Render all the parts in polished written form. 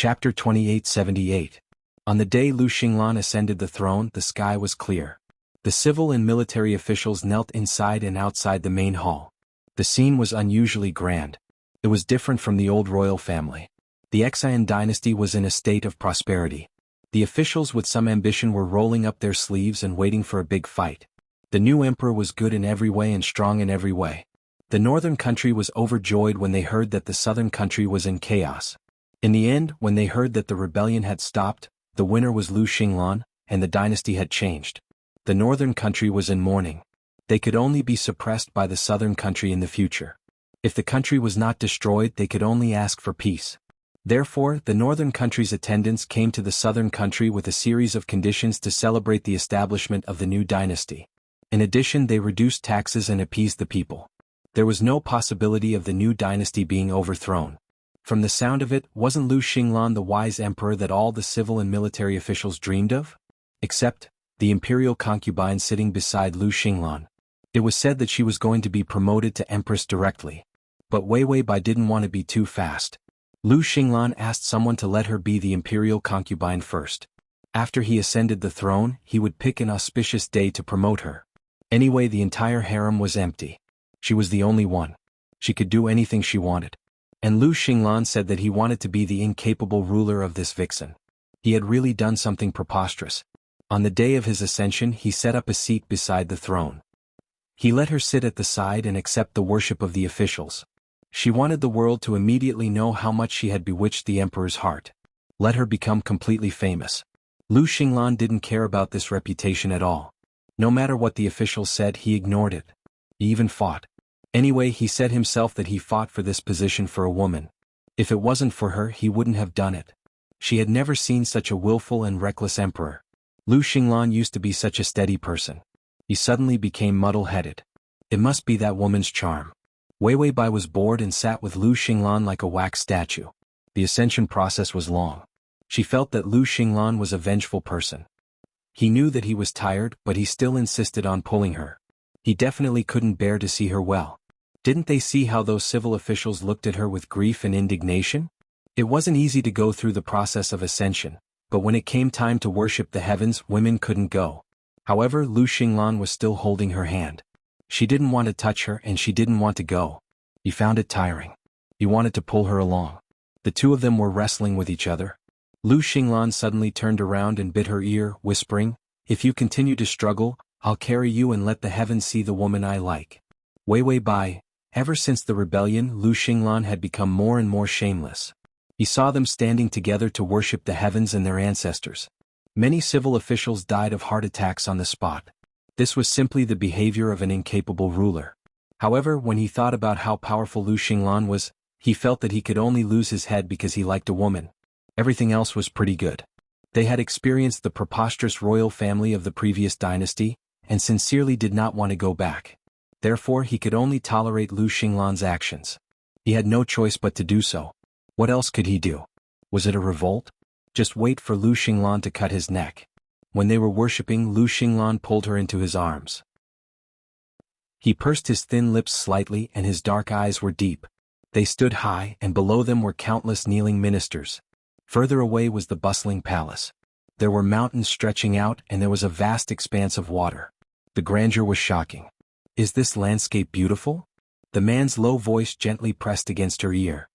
Chapter 2878. On the day Lu Xinglan ascended the throne, the sky was clear. The civil and military officials knelt inside and outside the main hall. The scene was unusually grand. It was different from the old royal family. The Enchanting dynasty was in a state of prosperity. The officials with some ambition were rolling up their sleeves and waiting for a big fight. The new emperor was good in every way and strong in every way. The northern country was overjoyed when they heard that the southern country was in chaos. In the end, when they heard that the rebellion had stopped, the winner was Lu Xinglan, and the dynasty had changed. The northern country was in mourning. They could only be suppressed by the southern country in the future. If the country was not destroyed, they could only ask for peace. Therefore, the northern country's attendants came to the southern country with a series of conditions to celebrate the establishment of the new dynasty. In addition, they reduced taxes and appeased the people. There was no possibility of the new dynasty being overthrown. From the sound of it, wasn't Lu Xinglan the wise emperor that all the civil and military officials dreamed of? Except the imperial concubine sitting beside Lu Xinglan. It was said that she was going to be promoted to empress directly. But Wei Bai didn't want to be too fast. Lu Xinglan asked someone to let her be the imperial concubine first. After he ascended the throne, he would pick an auspicious day to promote her. Anyway, the entire harem was empty. She was the only one. She could do anything she wanted. And Lu Xinglan said that he wanted to be the incapable ruler of this vixen. He had really done something preposterous. On the day of his ascension, he set up a seat beside the throne. He let her sit at the side and accept the worship of the officials. She wanted the world to immediately know how much she had bewitched the emperor's heart. Let her become completely famous. Lu Xinglan didn't care about this reputation at all. No matter what the officials said, he ignored it. He even fought. Anyway, he said himself that he fought for this position for a woman. If it wasn't for her, he wouldn't have done it. She had never seen such a willful and reckless emperor. Lu Xinglan used to be such a steady person. He suddenly became muddle-headed. It must be that woman's charm. Wei Bai was bored and sat with Lu Xinglan like a wax statue. The ascension process was long. She felt that Lu Xinglan was a vengeful person. He knew that he was tired, but he still insisted on pulling her. He definitely couldn't bear to see her well. Didn't they see how those civil officials looked at her with grief and indignation? It wasn't easy to go through the process of ascension, but when it came time to worship the heavens, women couldn't go. However, Lu Xinglan was still holding her hand. She didn't want to touch her and she didn't want to go. He found it tiring. He wanted to pull her along. The two of them were wrestling with each other. Lu Xinglan suddenly turned around and bit her ear, whispering, "If you continue to struggle, I'll carry you and let the heavens see the woman I like." Wei Bai. Ever since the rebellion, Lu Xinglan had become more and more shameless. He saw them standing together to worship the heavens and their ancestors. Many civil officials died of heart attacks on the spot. This was simply the behavior of an incapable ruler. However, when he thought about how powerful Lu Xinglan was, he felt that he could only lose his head because he liked a woman. Everything else was pretty good. They had experienced the preposterous royal family of the previous dynasty, and sincerely did not want to go back. Therefore, he could only tolerate Lu Xinglan's actions. He had no choice but to do so. What else could he do? Was it a revolt? Just wait for Lu Xinglan to cut his neck. When they were worshipping, Lu Xinglan pulled her into his arms. He pursed his thin lips slightly and his dark eyes were deep. They stood high, and below them were countless kneeling ministers. Further away was the bustling palace. There were mountains stretching out and there was a vast expanse of water. The grandeur was shocking. "Is this landscape beautiful?" The man's low voice gently pressed against her ear.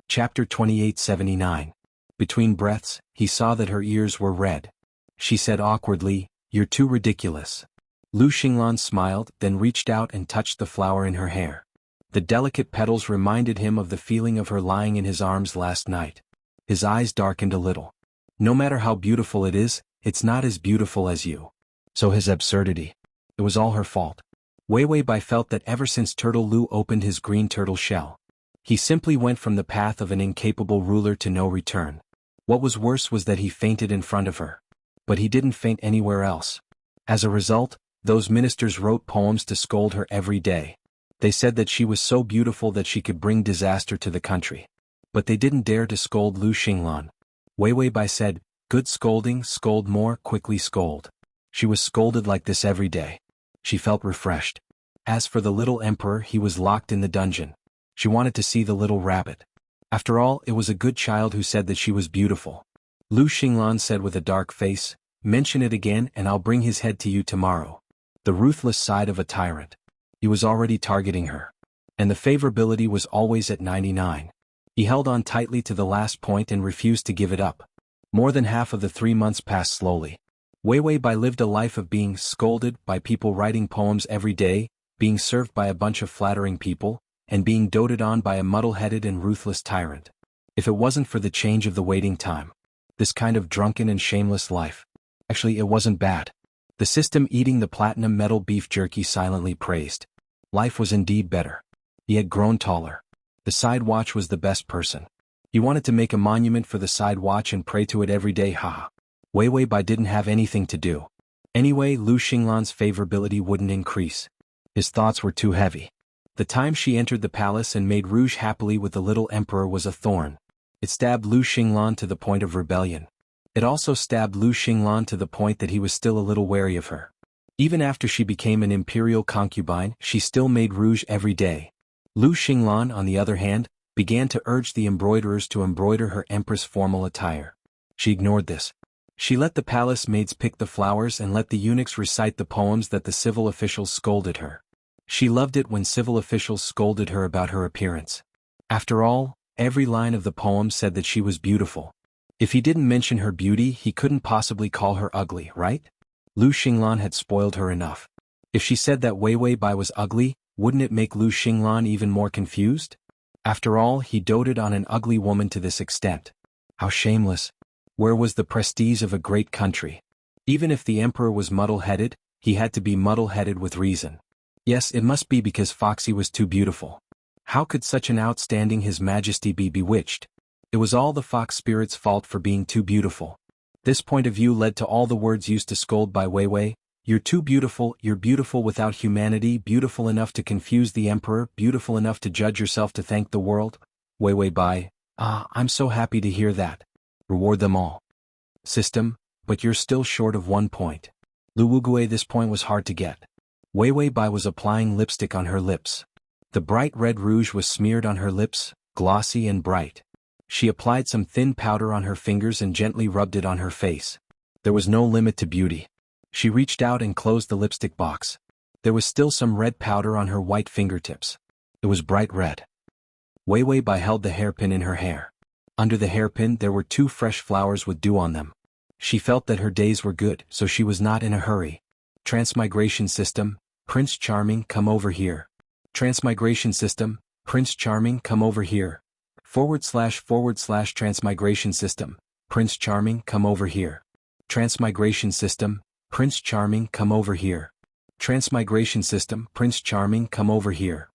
Chapter 2879. Between breaths, he saw that her ears were red. She said awkwardly, "You're too ridiculous." Lu Xinglan smiled, then reached out and touched the flower in her hair. The delicate petals reminded him of the feeling of her lying in his arms last night. His eyes darkened a little. "No matter how beautiful it is, it's not as beautiful as you." So his absurdity. It was all her fault. Wei Bai felt that ever since Turtle Lu opened his green turtle shell, he simply went from the path of an incapable ruler to no return. What was worse was that he fainted in front of her. But he didn't faint anywhere else. As a result, those ministers wrote poems to scold her every day. They said that she was so beautiful that she could bring disaster to the country. But they didn't dare to scold Lu Xinglan. Wei Bai said, "Good scolding, scold more, quickly scold." She was scolded like this every day. She felt refreshed. As for the little emperor, he was locked in the dungeon. She wanted to see the little rabbit. After all, it was a good child who said that she was beautiful. Lu Xinglan said with a dark face, "Mention it again and I'll bring his head to you tomorrow." The ruthless side of a tyrant. He was already targeting her. And the favorability was always at 99. He held on tightly to the last point and refused to give it up. More than half of the 3 months passed slowly. Wei Wei Bai lived a life of being scolded by people writing poems every day, being served by a bunch of flattering people, and being doted on by a muddle-headed and ruthless tyrant. If it wasn't for the change of the waiting time. This kind of drunken and shameless life. Actually, it wasn't bad. The system eating the platinum metal beef jerky silently praised. Life was indeed better. He had grown taller. The side watch was the best person. He wanted to make a monument for the side watch and pray to it every day. Haha. Wei Wei Bai didn't have anything to do. Anyway, Lu Xinglan's favorability wouldn't increase. His thoughts were too heavy. The time she entered the palace and made rouge happily with the little emperor was a thorn. It stabbed Lu Xinglan to the point of rebellion. It also stabbed Lu Xinglan to the point that he was still a little wary of her. Even after she became an imperial concubine, she still made rouge every day. Lu Xinglan, on the other hand, began to urge the embroiderers to embroider her empress formal attire. She ignored this. She let the palace maids pick the flowers and let the eunuchs recite the poems that the civil officials scolded her. She loved it when civil officials scolded her about her appearance. After all, every line of the poem said that she was beautiful. If he didn't mention her beauty, he couldn't possibly call her ugly, right? Lu Xinglan had spoiled her enough. If she said that Wei Wei Bai was ugly, wouldn't it make Lu Xinglan even more confused? After all, he doted on an ugly woman to this extent. How shameless. Where was the prestige of a great country? Even if the emperor was muddle-headed, he had to be muddle-headed with reason. Yes, it must be because Foxy was too beautiful. How could such an outstanding His Majesty be bewitched? It was all the fox spirit's fault for being too beautiful. This point of view led to all the words used to scold by Wei Wei. You're too beautiful, you're beautiful without humanity, beautiful enough to confuse the emperor, beautiful enough to judge yourself to thank the world. Wei Wei Bai, I'm so happy to hear that. Reward them all. System, but you're still short of 1 point. Lu Wugui, this point was hard to get. Wei Wei Bai was applying lipstick on her lips. The bright red rouge was smeared on her lips, glossy and bright. She applied some thin powder on her fingers and gently rubbed it on her face. There was no limit to beauty. She reached out and closed the lipstick box. There was still some red powder on her white fingertips. It was bright red. Wei Wei Bai held the hairpin in her hair. Under the hairpin there were 2 fresh flowers with dew on them. She felt that her days were good, so she was not in a hurry. Transmigration system, Prince Charming, come over here. Transmigration system, Prince Charming, come over here. / Transmigration system, Prince Charming, come over here. Transmigration system, Prince Charming, come over here. Transmigration system, Prince Charming, come over here.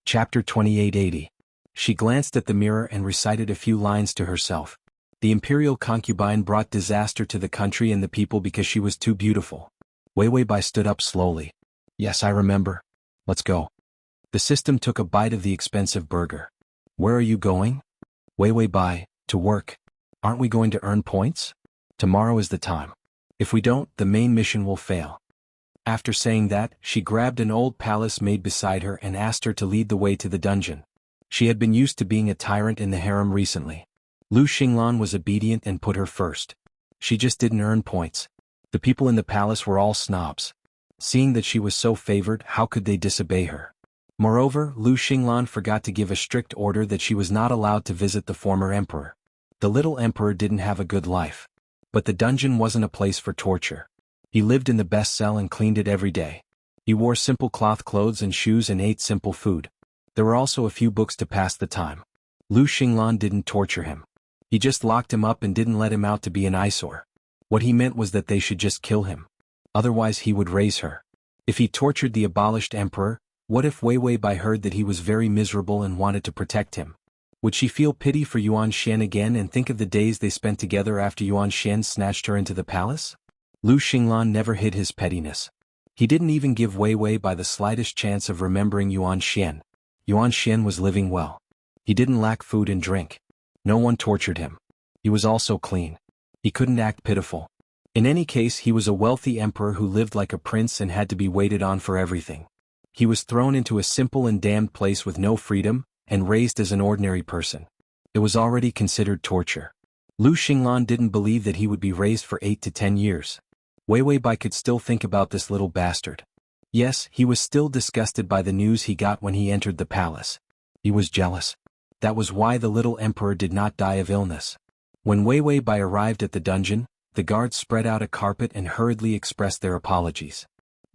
Chapter 2880. She glanced at the mirror and recited a few lines to herself. The imperial concubine brought disaster to the country and the people because she was too beautiful. Wei Wei Bai stood up slowly. Yes, I remember. Let's go. The system took a bite of the expensive burger. Where are you going? Wei Wei Bai, to work. Aren't we going to earn points? Tomorrow is the time. If we don't, the main mission will fail. After saying that, she grabbed an old palace maid beside her and asked her to lead the way to the dungeon. She had been used to being a tyrant in the harem recently. Lu Xinglan was obedient and put her first. She just didn't earn points. The people in the palace were all snobs. Seeing that she was so favored, how could they disobey her? Moreover, Lu Xinglan forgot to give a strict order that she was not allowed to visit the former emperor. The little emperor didn't have a good life. But the dungeon wasn't a place for torture. He lived in the best cell and cleaned it every day. He wore simple cloth clothes and shoes and ate simple food. There were also a few books to pass the time. Lu Xinglan didn't torture him. He just locked him up and didn't let him out to be an eyesore. What he meant was that they should just kill him. Otherwise he would raise her. If he tortured the abolished emperor, what if Wei Wei Bai heard that he was very miserable and wanted to protect him? Would she feel pity for Yuan Xian again and think of the days they spent together after Yuan Xian snatched her into the palace? Lu Xinglan never hid his pettiness. He didn't even give Wei Wei Bai the slightest chance of remembering Yuan Xian. Yuan Xian was living well. He didn't lack food and drink. No one tortured him. He was also clean. He couldn't act pitiful. In any case, he was a wealthy emperor who lived like a prince and had to be waited on for everything. He was thrown into a simple and damned place with no freedom, and raised as an ordinary person. It was already considered torture. Lu Xinglan didn't believe that he would be raised for 8 to 10 years. Wei Weibai could still think about this little bastard. Yes, he was still disgusted by the news he got when he entered the palace. He was jealous. That was why the little emperor did not die of illness. When Wei Weibai arrived at the dungeon, the guards spread out a carpet and hurriedly expressed their apologies.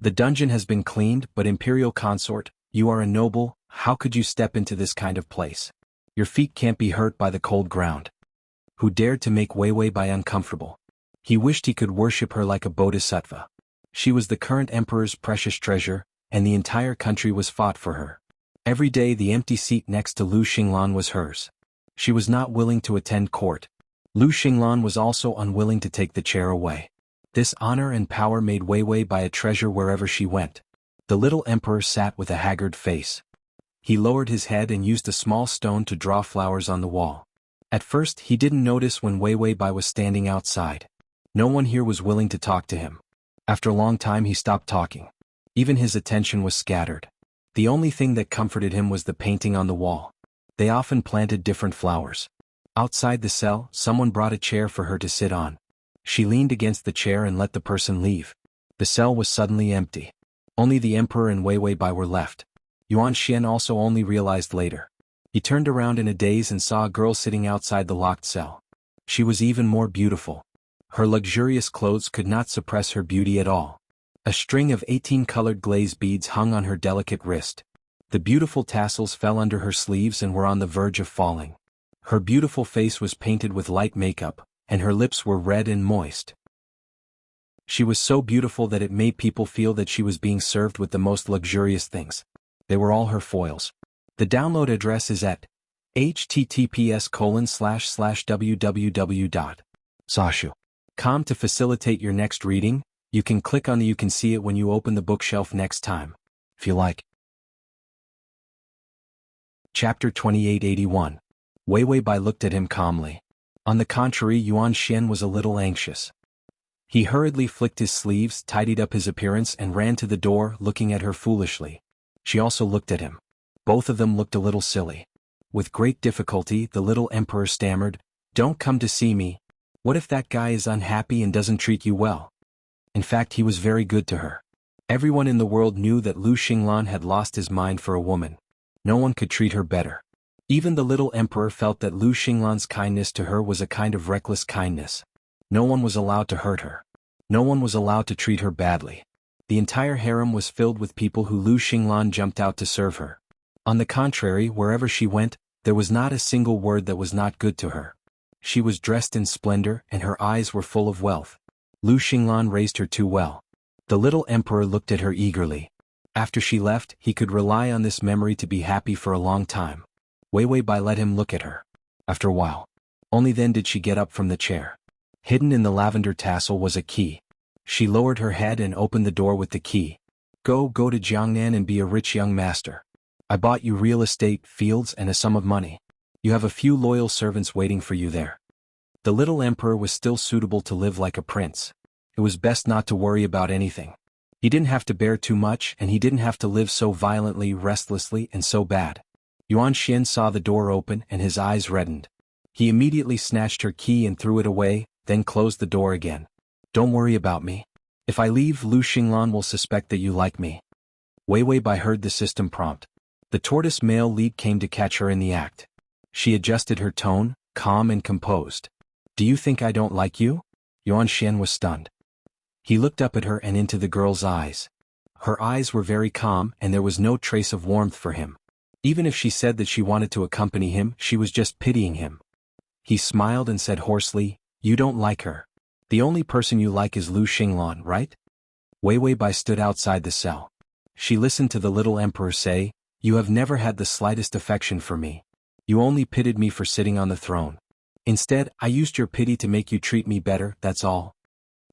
The dungeon has been cleaned, but Imperial Consort, you are a noble, how could you step into this kind of place? Your feet can't be hurt by the cold ground. Who dared to make Wei Weibai uncomfortable? He wished he could worship her like a bodhisattva. She was the current emperor's precious treasure, and the entire country was fought for her. Every day the empty seat next to Lu Xinglan was hers. She was not willing to attend court. Lu Xinglan was also unwilling to take the chair away. This honor and power made Wei Weibai a treasure wherever she went. The little emperor sat with a haggard face. He lowered his head and used a small stone to draw flowers on the wall. At first he didn't notice when Wei Weibai was standing outside. No one here was willing to talk to him. After a long time he stopped talking. Even his attention was scattered. The only thing that comforted him was the painting on the wall. They often planted different flowers. Outside the cell, someone brought a chair for her to sit on. She leaned against the chair and let the person leave. The cell was suddenly empty. Only the emperor and Wei Weibai were left. Yuan Xian also only realized later. He turned around in a daze and saw a girl sitting outside the locked cell. She was even more beautiful. Her luxurious clothes could not suppress her beauty at all. A string of 18 colored glaze beads hung on her delicate wrist. The beautiful tassels fell under her sleeves and were on the verge of falling. Her beautiful face was painted with light makeup, and her lips were red and moist. She was so beautiful that it made people feel that she was being served with the most luxurious things. They were all her foils. The download address is at https://www.sashu.com. To facilitate your next reading, you can click on the you can see it when you open the bookshelf next time, if you like. Chapter 2881. Wei Weibai looked at him calmly. On the contrary, Yuan Xian was a little anxious. He hurriedly flicked his sleeves, tidied up his appearance and ran to the door, looking at her foolishly. She also looked at him. Both of them looked a little silly. With great difficulty, the little emperor stammered, "Don't come to see me. What if that guy is unhappy and doesn't treat you well?" In fact, he was very good to her. Everyone in the world knew that Lu Xinglan had lost his mind for a woman. No one could treat her better. Even the little emperor felt that Lu Xinglan's kindness to her was a kind of reckless kindness. No one was allowed to hurt her. No one was allowed to treat her badly. The entire harem was filled with people who Lu Xinglan jumped out to serve her. On the contrary, wherever she went, there was not a single word that was not good to her. She was dressed in splendor and her eyes were full of wealth. Lu Xinglan raised her too well. The little emperor looked at her eagerly. After she left, he could rely on this memory to be happy for a long time. Wei Weibai let him look at her. After a while. Only then did she get up from the chair. Hidden in the lavender tassel was a key. She lowered her head and opened the door with the key. Go to Jiangnan and be a rich young master. I bought you real estate, fields and a sum of money. You have a few loyal servants waiting for you there. The little emperor was still suitable to live like a prince. It was best not to worry about anything. He didn't have to bear too much and he didn't have to live so violently, restlessly and so bad. Yuan Xian saw the door open and his eyes reddened. He immediately snatched her key and threw it away, then closed the door again. Don't worry about me. If I leave, Lu Xinglan will suspect that you like me. Wei Weibai heard the system prompt. The tortoise male lead came to catch her in the act. She adjusted her tone, calm and composed. Do you think I don't like you? Yuan Xian was stunned. He looked up at her and into the girl's eyes. Her eyes were very calm and there was no trace of warmth for him. Even if she said that she wanted to accompany him, she was just pitying him. He smiled and said hoarsely, You don't like her. The only person you like is Lu Xinglan, right? Wei Weibai stood outside the cell. She listened to the little emperor say, You have never had the slightest affection for me. You only pitied me for sitting on the throne. Instead, I used your pity to make you treat me better, that's all.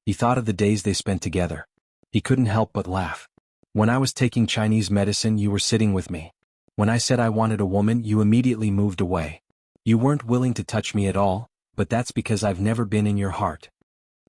He thought of the days they spent together. He couldn't help but laugh. When I was taking Chinese medicine, you were sitting with me. When I said I wanted a woman, you immediately moved away. You weren't willing to touch me at all, but that's because I've never been in your heart.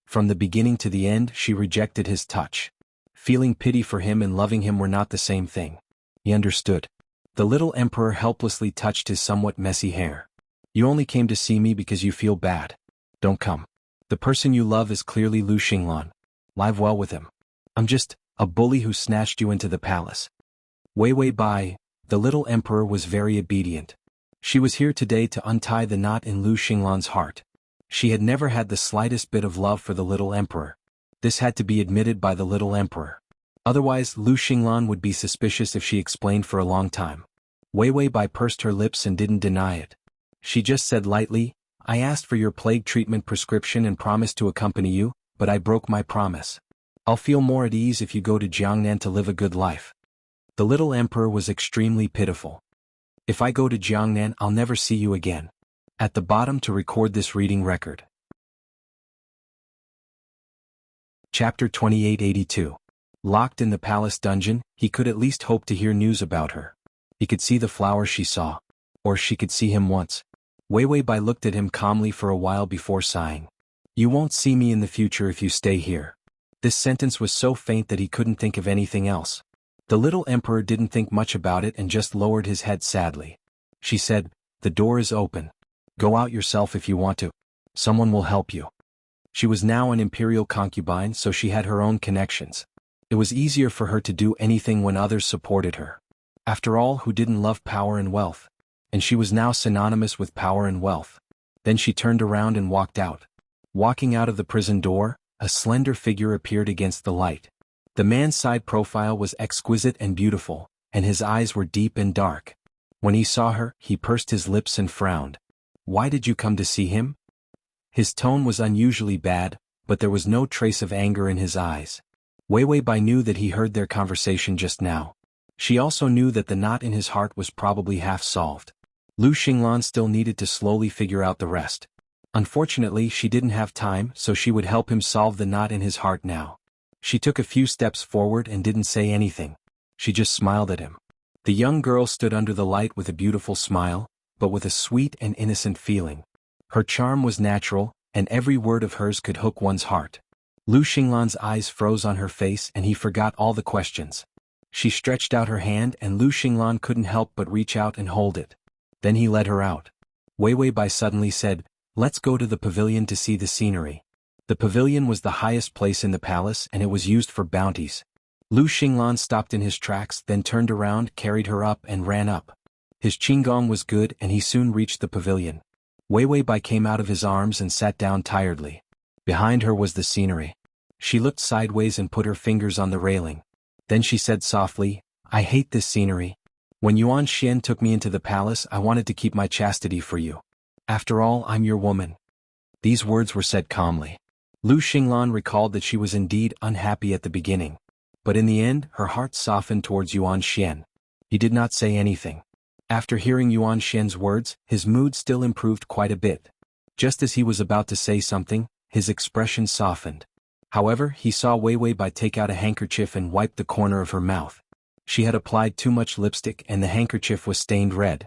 From the beginning to the end, she rejected his touch. Feeling pity for him and loving him were not the same thing. He understood. The little emperor helplessly touched his somewhat messy hair. You only came to see me because you feel bad. Don't come. The person you love is clearly Lu Xinglan. Live well with him. I'm just a bully who snatched you into the palace. Wei Bai, the little emperor was very obedient. She was here today to untie the knot in Lu Xinglan's heart. She had never had the slightest bit of love for the little emperor. This had to be admitted by the little emperor. Otherwise, Lu Xinglan would be suspicious if she explained for a long time. Wei Bai pursed her lips and didn't deny it. She just said lightly, I asked for your plague treatment prescription and promised to accompany you, but I broke my promise. I'll feel more at ease if you go to Jiangnan to live a good life. The little emperor was extremely pitiful. If I go to Jiangnan, I'll never see you again. At the bottom to record this reading record. Chapter 2882. Locked in the palace dungeon, he could at least hope to hear news about her. He could see the flowers she saw. Or she could see him once. Wei Bai looked at him calmly for a while before sighing. You won't see me in the future if you stay here. This sentence was so faint that he couldn't think of anything else. The little emperor didn't think much about it and just lowered his head sadly. She said, the door is open. Go out yourself if you want to. Someone will help you. She was now an imperial concubine, so she had her own connections. It was easier for her to do anything when others supported her. After all, who didn't love power and wealth? And she was now synonymous with power and wealth. Then she turned around and walked out. Walking out of the prison door, a slender figure appeared against the light. The man's side profile was exquisite and beautiful, and his eyes were deep and dark. When he saw her, he pursed his lips and frowned. Why did you come to see him? His tone was unusually bad, but there was no trace of anger in his eyes. Wei Bai knew that he heard their conversation just now. She also knew that the knot in his heart was probably half solved. Lu Xinglan still needed to slowly figure out the rest. Unfortunately, she didn't have time, so she would help him solve the knot in his heart now. She took a few steps forward and didn't say anything. She just smiled at him. The young girl stood under the light with a beautiful smile, but with a sweet and innocent feeling. Her charm was natural, and every word of hers could hook one's heart. Lu Xinglan's eyes froze on her face and he forgot all the questions. She stretched out her hand and Lu Xinglan couldn't help but reach out and hold it. Then he led her out. Wei Bai suddenly said, let's go to the pavilion to see the scenery. The pavilion was the highest place in the palace and it was used for bounties. Lu Xinglan stopped in his tracks, then turned around, carried her up and ran up. His qigong was good and he soon reached the pavilion. Wei Bai came out of his arms and sat down tiredly. Behind her was the scenery. She looked sideways and put her fingers on the railing. Then she said softly, I hate this scenery. When Yuan Xian took me into the palace, I wanted to keep my chastity for you. After all, I'm your woman. These words were said calmly. Lu Xinglan recalled that she was indeed unhappy at the beginning. But in the end, her heart softened towards Yuan Xian. He did not say anything. After hearing Yuan Xian's words, his mood still improved quite a bit. Just as he was about to say something, his expression softened. However, he saw Wei Bai take out a handkerchief and wipe the corner of her mouth. She had applied too much lipstick and the handkerchief was stained red.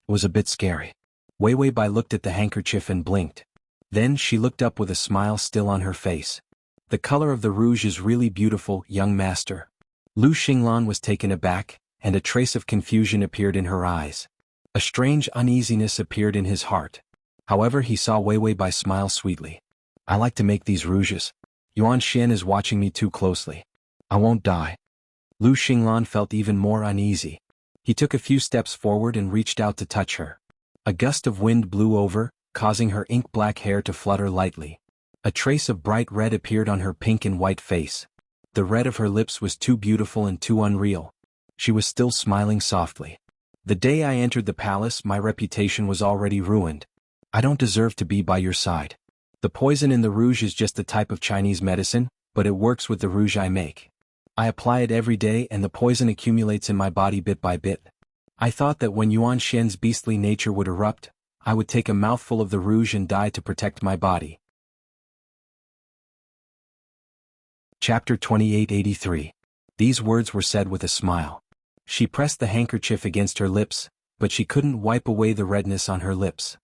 It was a bit scary. Wei Bai looked at the handkerchief and blinked. Then she looked up with a smile still on her face. The color of the rouge is really beautiful, young master. Lu Xinglan was taken aback, and a trace of confusion appeared in her eyes. A strange uneasiness appeared in his heart. However, he saw Wei Bai smile sweetly. I like to make these rouges. Yuan Xian is watching me too closely. I won't die. Lu Xinglan felt even more uneasy. He took a few steps forward and reached out to touch her. A gust of wind blew over, causing her ink-black hair to flutter lightly. A trace of bright red appeared on her pink and white face. The red of her lips was too beautiful and too unreal. She was still smiling softly. The day I entered the palace, my reputation was already ruined. I don't deserve to be by your side. The poison in the rouge is just a type of Chinese medicine, but it works with the rouge I make. I apply it every day and the poison accumulates in my body bit by bit. I thought that when Yuan Xian's beastly nature would erupt, I would take a mouthful of the rouge and die to protect my body. Chapter 2883. These words were said with a smile. She pressed the handkerchief against her lips, but she couldn't wipe away the redness on her lips.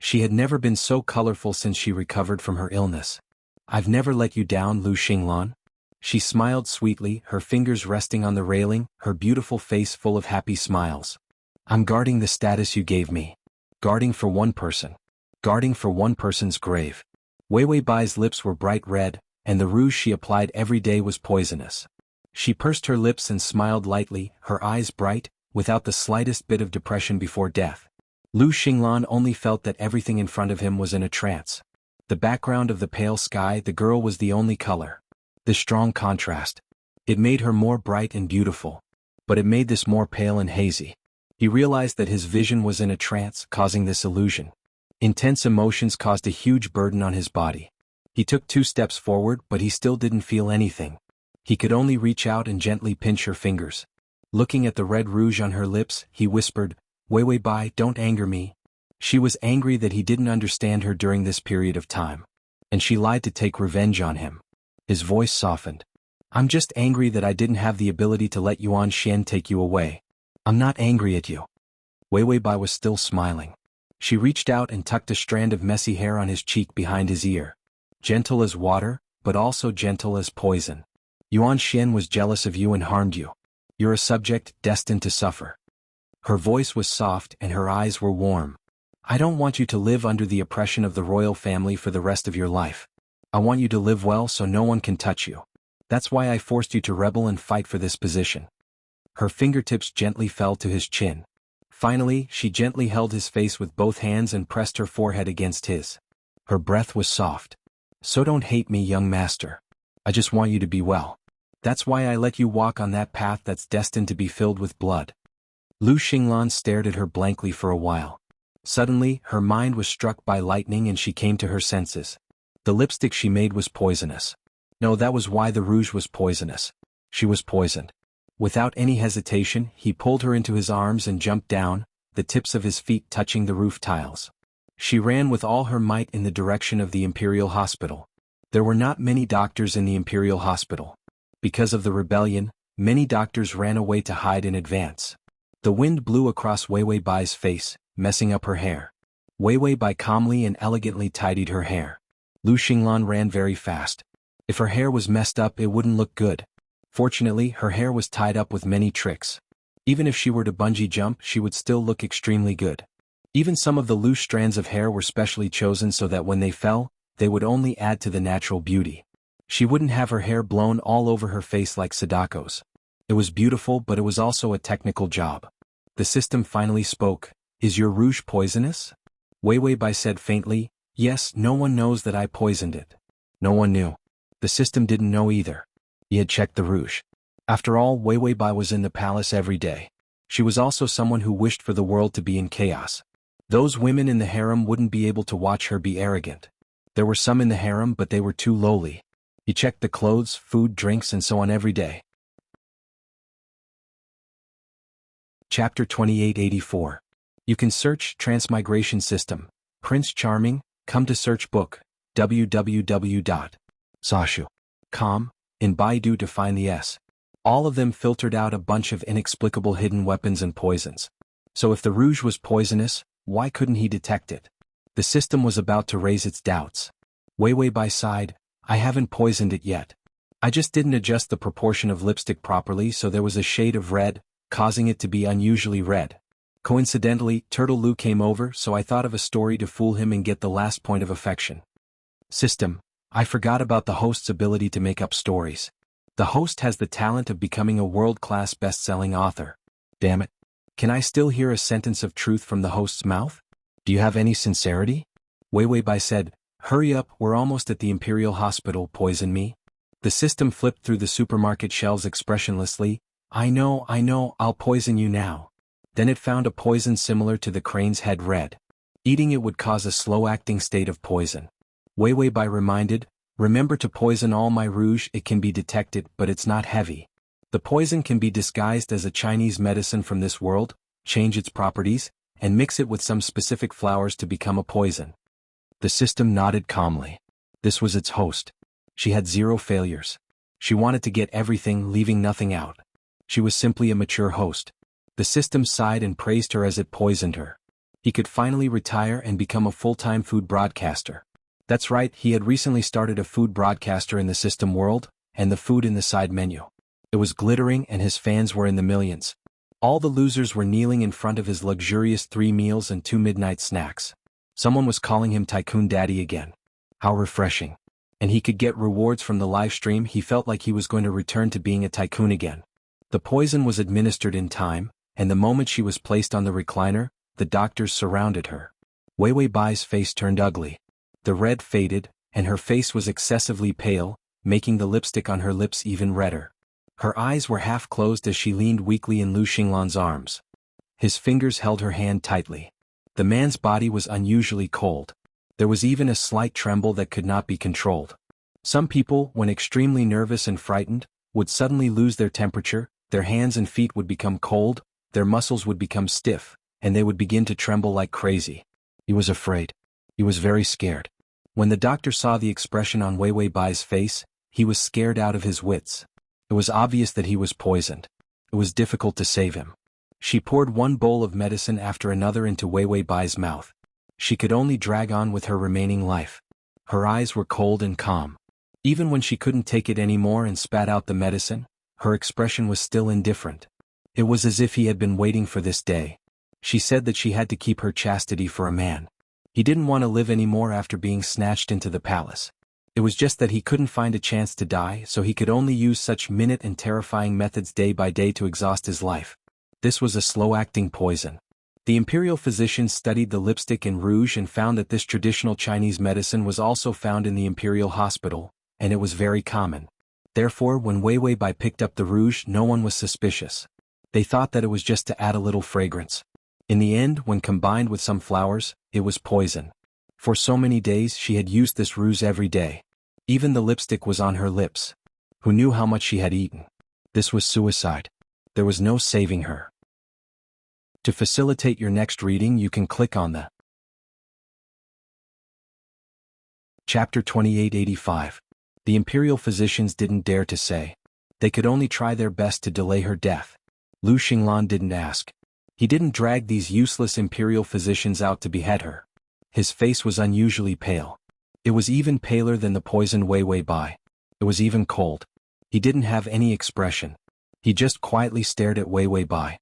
She had never been so colorful since she recovered from her illness. I've never let you down, Lu Xinglan. She smiled sweetly, her fingers resting on the railing, her beautiful face full of happy smiles. I'm guarding the status you gave me. Guarding for one person. Guarding for one person's grave. Wei Wei Bai's lips were bright red, and the rouge she applied every day was poisonous. She pursed her lips and smiled lightly, her eyes bright, without the slightest bit of depression before death. Lu Xinglan only felt that everything in front of him was in a trance. The background of the pale sky, the girl was the only color. The strong contrast. It made her more bright and beautiful. But it made this more pale and hazy. He realized that his vision was in a trance, causing this illusion. Intense emotions caused a huge burden on his body. He took 2 steps forward, but he still didn't feel anything. He could only reach out and gently pinch her fingers. Looking at the red rouge on her lips, he whispered, Wei Wei Bai, don't anger me. She was angry that he didn't understand her during this period of time. And she lied to take revenge on him. His voice softened. I'm just angry that I didn't have the ability to let Yuan Xian take you away. I'm not angry at you. Wei Wei Bai was still smiling. She reached out and tucked a strand of messy hair on his cheek behind his ear. Gentle as water, but also gentle as poison. Yuan Xian was jealous of you and harmed you. You're a subject destined to suffer. Her voice was soft and her eyes were warm. I don't want you to live under the oppression of the royal family for the rest of your life. I want you to live well so no one can touch you. That's why I forced you to rebel and fight for this position. Her fingertips gently fell to his chin. Finally, she gently held his face with both hands and pressed her forehead against his. Her breath was soft. So don't hate me, young master. I just want you to be well. That's why I let you walk on that path that's destined to be filled with blood. Lu Xinglan stared at her blankly for a while. Suddenly, her mind was struck by lightning and she came to her senses. The lipstick she made was poisonous. No, that was why the rouge was poisonous. She was poisoned. Without any hesitation, he pulled her into his arms and jumped down, the tips of his feet touching the roof tiles. She ran with all her might in the direction of the Imperial Hospital. There were not many doctors in the Imperial Hospital. Because of the rebellion, many doctors ran away to hide in advance. The wind blew across Wei Wei Bai's face, messing up her hair. Wei Wei Bai calmly and elegantly tidied her hair. Lu Xinglan ran very fast. If her hair was messed up, it wouldn't look good. Fortunately, her hair was tied up with many tricks. Even if she were to bungee jump, she would still look extremely good. Even some of the loose strands of hair were specially chosen so that when they fell, they would only add to the natural beauty. She wouldn't have her hair blown all over her face like Sadako's. It was beautiful, but it was also a technical job. The system finally spoke. Is your rouge poisonous? Wei Wei Bai said faintly, yes, no one knows that I poisoned it. No one knew. The system didn't know either. He had checked the rouge. After all, Wei Wei Bai was in the palace every day. She was also someone who wished for the world to be in chaos. Those women in the harem wouldn't be able to watch her be arrogant. There were some in the harem, but they were too lowly. He checked the clothes, food, drinks, and so on every day. Chapter 2884. You can search Transmigration System. Prince Charming, come to search book. www.sashu.com. In Baidu to find the S. All of them filtered out a bunch of inexplicable hidden weapons and poisons. So if the rouge was poisonous, why couldn't he detect it? The system was about to raise its doubts. Wei Wei Bai sighed, I haven't poisoned it yet. I just didn't adjust the proportion of lipstick properly, so there was a shade of red, causing it to be unusually red. Coincidentally, Turtle Lu came over, so I thought of a story to fool him and get the last point of affection. System. I forgot about the host's ability to make up stories. The host has the talent of becoming a world-class best-selling author. Damn it. Can I still hear a sentence of truth from the host's mouth? Do you have any sincerity? Wei Wei Bai said, hurry up, we're almost at the Imperial Hospital, poison me. The system flipped through the supermarket shelves expressionlessly, I know, I'll poison you now. Then it found a poison similar to the crane's head red. Eating it would cause a slow-acting state of poison. Wei Wei Bai reminded, remember to poison all my rouge, it can be detected, but it's not heavy. The poison can be disguised as a Chinese medicine from this world, change its properties, and mix it with some specific flowers to become a poison. The system nodded calmly. This was its host. She had 0 failures. She wanted to get everything, leaving nothing out. She was simply a mature host. The system sighed and praised her as it poisoned her. He could finally retire and become a full-time food broadcaster. That's right, he had recently started a food broadcaster in the system world, and the food in the side menu. It was glittering and his fans were in the millions. All the losers were kneeling in front of his luxurious 3 meals and 2 midnight snacks. Someone was calling him Tycoon Daddy again. How refreshing. And he could get rewards from the live stream. He felt like he was going to return to being a tycoon again. The poison was administered in time, and the moment she was placed on the recliner, the doctors surrounded her. Wei Wei Bai's face turned ugly. The red faded, and her face was excessively pale, making the lipstick on her lips even redder. Her eyes were half closed as she leaned weakly in Lu Xinglan's arms. His fingers held her hand tightly. The man's body was unusually cold. There was even a slight tremble that could not be controlled. Some people, when extremely nervous and frightened, would suddenly lose their temperature, their hands and feet would become cold, their muscles would become stiff, and they would begin to tremble like crazy. He was afraid. He was very scared. When the doctor saw the expression on Wei Wei Bai's face, he was scared out of his wits. It was obvious that he was poisoned. It was difficult to save him. She poured one bowl of medicine after another into Wei Wei Bai's mouth. She could only drag on with her remaining life. Her eyes were cold and calm. Even when she couldn't take it anymore and spat out the medicine, her expression was still indifferent. It was as if he had been waiting for this day. She said that she had to keep her chastity for a man. He didn't want to live anymore after being snatched into the palace. It was just that he couldn't find a chance to die, so he could only use such minute and terrifying methods day by day to exhaust his life. This was a slow-acting poison. The imperial physicians studied the lipstick and rouge and found that this traditional Chinese medicine was also found in the imperial hospital, and it was very common. Therefore, when Wei Wei Bai picked up the rouge, no one was suspicious. They thought that it was just to add a little fragrance. In the end, when combined with some flowers, it was poison. For so many days she had used this rouge every day. Even the lipstick was on her lips. Who knew how much she had eaten? This was suicide. There was no saving her. To facilitate your next reading, you can click on the Chapter 2885. The imperial physicians didn't dare to say. They could only try their best to delay her death. Lu Xinglan didn't ask. He didn't drag these useless imperial physicians out to behead her. His face was unusually pale. It was even paler than the poisoned Wei Wei Bai. It was even cold. He didn't have any expression. He just quietly stared at Wei Wei Bai.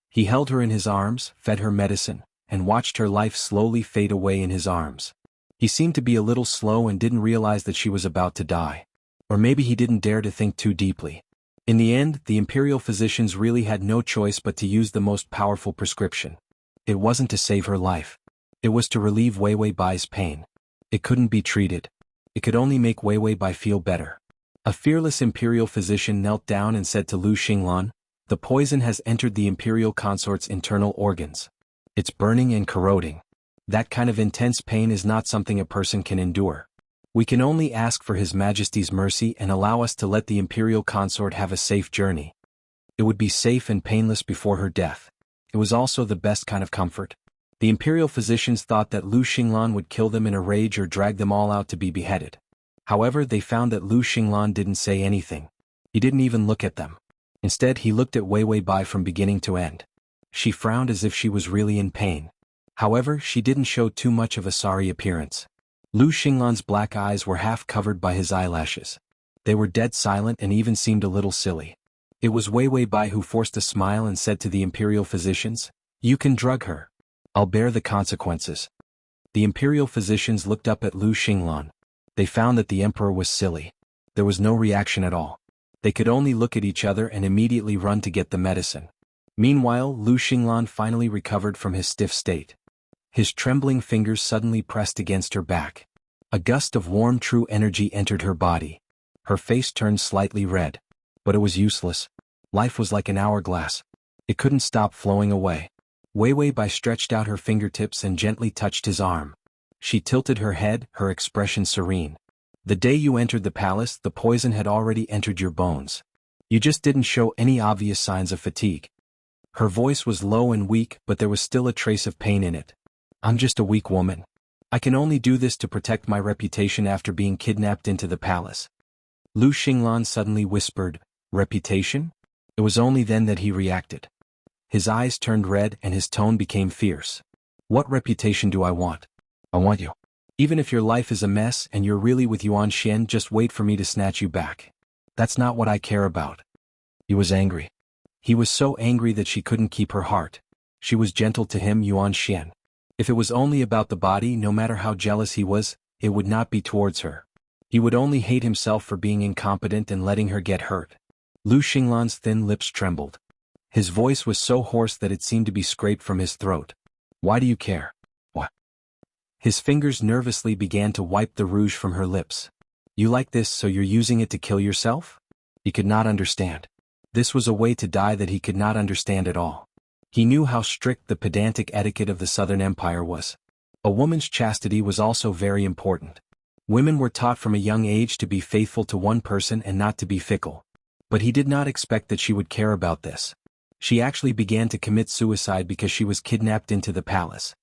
He held her in his arms, fed her medicine, and watched her life slowly fade away in his arms. He seemed to be a little slow and didn't realize that she was about to die. Or maybe he didn't dare to think too deeply. In the end, the imperial physicians really had no choice but to use the most powerful prescription. It wasn't to save her life. It was to relieve Wei Wei Bai's pain. It couldn't be treated. It could only make Wei Wei Bai feel better. A fearless imperial physician knelt down and said to Lu Xinglan, "The poison has entered the imperial consort's internal organs. It's burning and corroding. That kind of intense pain is not something a person can endure. We can only ask for His Majesty's mercy and allow us to let the imperial consort have a safe journey. It would be safe and painless before her death. It was also the best kind of comfort." The imperial physicians thought that Lu Xinglan would kill them in a rage or drag them all out to be beheaded. However, they found that Lu Xinglan didn't say anything. He didn't even look at them. Instead, he looked at Wei Wei Bai from beginning to end. She frowned as if she was really in pain. However, she didn't show too much of a sorry appearance. Lu Xinglan's black eyes were half covered by his eyelashes. They were dead silent and even seemed a little silly. It was Wei Wei Bai who forced a smile and said to the imperial physicians, "You can drug her. I'll bear the consequences." The imperial physicians looked up at Lu Xinglan. They found that the emperor was silly. There was no reaction at all. They could only look at each other and immediately run to get the medicine. Meanwhile, Lu Xinglan finally recovered from his stiff state. His trembling fingers suddenly pressed against her back. A gust of warm true energy entered her body. Her face turned slightly red. But it was useless. Life was like an hourglass. It couldn't stop flowing away. Wei Wei Bai stretched out her fingertips and gently touched his arm. She tilted her head, her expression serene. "The day you entered the palace, the poison had already entered your bones. You just didn't show any obvious signs of fatigue." Her voice was low and weak, but there was still a trace of pain in it. "I'm just a weak woman. I can only do this to protect my reputation after being kidnapped into the palace." Lu Xinglan suddenly whispered, "Reputation?" It was only then that he reacted. His eyes turned red and his tone became fierce. "What reputation do I want? I want you. Even if your life is a mess and you're really with Yuan Xian, just wait for me to snatch you back." That's not what I care about. He was angry. He was so angry that she couldn't keep her heart. She was gentle to him, Yuan Xian. If it was only about the body, no matter how jealous he was, it would not be towards her. He would only hate himself for being incompetent and letting her get hurt. Lu Xinglan's thin lips trembled. His voice was so hoarse that it seemed to be scraped from his throat. Why do you care? What? His fingers nervously began to wipe the rouge from her lips. You like this, so you're using it to kill yourself? He could not understand. This was a way to die that he could not understand at all. He knew how strict the pedantic etiquette of the Southern Empire was. A woman's chastity was also very important. Women were taught from a young age to be faithful to one person and not to be fickle. But he did not expect that she would care about this. She actually began to commit suicide because she was kidnapped into the palace.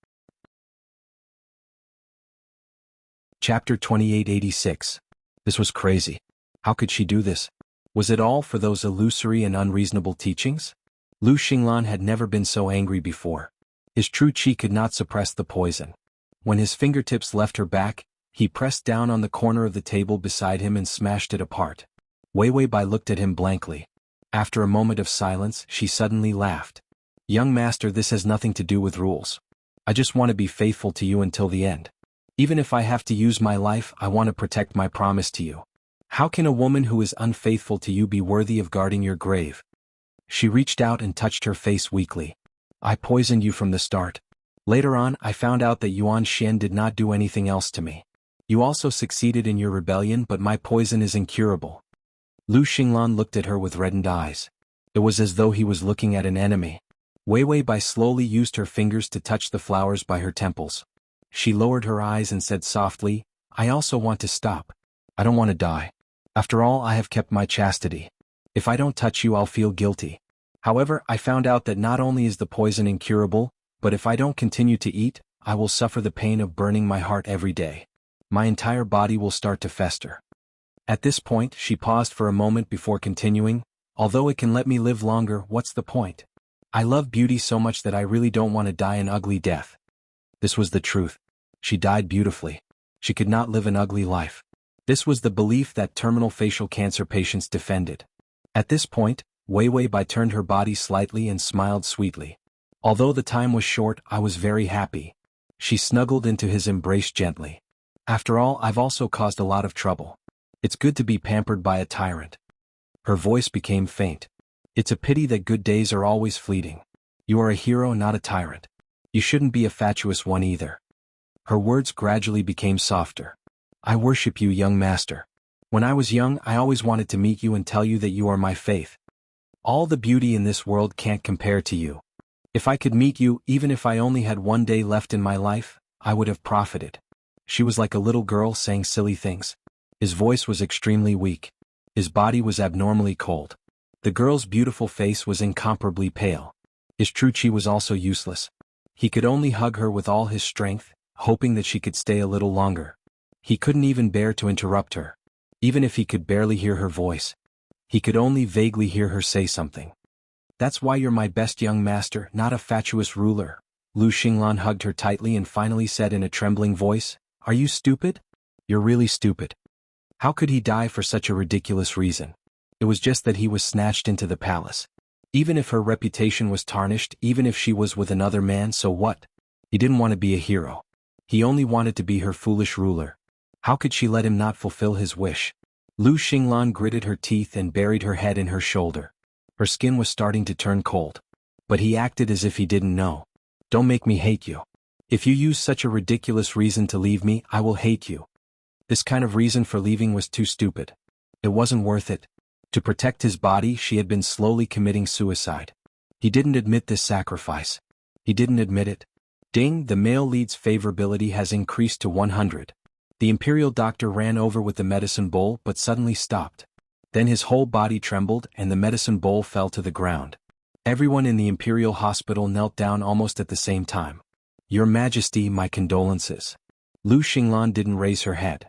Chapter 2886. This was crazy. How could she do this? Was it all for those illusory and unreasonable teachings? Lu Xinglan had never been so angry before. His true chi could not suppress the poison. When his fingertips left her back, he pressed down on the corner of the table beside him and smashed it apart. Wei Wei Bai looked at him blankly. After a moment of silence, she suddenly laughed. Young master, this has nothing to do with rules. I just want to be faithful to you until the end. Even if I have to use my life, I want to protect my promise to you. How can a woman who is unfaithful to you be worthy of guarding your grave? She reached out and touched her face weakly. I poisoned you from the start. Later on, I found out that Yuan Xian did not do anything else to me. You also succeeded in your rebellion, but my poison is incurable. Lu Xinglan looked at her with reddened eyes. It was as though he was looking at an enemy. Wei Wei Bai slowly used her fingers to touch the flowers by her temples. She lowered her eyes and said softly, I also want to stop. I don't want to die. After all, I have kept my chastity. If I don't touch you, I'll feel guilty. However, I found out that not only is the poison incurable, but if I don't continue to eat, I will suffer the pain of burning my heart every day. My entire body will start to fester. At this point, she paused for a moment before continuing, although it can let me live longer, what's the point? I love beauty so much that I really don't want to die an ugly death. This was the truth. She died beautifully. She could not live an ugly life. This was the belief that terminal facial cancer patients defended. At this point, Wei Wei Bai turned her body slightly and smiled sweetly. Although the time was short, I was very happy. She snuggled into his embrace gently. After all, I've also caused a lot of trouble. It's good to be pampered by a tyrant. Her voice became faint. It's a pity that good days are always fleeting. You are a hero, not a tyrant. You shouldn't be a fatuous one either. Her words gradually became softer. I worship you, young master. When I was young, I always wanted to meet you and tell you that you are my faith. All the beauty in this world can't compare to you. If I could meet you, even if I only had one day left in my life, I would have profited. She was like a little girl saying silly things. His voice was extremely weak. His body was abnormally cold. The girl's beautiful face was incomparably pale. His true chi was also useless. He could only hug her with all his strength, hoping that she could stay a little longer. He couldn't even bear to interrupt her. Even if he could barely hear her voice, he could only vaguely hear her say something. That's why you're my best young master, not a fatuous ruler. Lu Xinglan hugged her tightly and finally said in a trembling voice, Are you stupid? You're really stupid. How could he die for such a ridiculous reason? It was just that he was snatched into the palace. Even if her reputation was tarnished, even if she was with another man, so what? He didn't want to be a hero. He only wanted to be her foolish ruler. How could she let him not fulfill his wish? Lu Xinglan gritted her teeth and buried her head in her shoulder. Her skin was starting to turn cold. But he acted as if he didn't know. Don't make me hate you. If you use such a ridiculous reason to leave me, I will hate you. This kind of reason for leaving was too stupid. It wasn't worth it. To protect his body, she had been slowly committing suicide. He didn't admit this sacrifice. He didn't admit it. Ding, the male lead's favorability has increased to 100. The imperial doctor ran over with the medicine bowl but suddenly stopped. Then his whole body trembled and the medicine bowl fell to the ground. Everyone in the imperial hospital knelt down almost at the same time. Your Majesty, my condolences. Lu Xinglan didn't raise her head.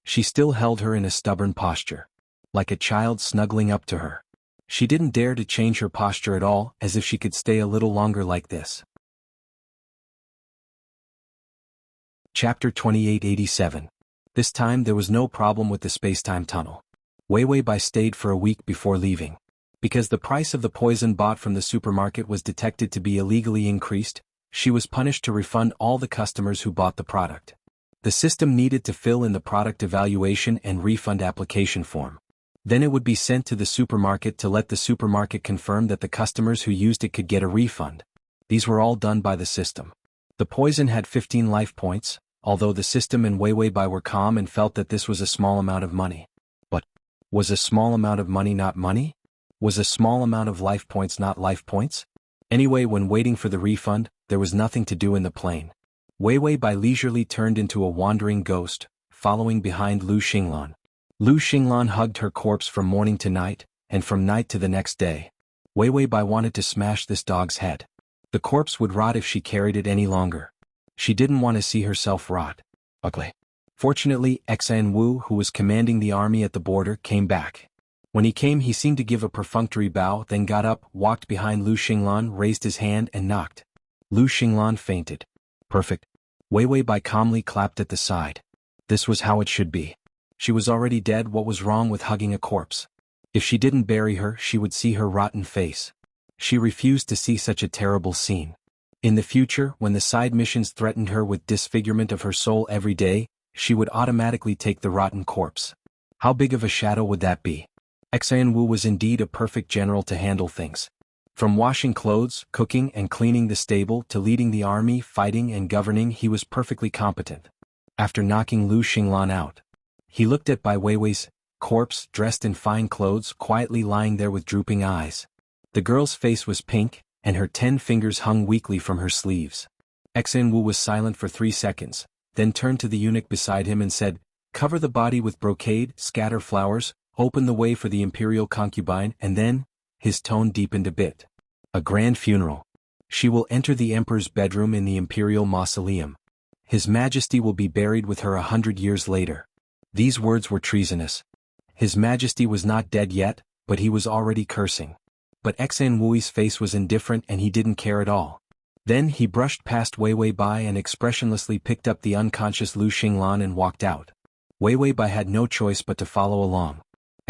She still held her in a stubborn posture, like a child snuggling up to her. She didn't dare to change her posture at all, as if she could stay a little longer like this. Chapter 2887. This time there was no problem with the space-time tunnel. Wei Wei Bai stayed for a week before leaving. Because the price of the poison bought from the supermarket was detected to be illegally increased, she was punished to refund all the customers who bought the product. The system needed to fill in the product evaluation and refund application form. Then it would be sent to the supermarket to let the supermarket confirm that the customers who used it could get a refund. These were all done by the system. The poison had 15 life points, although the system and Wei Wei Bai were calm and felt that this was a small amount of money. But was a small amount of money not money? Was a small amount of life points not life points? Anyway, when waiting for the refund, there was nothing to do in the plane. Wei Wei Bai leisurely turned into a wandering ghost, following behind Lu Xinglan. Lu Xinglan hugged her corpse from morning to night, and from night to the next day. Wei Wei Bai wanted to smash this dog's head. The corpse would rot if she carried it any longer. She didn't want to see herself rot. Ugly. Fortunately, Xan Wu, who was commanding the army at the border, came back. When he came, he seemed to give a perfunctory bow, then got up, walked behind Lu Xinglan, raised his hand and knocked. Lu Xinglan fainted. Perfect. Wei Wei Bai calmly clapped at the side. This was how it should be. She was already dead. What was wrong with hugging a corpse? If she didn't bury her, she would see her rotten face. She refused to see such a terrible scene. In the future, when the side missions threatened her with disfigurement of her soul every day, she would automatically take the rotten corpse. How big of a shadow would that be? Xan Wu was indeed a perfect general to handle things. From washing clothes, cooking and cleaning the stable to leading the army, fighting and governing, he was perfectly competent. After knocking Lu Xinglan out, he looked at Bai Weiwei's corpse, dressed in fine clothes, quietly lying there with drooping eyes. The girl's face was pink, and her 10 fingers hung weakly from her sleeves. Xan Wu was silent for 3 seconds, then turned to the eunuch beside him and said, "Cover the body with brocade, scatter flowers, open the way for the imperial concubine," and then, his tone deepened a bit. "A grand funeral. She will enter the emperor's bedroom in the imperial mausoleum. His Majesty will be buried with her 100 years later." These words were treasonous. His Majesty was not dead yet, but he was already cursing. But Xan Wui's face was indifferent and he didn't care at all. Then he brushed past Wei Wei Bai and expressionlessly picked up the unconscious Lu Xinglan and walked out. Wei Wei Bai had no choice but to follow along.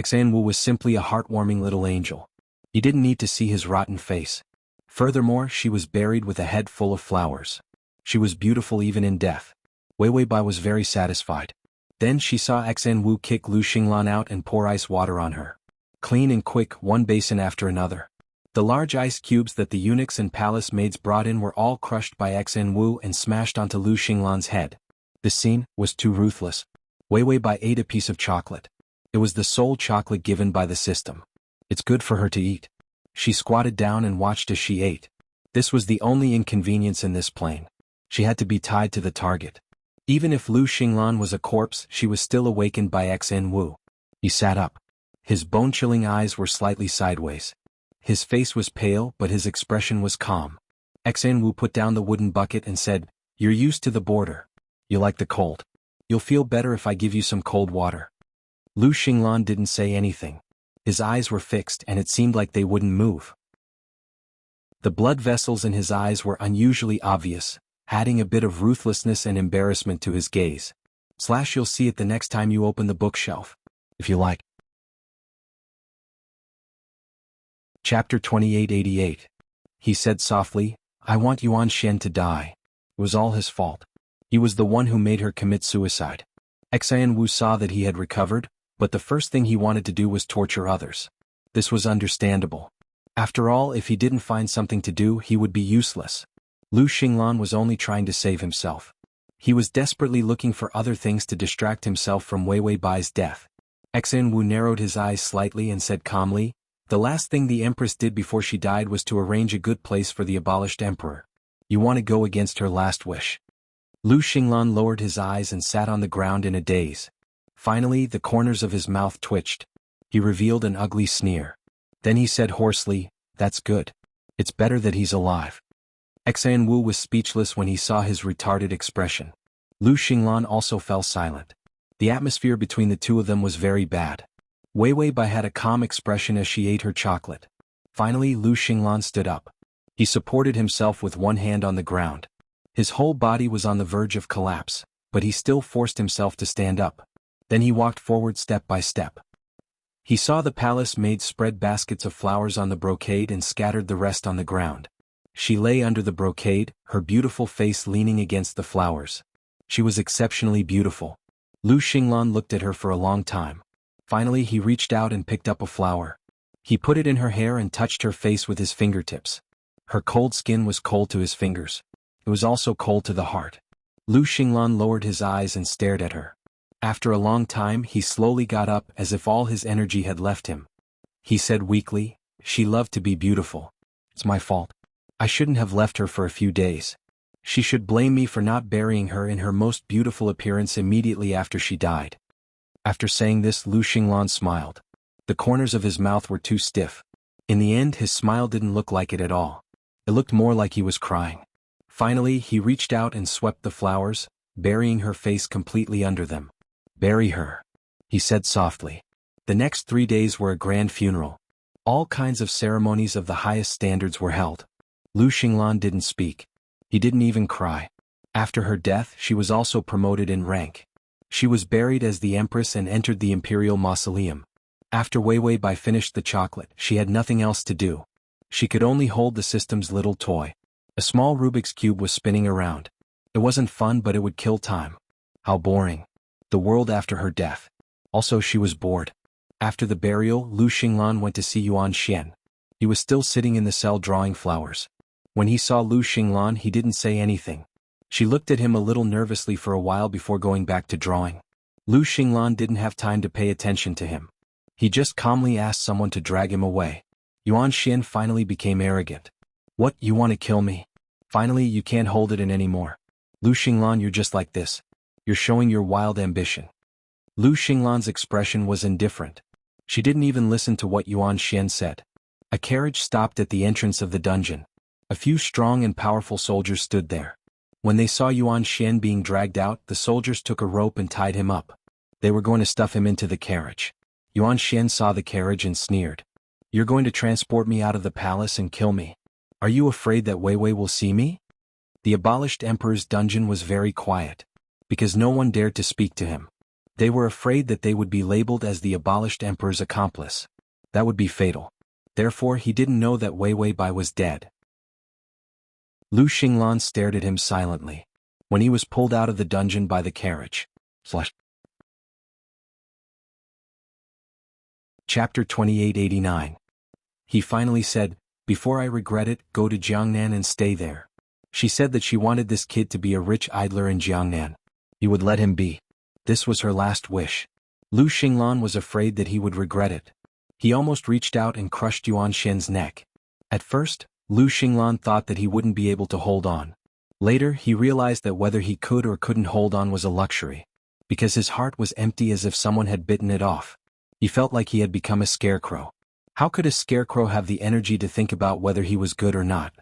Xan Wu was simply a heartwarming little angel. He didn't need to see his rotten face. Furthermore, she was buried with a head full of flowers. She was beautiful even in death. Wei Wei Bai was very satisfied. Then she saw Xan Wu kick Lu Xinglan out and pour ice water on her. Clean and quick, one basin after another. The large ice cubes that the eunuchs and palace maids brought in were all crushed by Xan Wu and smashed onto Lu Xinglan's head. The scene was too ruthless. Wei Wei Bai ate a piece of chocolate. It was the sole chocolate given by the system. It's good for her to eat. She squatted down and watched as she ate. This was the only inconvenience in this plane. She had to be tied to the target. Even if Lu Xinglan was a corpse, she was still awakened by Xan Wu. He sat up. His bone-chilling eyes were slightly sideways. His face was pale, but his expression was calm. Xan Wu put down the wooden bucket and said, "You're used to the border. You like the cold. You'll feel better if I give you some cold water." Lu Xinglan didn't say anything. His eyes were fixed and it seemed like they wouldn't move. The blood vessels in his eyes were unusually obvious, adding a bit of ruthlessness and embarrassment to his gaze. You'll see it the next time you open the bookshelf. If you like. Chapter 2888. He said softly, "I want Yuan Shen to die." It was all his fault. He was the one who made her commit suicide. Xan Wu saw that he had recovered, but the first thing he wanted to do was torture others. This was understandable. After all, if he didn't find something to do, he would be useless. Lu Xinglan was only trying to save himself. He was desperately looking for other things to distract himself from Wei Wei Bai's death. Xan Wu narrowed his eyes slightly and said calmly, "The last thing the Empress did before she died was to arrange a good place for the abolished emperor. You want to go against her last wish." Lu Xinglan lowered his eyes and sat on the ground in a daze. Finally, the corners of his mouth twitched. He revealed an ugly sneer. Then he said hoarsely, "That's good. It's better that he's alive." Xan Wu was speechless when he saw his retarded expression. Lu Xinglan also fell silent. The atmosphere between the two of them was very bad. Wei Wei Bai had a calm expression as she ate her chocolate. Finally, Lu Xinglan stood up. He supported himself with one hand on the ground. His whole body was on the verge of collapse, but he still forced himself to stand up. Then he walked forward step by step. He saw the palace maid spread baskets of flowers on the brocade and scattered the rest on the ground. She lay under the brocade, her beautiful face leaning against the flowers. She was exceptionally beautiful. Lu Xinglan looked at her for a long time. Finally he reached out and picked up a flower. He put it in her hair and touched her face with his fingertips. Her cold skin was cold to his fingers. It was also cold to the heart. Lu Xinglan lowered his eyes and stared at her. After a long time he slowly got up as if all his energy had left him. He said weakly, "She loved to be beautiful. It's my fault. I shouldn't have left her for a few days. She should blame me for not burying her in her most beautiful appearance immediately after she died." After saying this, Lu Xinglan smiled. The corners of his mouth were too stiff. In the end his smile didn't look like it at all. It looked more like he was crying. Finally he reached out and swept the flowers, burying her face completely under them. "Bury her," he said softly. The next 3 days were a grand funeral. All kinds of ceremonies of the highest standards were held. Lu Xinglan didn't speak. He didn't even cry. After her death she was also promoted in rank. She was buried as the Empress and entered the Imperial Mausoleum. After Wei Wei Bai finished the chocolate, she had nothing else to do. She could only hold the system's little toy. A small Rubik's Cube was spinning around. It wasn't fun, but it would kill time. How boring. The world after her death. Also she was bored. After the burial, Lu Xinglan went to see Yuan Xian. He was still sitting in the cell drawing flowers. When he saw Lu Xinglan he didn't say anything. She looked at him a little nervously for a while before going back to drawing. Lu Xinglan didn't have time to pay attention to him. He just calmly asked someone to drag him away. Yuan Xian finally became arrogant. "What, you want to kill me? Finally you can't hold it in anymore. Lu Xinglan, you're just like this. You're showing your wild ambition." Lu Xinglan's expression was indifferent. She didn't even listen to what Yuan Xian said. A carriage stopped at the entrance of the dungeon. A few strong and powerful soldiers stood there. When they saw Yuan Xian being dragged out, the soldiers took a rope and tied him up. They were going to stuff him into the carriage. Yuan Xian saw the carriage and sneered. "You're going to transport me out of the palace and kill me. Are you afraid that Wei Wei will see me?" The abolished emperor's dungeon was very quiet. Because no one dared to speak to him. They were afraid that they would be labeled as the abolished emperor's accomplice. That would be fatal. Therefore he didn't know that Wei Wei Bai was dead. Lu Xinglan stared at him silently. When he was pulled out of the dungeon by the carriage. Chapter 2889. He finally said, "Before I regret it, go to Jiangnan and stay there." She said that she wanted this kid to be a rich idler in Jiangnan. He would let him be. This was her last wish. Lu Xinglan was afraid that he would regret it. He almost reached out and crushed Yuan Xian's neck. At first, Lu Xinglan thought that he wouldn't be able to hold on. Later he realized that whether he could or couldn't hold on was a luxury. Because his heart was empty as if someone had bitten it off. He felt like he had become a scarecrow. How could a scarecrow have the energy to think about whether he was good or not?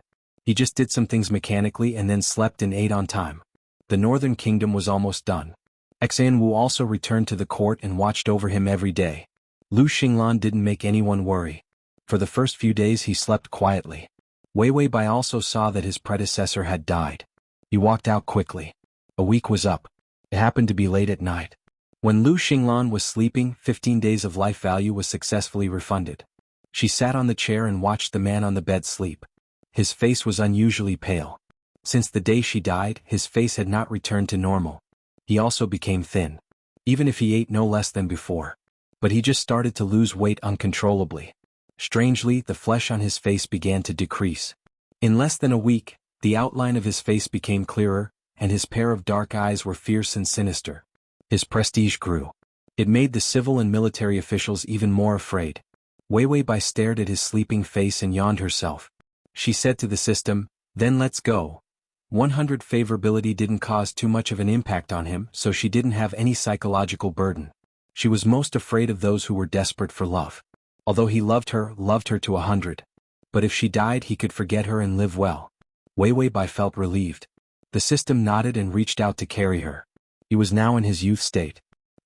He just did some things mechanically and then slept and ate on time. The Northern Kingdom was almost done. Xan Wu also returned to the court and watched over him every day. Lu Xinglan didn't make anyone worry. For the first few days he slept quietly. Wei Wei Bai also saw that his predecessor had died. He walked out quickly. A week was up. It happened to be late at night. When Lu Xinglan was sleeping, 15 days of life value was successfully refunded. She sat on the chair and watched the man on the bed sleep. His face was unusually pale. Since the day she died, his face had not returned to normal. He also became thin. Even if he ate no less than before. But he just started to lose weight uncontrollably. Strangely, the flesh on his face began to decrease. In less than a week, the outline of his face became clearer, and his pair of dark eyes were fierce and sinister. His prestige grew. It made the civil and military officials even more afraid. Wei Wei Bai stared at his sleeping face and yawned herself. She said to the system, "Then let's go." 100 favorability didn't cause too much of an impact on him, so she didn't have any psychological burden. She was most afraid of those who were desperate for love. Although he loved her to 100. But if she died he could forget her and live well. Wei Wei Bai felt relieved. The system nodded and reached out to carry her. He was now in his youth state.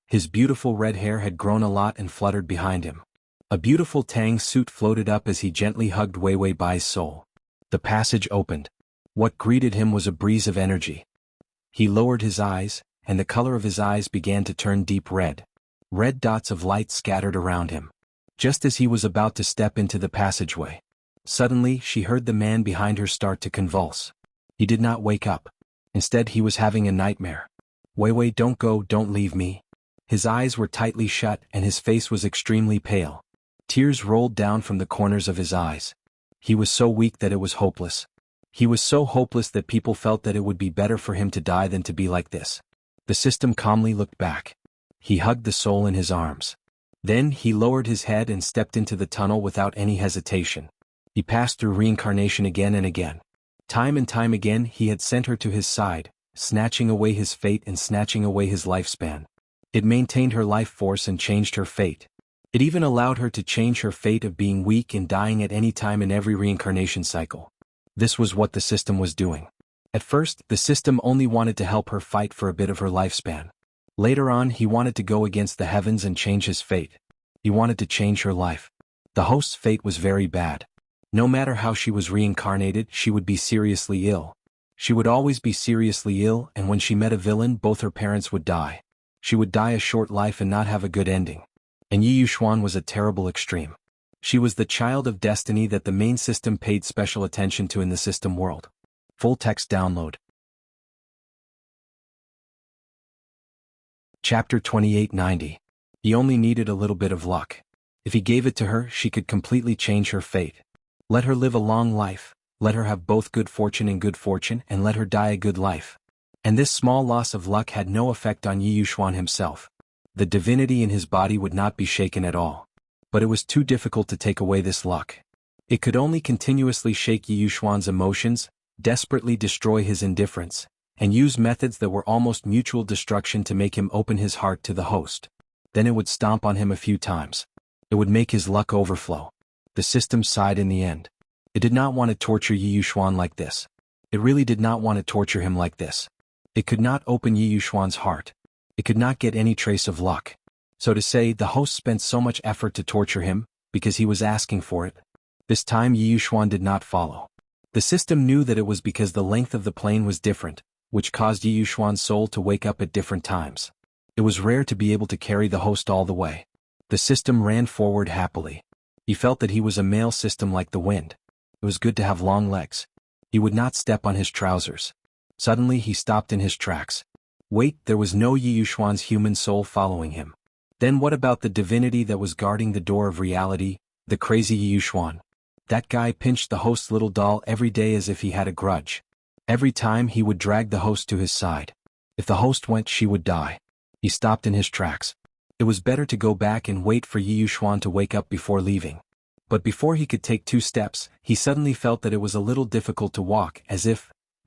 His beautiful red hair had grown a lot and fluttered behind him. A beautiful tang suit floated up as he gently hugged Wei Wei Bai's soul. The passage opened. What greeted him was a breeze of energy. He lowered his eyes, and the color of his eyes began to turn deep red. Red dots of light scattered around him. Just as he was about to step into the passageway, suddenly she heard the man behind her start to convulse. He did not wake up. Instead, he was having a nightmare. Wei, don't go, don't leave me. His eyes were tightly shut and his face was extremely pale. Tears rolled down from the corners of his eyes. He was so weak that it was hopeless. He was so hopeless that people felt that it would be better for him to die than to be like this. The system calmly looked back. He hugged the soul in his arms. Then he lowered his head and stepped into the tunnel without any hesitation. He passed through reincarnation again and again. Time and time again he had sent her to his side, snatching away his fate and snatching away his lifespan. It maintained her life force and changed her fate. It even allowed her to change her fate of being weak and dying at any time in every reincarnation cycle. This was what the system was doing. At first, the system only wanted to help her fight for a bit of her lifespan. Later on, he wanted to go against the heavens and change his fate. He wanted to change her life. The host's fate was very bad. No matter how she was reincarnated, she would be seriously ill. She would always be seriously ill, and when she met a villain, both her parents would die. She would die a short life and not have a good ending. And Yi Yuxuan was a terrible extreme. She was the child of destiny that the main system paid special attention to in the system world. Full text download. Chapter 2890. He only needed a little bit of luck. If he gave it to her, she could completely change her fate. Let her live a long life, let her have both good fortune, and let her die a good life. And this small loss of luck had no effect on Yi Yuxuan himself. The divinity in his body would not be shaken at all. But it was too difficult to take away this luck. It could only continuously shake Yi Yuxuan's emotions, desperately destroy his indifference, and use methods that were almost mutual destruction to make him open his heart to the host. Then it would stomp on him a few times. It would make his luck overflow. The system sighed in the end. It did not want to torture Yi Yuxuan like this. It really did not want to torture him like this. It could not open Yi Yuxuan's heart. It could not get any trace of luck. So to say, the host spent so much effort to torture him, because he was asking for it. This time Yi Yuxuan did not follow. The system knew that it was because the length of the plane was different, which caused Yi Yuxuan's soul to wake up at different times. It was rare to be able to carry the host all the way. The system ran forward happily. He felt that he was a male system like the wind. It was good to have long legs. He would not step on his trousers. Suddenly he stopped in his tracks. Wait, there was no Yi Yuxuan's human soul following him. Then what about the divinity that was guarding the door of reality, the crazy Yi Yuxuan? That guy pinched the host's little doll every day as if he had a grudge. Every time he would drag the host to his side. If the host went, she would die. He stopped in his tracks. It was better to go back and wait for Yi Yuxuan to wake up before leaving. But before he could take 2 steps, he suddenly felt that it was a little difficult to walk,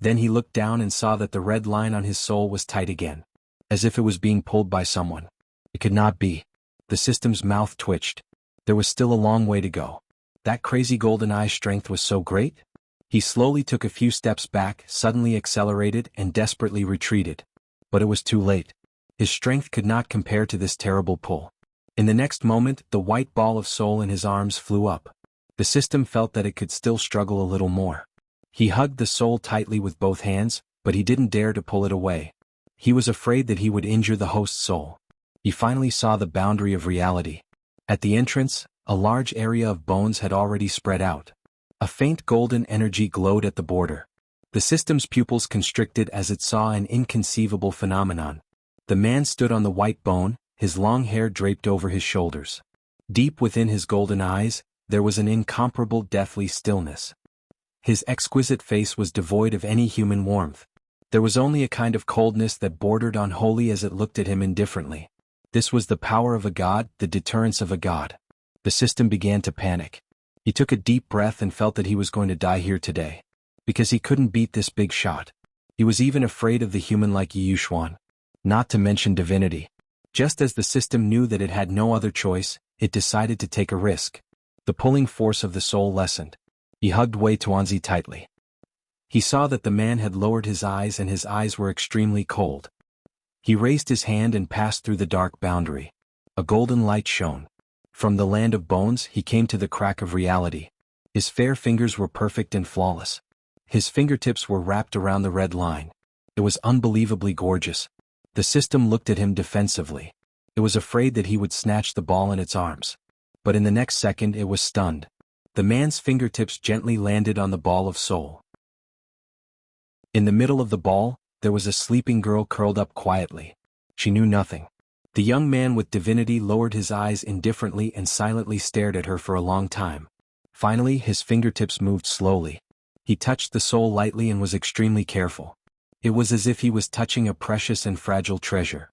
then he looked down and saw that the red line on his soul was tight again. As if it was being pulled by someone. It could not be. The system's mouth twitched. There was still a long way to go. That crazy golden eye's strength was so great? He slowly took a few steps back, suddenly accelerated, and desperately retreated. But it was too late. His strength could not compare to this terrible pull. In the next moment, the white ball of soul in his arms flew up. The system felt that it could still struggle a little more. He hugged the soul tightly with both hands, but he didn't dare to pull it away. He was afraid that he would injure the host's soul. He finally saw the boundary of reality. At the entrance, a large area of bones had already spread out. A faint golden energy glowed at the border. The system's pupils constricted as it saw an inconceivable phenomenon. The man stood on the white bone, his long hair draped over his shoulders. Deep within his golden eyes, there was an incomparable deathly stillness. His exquisite face was devoid of any human warmth. There was only a kind of coldness that bordered on holy as it looked at him indifferently. This was the power of a god, the deterrence of a god. The system began to panic. He took a deep breath and felt that he was going to die here today. Because he couldn't beat this big shot. He was even afraid of the human like Yi Yuxuan. Not to mention divinity. Just as the system knew that it had no other choice, it decided to take a risk. The pulling force of the soul lessened. He hugged Wei Tuanzi tightly. He saw that the man had lowered his eyes and his eyes were extremely cold. He raised his hand and passed through the dark boundary. A golden light shone. From the land of bones he came to the crack of reality. His fair fingers were perfect and flawless. His fingertips were wrapped around the red line. It was unbelievably gorgeous. The system looked at him defensively. It was afraid that he would snatch the ball in its arms. but in the next second it was stunned. The man's fingertips gently landed on the ball of soul. In the middle of the ball, there was a sleeping girl curled up quietly. She knew nothing. The young man with divinity lowered his eyes indifferently and silently stared at her for a long time. Finally, his fingertips moved slowly. He touched the soul lightly and was extremely careful. It was as if he was touching a precious and fragile treasure.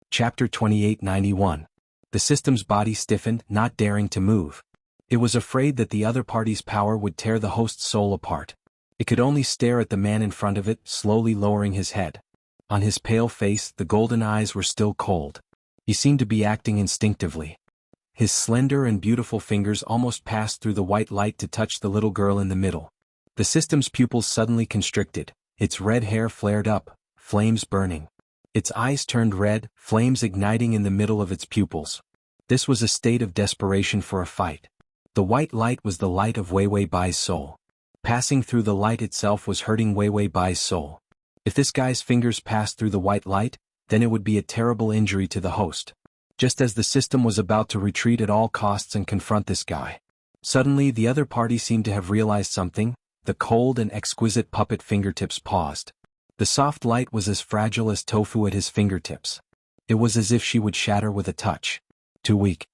Chapter 2891. The system's body stiffened, not daring to move. It was afraid that the other party's power would tear the host's soul apart. It could only stare at the man in front of it, slowly lowering his head. On his pale face, the golden eyes were still cold. He seemed to be acting instinctively. His slender and beautiful fingers almost passed through the white light to touch the little girl in the middle. The system's pupils suddenly constricted, its red hair flared up, flames burning. Its eyes turned red, flames igniting in the middle of its pupils. This was a state of desperation for a fight. The white light was the light of Wei Bai's soul. Passing through the light itself was hurting Wei Bai's soul. If this guy's fingers passed through the white light, then it would be a terrible injury to the host. Just as the system was about to retreat at all costs and confront this guy. Suddenly the other party seemed to have realized something. The cold and exquisite puppet fingertips paused. The soft light was as fragile as tofu at his fingertips. It was as if she would shatter with a touch. Too weak.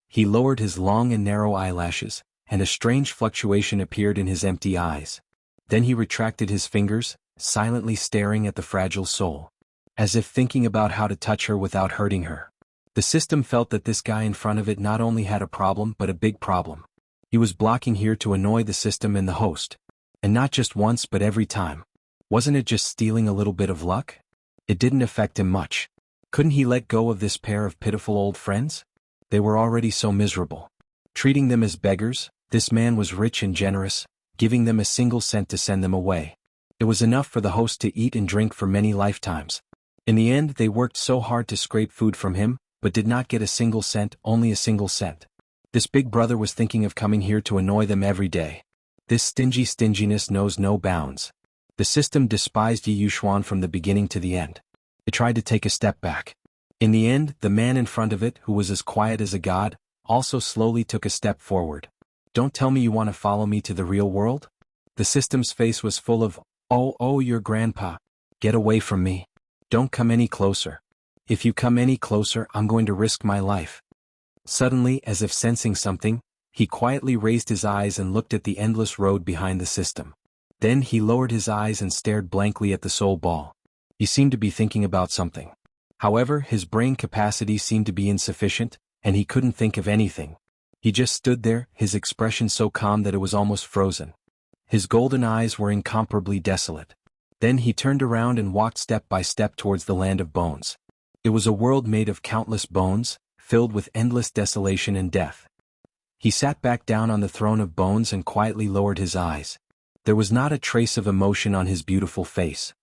He lowered his long and narrow eyelashes, and a strange fluctuation appeared in his empty eyes. Then he retracted his fingers, silently staring at the fragile soul. As if thinking about how to touch her without hurting her. The system felt that this guy in front of it not only had a problem but a big problem. He was blocking here to annoy the system and the host. And not just once but every time. Wasn't it just stealing a little bit of luck? It didn't affect him much. Couldn't he let go of this pair of pitiful old friends? They were already so miserable. Treating them as beggars, this man was rich and generous, giving them a single cent to send them away. It was enough for the host to eat and drink for many lifetimes. In the end they worked so hard to scrape food from him, but did not get a single cent, only a single cent. This big brother was thinking of coming here to annoy them every day. This stinginess knows no bounds. The system despised Yi Yuxuan from the beginning to the end. It tried to take a step back. In the end, the man in front of it, who was as quiet as a god, also slowly took a step forward. Don't tell me you want to follow me to the real world? The system's face was full of, oh, your grandpa. Get away from me. Don't come any closer. If you come any closer, I'm going to risk my life. Suddenly, as if sensing something, he quietly raised his eyes and looked at the endless road behind the system. Then he lowered his eyes and stared blankly at the soul ball. He seemed to be thinking about something. However, his brain capacity seemed to be insufficient, and he couldn't think of anything. He just stood there, his expression so calm that it was almost frozen. His golden eyes were incomparably desolate. Then he turned around and walked step by step towards the land of bones. It was a world made of countless bones, filled with endless desolation and death. He sat back down on the throne of bones and quietly lowered his eyes. There was not a trace of emotion on his beautiful face.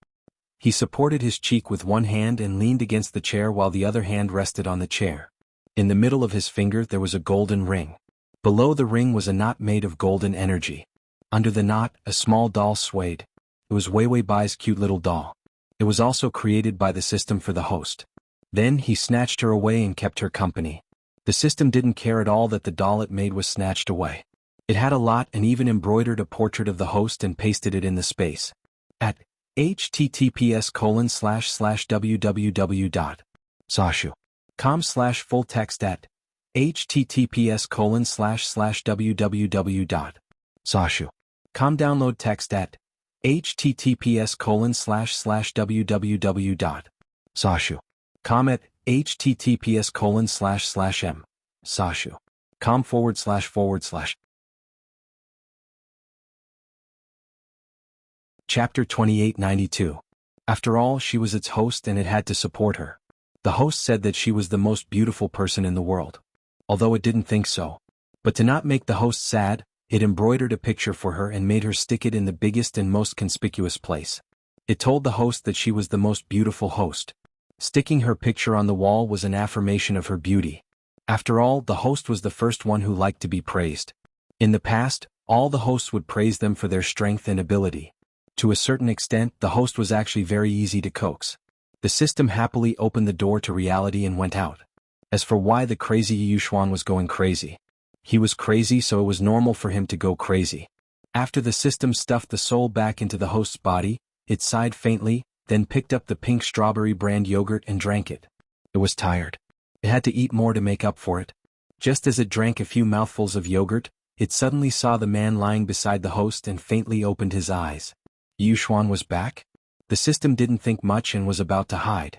He supported his cheek with one hand and leaned against the chair while the other hand rested on the chair. In the middle of his finger there was a golden ring. Below the ring was a knot made of golden energy. Under the knot, a small doll swayed. It was Wei Bai's cute little doll. It was also created by the system for the host. Then he snatched her away and kept her company. The system didn't care at all that the doll it made was snatched away. It had a lot and even embroidered a portrait of the host and pasted it in the space. At https://www.sashu.com/full text at https://www.sashu.com download text at https://www.sashu.com at https://m.sashu.com//. Chapter 2892. After all, she was its host and it had to support her. The host said that she was the most beautiful person in the world. Although it didn't think so. But to not make the host sad, it embroidered a picture for her and made her stick it in the biggest and most conspicuous place. It told the host that she was the most beautiful host. Sticking her picture on the wall was an affirmation of her beauty. After all, the host was the first one who liked to be praised. In the past, all the hosts would praise them for their strength and ability. To a certain extent, the host was actually very easy to coax. The system happily opened the door to reality and went out. As for why the crazy Yushuan was going crazy, he was crazy, so it was normal for him to go crazy. After the system stuffed the soul back into the host's body, it sighed faintly, then picked up the pink strawberry brand yogurt and drank it. It was tired. It had to eat more to make up for it. Just as it drank a few mouthfuls of yogurt, it suddenly saw the man lying beside the host and faintly opened his eyes. Yushuan was back? The system didn't think much and was about to hide.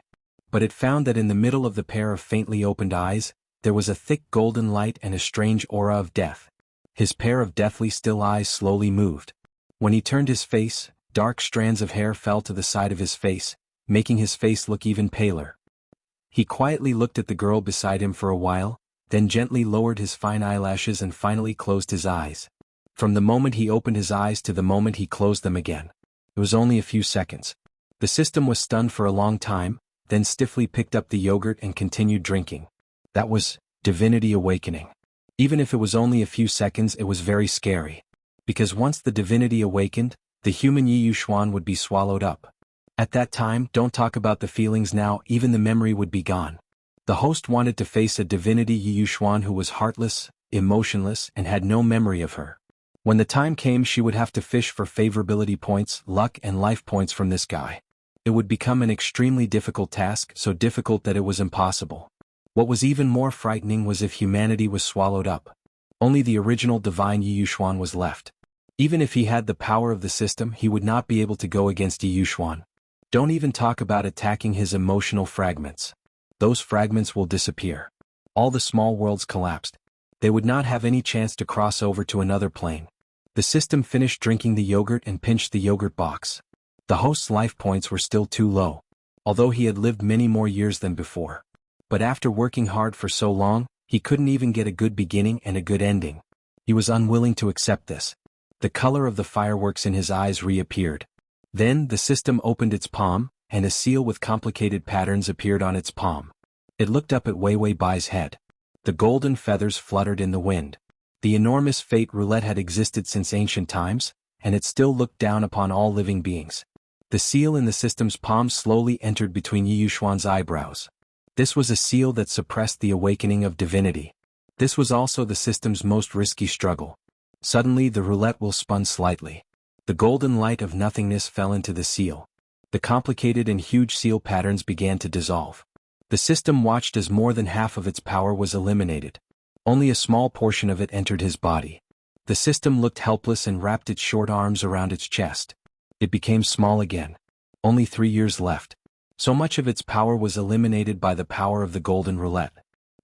But it found that in the middle of the pair of faintly opened eyes, there was a thick golden light and a strange aura of death. His pair of deathly still eyes slowly moved. When he turned his face, dark strands of hair fell to the side of his face, making his face look even paler. He quietly looked at the girl beside him for a while, then gently lowered his fine eyelashes and finally closed his eyes. From the moment he opened his eyes to the moment he closed them again, it was only a few seconds. The system was stunned for a long time, then stiffly picked up the yogurt and continued drinking. That was divinity awakening. Even if it was only a few seconds, it was very scary. Because once the divinity awakened, the human Yi Yushuan would be swallowed up. At that time, don't talk about the feelings now, even the memory would be gone. The host wanted to face a divinity Yi Yushuan who was heartless, emotionless, and had no memory of her. When the time came, she would have to fish for favorability points, luck, and life points from this guy. It would become an extremely difficult task, so difficult that it was impossible. What was even more frightening was if humanity was swallowed up. Only the original divine Yi Yushuan was left. Even if he had the power of the system, he would not be able to go against Yi Yushuan. Don't even talk about attacking his emotional fragments. Those fragments will disappear. All the small worlds collapsed. They would not have any chance to cross over to another plane. The system finished drinking the yogurt and pinched the yogurt box. The host's life points were still too low, although he had lived many more years than before. But after working hard for so long, he couldn't even get a good beginning and a good ending. He was unwilling to accept this. The color of the fireworks in his eyes reappeared. Then the system opened its palm, and a seal with complicated patterns appeared on its palm. It looked up at Wei Wei Bai's head. The golden feathers fluttered in the wind. The enormous fate roulette had existed since ancient times, and it still looked down upon all living beings. The seal in the system's palm slowly entered between Yi Yushuan's eyebrows. This was a seal that suppressed the awakening of divinity. This was also the system's most risky struggle. Suddenly the roulette wheel spun slightly. The golden light of nothingness fell into the seal. The complicated and huge seal patterns began to dissolve. The system watched as more than half of its power was eliminated. Only a small portion of it entered his body. The system looked helpless and wrapped its short arms around its chest. It became small again. Only 3 years left. So much of its power was eliminated by the power of the golden roulette.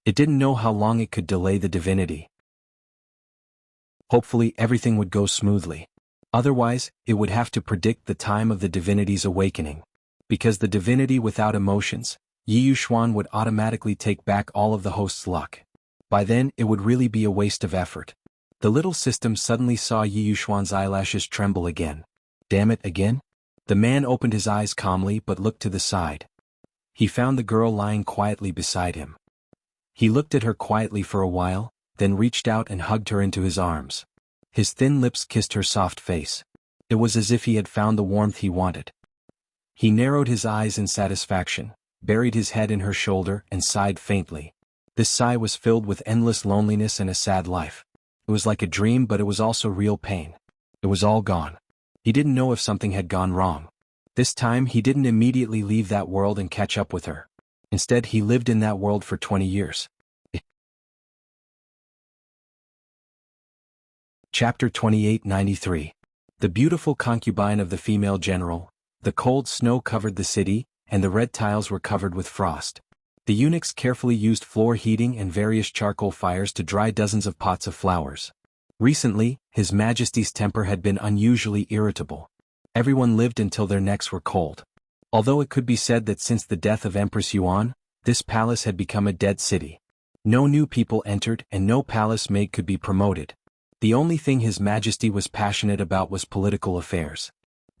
It didn't know how long it could delay the divinity. Hopefully everything would go smoothly. Otherwise, it would have to predict the time of the divinity's awakening. Because the divinity without emotions, Yi Yushuan would automatically take back all of the host's luck. By then, it would really be a waste of effort. The little system suddenly saw Yi Yushuan's eyelashes tremble again. Damn it, again? The man opened his eyes calmly but looked to the side. He found the girl lying quietly beside him. He looked at her quietly for a while, then reached out and hugged her into his arms. His thin lips kissed her soft face. It was as if he had found the warmth he wanted. He narrowed his eyes in satisfaction, buried his head in her shoulder, and sighed faintly. This sigh was filled with endless loneliness and a sad life. It was like a dream, but it was also real pain. It was all gone. He didn't know if something had gone wrong. This time he didn't immediately leave that world and catch up with her. Instead, he lived in that world for 20 years. Chapter 2893. The beautiful concubine of the female general. The cold snow covered the city, and the red tiles were covered with frost. The eunuchs carefully used floor heating and various charcoal fires to dry dozens of pots of flowers. Recently, His Majesty's temper had been unusually irritable. Everyone lived until their necks were cold. Although it could be said that since the death of Empress Yuan, this palace had become a dead city. No new people entered and no palace maid could be promoted. The only thing His Majesty was passionate about was political affairs.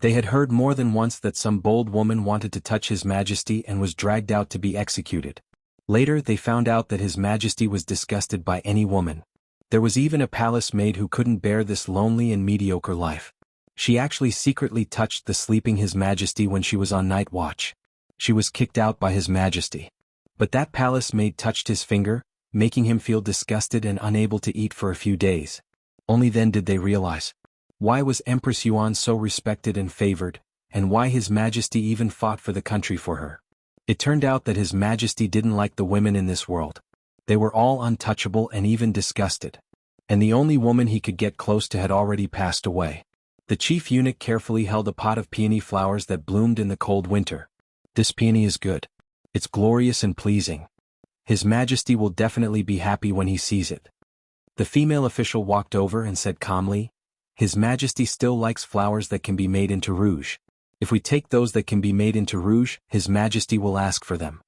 They had heard more than once that some bold woman wanted to touch His Majesty and was dragged out to be executed. Later they found out that His Majesty was disgusted by any woman. There was even a palace maid who couldn't bear this lonely and mediocre life. She actually secretly touched the sleeping His Majesty when she was on night watch. She was kicked out by His Majesty. But that palace maid touched his finger, making him feel disgusted and unable to eat for a few days. Only then did they realize. Why was Empress Yuan so respected and favored, and why His Majesty even fought for the country for her? It turned out that His Majesty didn't like the women in this world. They were all untouchable and even disgusted. And the only woman he could get close to had already passed away. The chief eunuch carefully held a pot of peony flowers that bloomed in the cold winter. This peony is good. It's glorious and pleasing. His Majesty will definitely be happy when he sees it. The female official walked over and said calmly, His Majesty still likes flowers that can be made into rouge. If we take those that can be made into rouge, His Majesty will ask for them.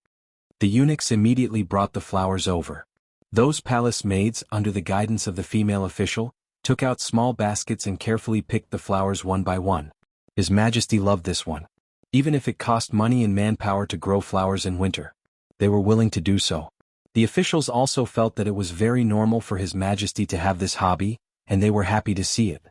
The eunuchs immediately brought the flowers over. Those palace maids, under the guidance of the female official, took out small baskets and carefully picked the flowers one by one. His Majesty loved this one. Even if it cost money and manpower to grow flowers in winter, they were willing to do so. The officials also felt that it was very normal for His Majesty to have this hobby, and they were happy to see it.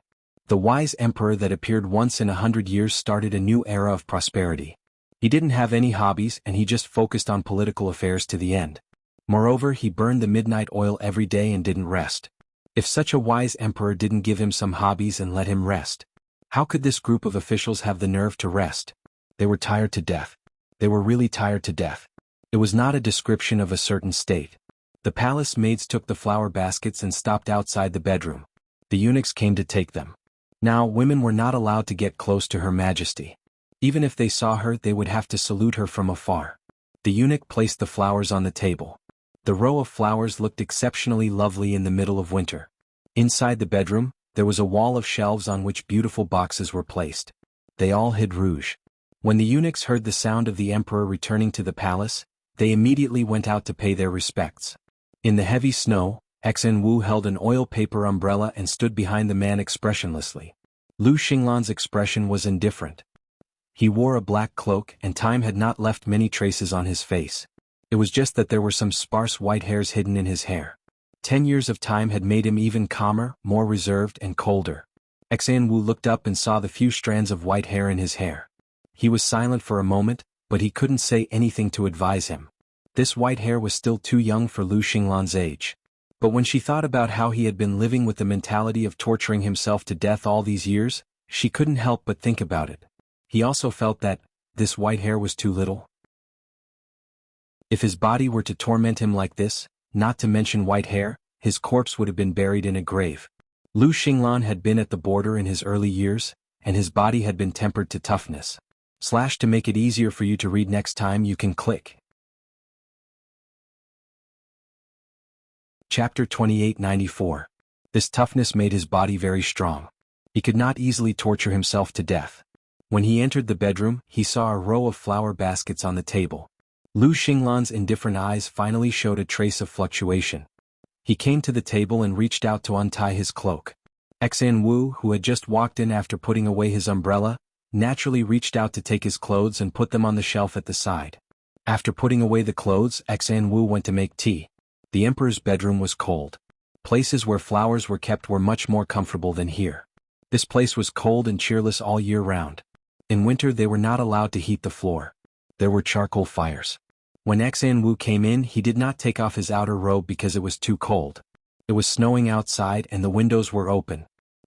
The wise emperor that appeared once in 100 years started a new era of prosperity. He didn't have any hobbies and he just focused on political affairs to the end. Moreover, he burned the midnight oil every day and didn't rest. If such a wise emperor didn't give him some hobbies and let him rest, how could this group of officials have the nerve to rest? They were tired to death. They were really tired to death. It was not a description of a certain state. The palace maids took the flower baskets and stopped outside the bedroom. The eunuchs came to take them. Now, women were not allowed to get close to Her Majesty. Even if they saw her, they would have to salute her from afar. The eunuch placed the flowers on the table. The row of flowers looked exceptionally lovely in the middle of winter. Inside the bedroom, there was a wall of shelves on which beautiful boxes were placed. They all hid rouge. When the eunuchs heard the sound of the emperor returning to the palace, they immediately went out to pay their respects. In the heavy snow, Xen Wu held an oil paper umbrella and stood behind the man expressionlessly. Lu Xinglan's expression was indifferent. He wore a black cloak and time had not left many traces on his face. It was just that there were some sparse white hairs hidden in his hair. 10 years of time had made him even calmer, more reserved and colder. Xen Wu looked up and saw the few strands of white hair in his hair. He was silent for a moment, but he couldn't say anything to advise him. This white hair was still too young for Lu Xinglan's age. But when she thought about how he had been living with the mentality of torturing himself to death all these years, she couldn't help but think about it. He also felt that this white hair was too little. If his body were to torment him like this, not to mention white hair, his corpse would have been buried in a grave. Lu Xinglan had been at the border in his early years, and his body had been tempered to toughness. / to make it easier for you to read next time, you can click. Chapter 2894. This toughness made his body very strong. He could not easily torture himself to death. When he entered the bedroom, he saw a row of flower baskets on the table. Lu Xinglan's indifferent eyes finally showed a trace of fluctuation. He came to the table and reached out to untie his cloak. Xen Wu, who had just walked in after putting away his umbrella, naturally reached out to take his clothes and put them on the shelf at the side. After putting away the clothes, Xen Wu went to make tea. The emperor's bedroom was cold. Places where flowers were kept were much more comfortable than here. This place was cold and cheerless all year round. In winter they were not allowed to heat the floor. There were charcoal fires. When Xen Wu came in, he did not take off his outer robe because it was too cold. It was snowing outside and the windows were open.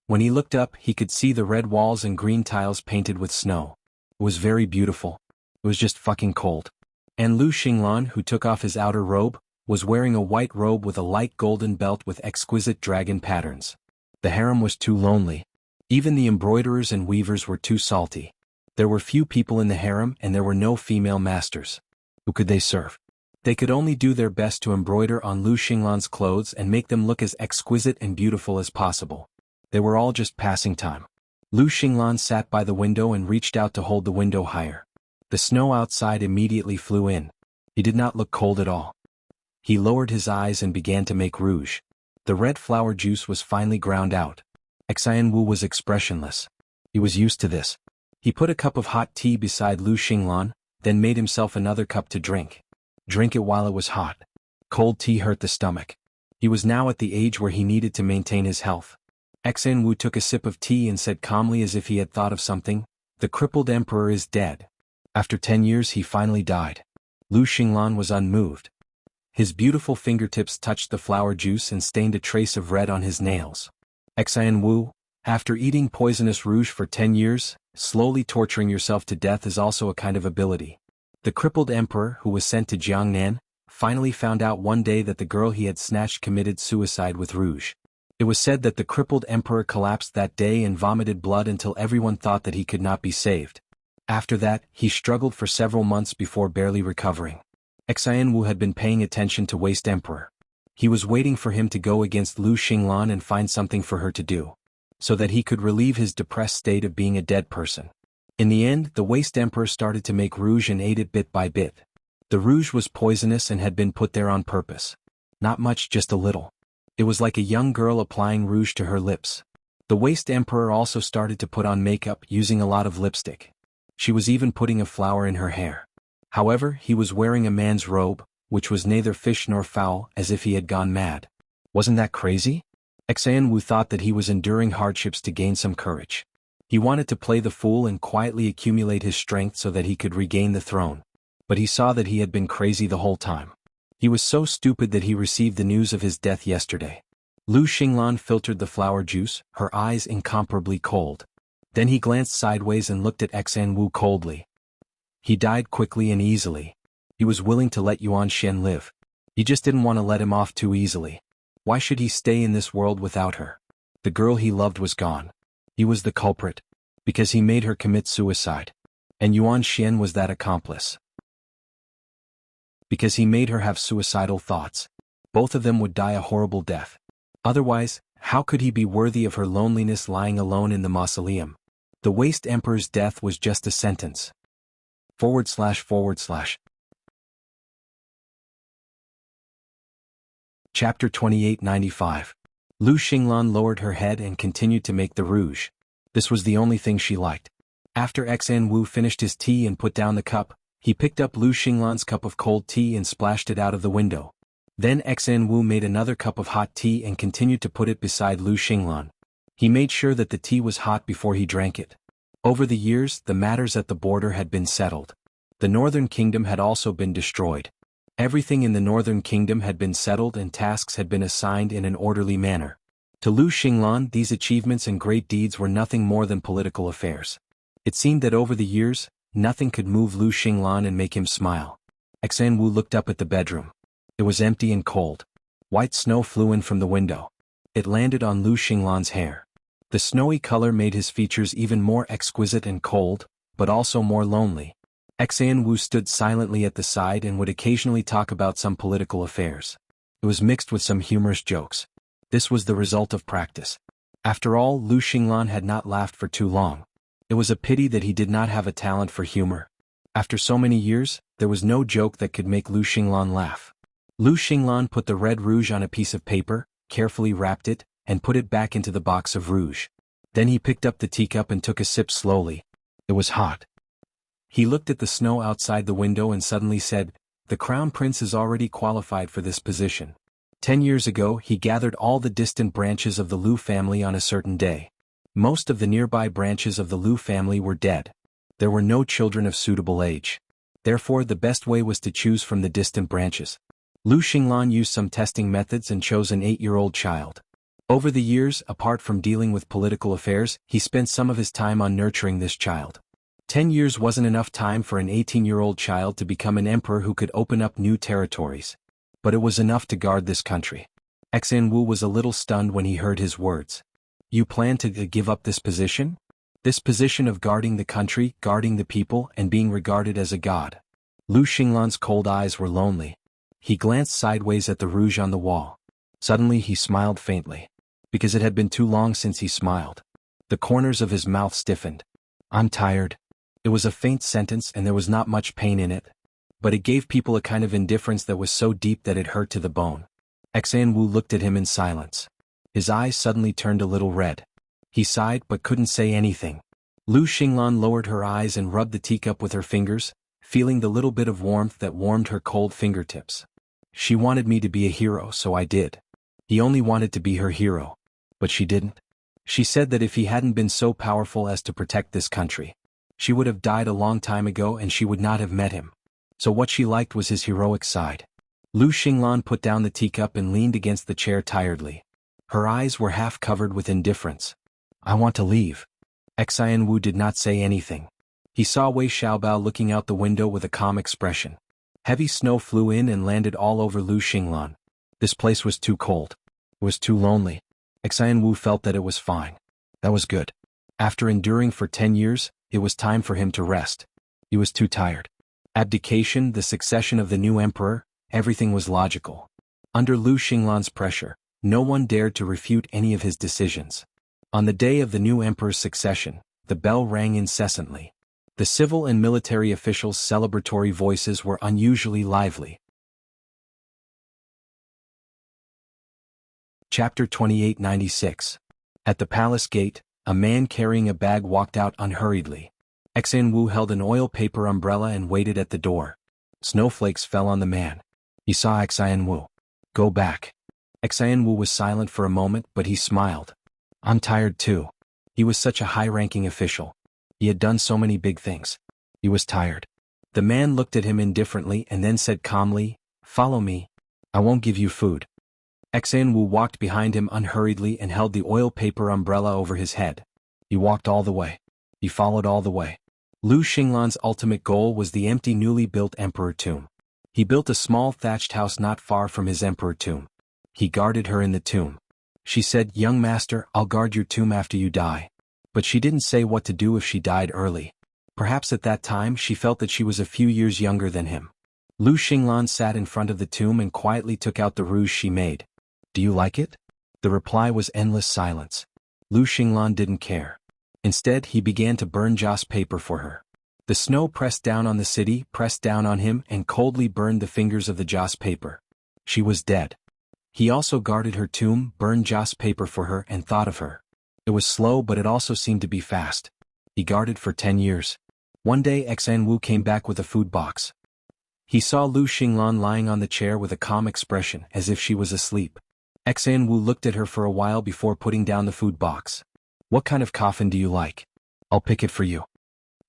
When he looked up, he could see the red walls and green tiles painted with snow. It was very beautiful. It was just fucking cold. And Lu Xinglan, who took off his outer robe, was wearing a white robe with a light golden belt with exquisite dragon patterns. The harem was too lonely. Even the embroiderers and weavers were too salty. There were few people in the harem and there were no female masters. Who could they serve? They could only do their best to embroider on Lu Xinglan's clothes and make them look as exquisite and beautiful as possible. They were all just passing time. Lu Xinglan sat by the window and reached out to hold the window higher. The snow outside immediately flew in. He did not look cold at all. He lowered his eyes and began to make rouge. The red flower juice was finally ground out. Xen Wu was expressionless. He was used to this. He put a cup of hot tea beside Lu Xinglan, then made himself another cup to drink. Drink it while it was hot. Cold tea hurt the stomach. He was now at the age where he needed to maintain his health. Xen Wu took a sip of tea and said calmly as if he had thought of something, "The crippled emperor is dead. After 10 years he finally died. Lu Xinglan was unmoved. His beautiful fingertips touched the flower juice and stained a trace of red on his nails. Xian Wu, after eating poisonous rouge for 10 years, slowly torturing yourself to death is also a kind of ability. The crippled emperor who was sent to Jiangnan finally found out one day that the girl he had snatched committed suicide with rouge. It was said that the crippled emperor collapsed that day and vomited blood until everyone thought that he could not be saved. After that, he struggled for several months before barely recovering. Xian Wu had been paying attention to Waste Emperor. He was waiting for him to go against Lu Xinglan and find something for her to do, so that he could relieve his depressed state of being a dead person. In the end, the Waste Emperor started to make rouge and ate it bit by bit. The rouge was poisonous and had been put there on purpose. Not much, just a little. It was like a young girl applying rouge to her lips. The Waste Emperor also started to put on makeup using a lot of lipstick. She was even putting a flower in her hair. However, he was wearing a man's robe, which was neither fish nor fowl, as if he had gone mad. Wasn't that crazy? Xian Wu thought that he was enduring hardships to gain some courage. He wanted to play the fool and quietly accumulate his strength so that he could regain the throne. But he saw that he had been crazy the whole time. He was so stupid that he received the news of his death yesterday. Lu Xinglan filtered the flower juice, her eyes incomparably cold. Then he glanced sideways and looked at Xian Wu coldly. He died quickly and easily. He was willing to let Yuan Shen live. He just didn't want to let him off too easily. Why should he stay in this world without her? The girl he loved was gone. He was the culprit, because he made her commit suicide. And Yuan Shen was that accomplice, because he made her have suicidal thoughts. Both of them would die a horrible death. Otherwise, how could he be worthy of her loneliness lying alone in the mausoleum? The Waste Emperor's death was just a sentence. // Chapter 2895. Lu Xinglan lowered her head and continued to make the rouge. This was the only thing she liked. After Xian Wu finished his tea and put down the cup, he picked up Lu Xinglan's cup of cold tea and splashed it out of the window. Then Xian Wu made another cup of hot tea and continued to put it beside Lu Xinglan. He made sure that the tea was hot before he drank it. Over the years, the matters at the border had been settled. The Northern Kingdom had also been destroyed. Everything in the Northern Kingdom had been settled and tasks had been assigned in an orderly manner. To Lu Xinglan, these achievements and great deeds were nothing more than political affairs. It seemed that over the years, nothing could move Lu Xinglan and make him smile. Xian Wu looked up at the bedroom. It was empty and cold. White snow flew in from the window. It landed on Lu Xinglan's hair. The snowy color made his features even more exquisite and cold, but also more lonely. Xian Wu stood silently at the side and would occasionally talk about some political affairs. It was mixed with some humorous jokes. This was the result of practice. After all, Lu Xinglan had not laughed for too long. It was a pity that he did not have a talent for humor. After so many years, there was no joke that could make Lu Xinglan laugh. Lu Xinglan put the red rouge on a piece of paper, carefully wrapped it, and put it back into the box of rouge. Then he picked up the teacup and took a sip slowly. It was hot. He looked at the snow outside the window and suddenly said, "The Crown Prince is already qualified for this position." 10 years ago, he gathered all the distant branches of the Lu family on a certain day. Most of the nearby branches of the Lu family were dead. There were no children of suitable age. Therefore, the best way was to choose from the distant branches. Lu Xinglan used some testing methods and chose an 8-year-old child. Over the years, apart from dealing with political affairs, he spent some of his time on nurturing this child. 10 years wasn't enough time for an 18-year-old child to become an emperor who could open up new territories. But it was enough to guard this country. Xian Wu was a little stunned when he heard his words. You plan to give up this position? This position of guarding the country, guarding the people, and being regarded as a god. Lu Xinglan's cold eyes were lonely. He glanced sideways at the rouge on the wall. Suddenly he smiled faintly. Because it had been too long since he smiled. The corners of his mouth stiffened. I'm tired. It was a faint sentence and there was not much pain in it. But it gave people a kind of indifference that was so deep that it hurt to the bone. Xian Wu looked at him in silence. His eyes suddenly turned a little red. He sighed but couldn't say anything. Lu Xinglan lowered her eyes and rubbed the teacup with her fingers, feeling the little bit of warmth that warmed her cold fingertips. She wanted me to be a hero, so I did. He only wanted to be her hero. But she didn't. She said that if he hadn't been so powerful as to protect this country, She would have died a long time ago and she would not have met him. So what she liked was his heroic side. Lu Xinglan put down the teacup and leaned against the chair tiredly. Her eyes were half covered with indifference. I want to leave. Xian Wu did not say anything. He saw Wei Xiaobao looking out the window with a calm expression. Heavy snow flew in and landed all over Lu Xinglan. This place was too cold. It was too lonely. Xian Wu felt that it was fine. That was good. After enduring for 10 years, it was time for him to rest. He was too tired. Abdication, the succession of the new emperor, everything was logical. Under Lu Xinglan's pressure, no one dared to refute any of his decisions. On the day of the new emperor's succession, the bell rang incessantly. The civil and military officials' celebratory voices were unusually lively. Chapter 2896. At the palace gate, a man carrying a bag walked out unhurriedly. Xian Wu held an oil paper umbrella and waited at the door. Snowflakes fell on the man. He saw Xian Wu. Go back. Xian Wu was silent for a moment, but he smiled. I'm tired too. He was such a high-ranking official. He had done so many big things. He was tired. The man looked at him indifferently and then said calmly, Follow me. I won't give you food. Xian Wu walked behind him unhurriedly and held the oil paper umbrella over his head. He walked all the way. He followed all the way. Lu Xinglan's ultimate goal was the empty newly built emperor tomb. He built a small thatched house not far from his emperor tomb. He guarded her in the tomb. She said, Young master, I'll guard your tomb after you die. But she didn't say what to do if she died early. Perhaps at that time she felt that she was a few years younger than him. Lu Xinglan sat in front of the tomb and quietly took out the rouge she made. Do you like it? The reply was endless silence. Lu Xinglan didn't care. Instead, he began to burn joss paper for her. The snow pressed down on the city, pressed down on him, and coldly burned the fingers of the joss paper. She was dead. He also guarded her tomb, burned joss paper for her, and thought of her. It was slow, but it also seemed to be fast. He guarded for 10 years. One day Xian Wu came back with a food box. He saw Lu Xinglan lying on the chair with a calm expression, as if she was asleep. Xian Wu looked at her for a while before putting down the food box. What kind of coffin do you like? I'll pick it for you.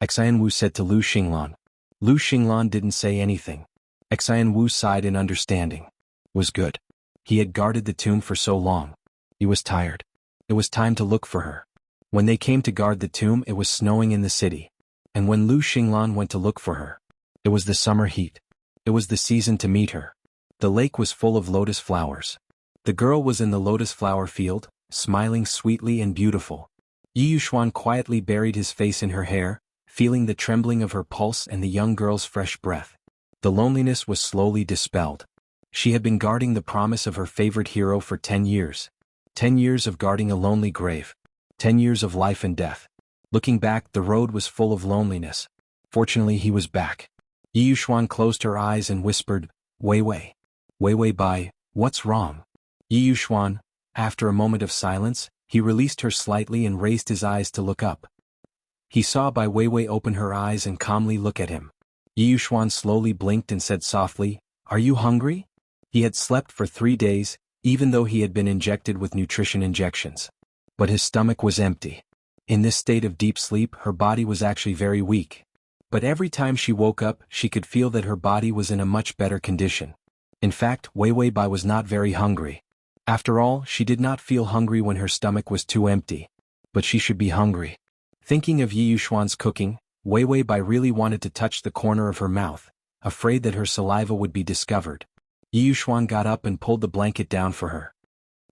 Xian Wu said to Lu Xinglan. Lu Xinglan didn't say anything. Xian Wu sighed in understanding. It was good. He had guarded the tomb for so long. He was tired. It was time to look for her. When they came to guard the tomb, it was snowing in the city. And when Lu Xinglan went to look for her, it was the summer heat. It was the season to meet her. The lake was full of lotus flowers. The girl was in the lotus flower field, smiling sweetly and beautiful. Yi Yuxuan quietly buried his face in her hair, feeling the trembling of her pulse and the young girl's fresh breath. The loneliness was slowly dispelled. She had been guarding the promise of her favorite hero for 10 years. 10 years of guarding a lonely grave. 10 years of life and death. Looking back, the road was full of loneliness. Fortunately, he was back. Yi Yuxuan closed her eyes and whispered, Wei Wei. Wei Wei Bai, what's wrong? Yi Yuxuan, after a moment of silence, he released her slightly and raised his eyes to look up. He saw Bai Weiwei open her eyes and calmly look at him. Yi Yuxuan slowly blinked and said softly, Are you hungry? He had slept for 3 days, even though he had been injected with nutrition injections. But his stomach was empty. In this state of deep sleep, her body was actually very weak. But every time she woke up, she could feel that her body was in a much better condition. In fact, Weiwei Bai was not very hungry. After all, she did not feel hungry when her stomach was too empty. But she should be hungry. Thinking of Yi Yuxuan's cooking, Weiwei Bai really wanted to touch the corner of her mouth, afraid that her saliva would be discovered. Yi Yuxuan got up and pulled the blanket down for her.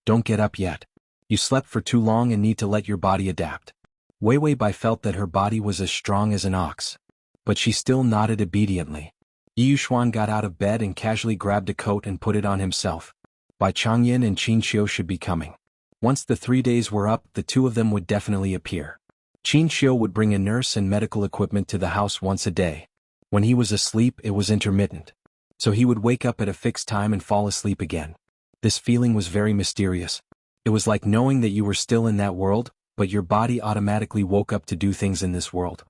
Don't get up yet. You slept for too long and need to let your body adapt. Weiwei Bai felt that her body was as strong as an ox. But she still nodded obediently. Yi Yuxuan got out of bed and casually grabbed a coat and put it on himself. Bai Changyin and Qin Xiu should be coming. Once the 3 days were up, the two of them would definitely appear. Qin Xiu would bring a nurse and medical equipment to the house once a day. When he was asleep, it was intermittent. So he would wake up at a fixed time and fall asleep again. This feeling was very mysterious. It was like knowing that you were still in that world, but your body automatically woke up to do things in this world.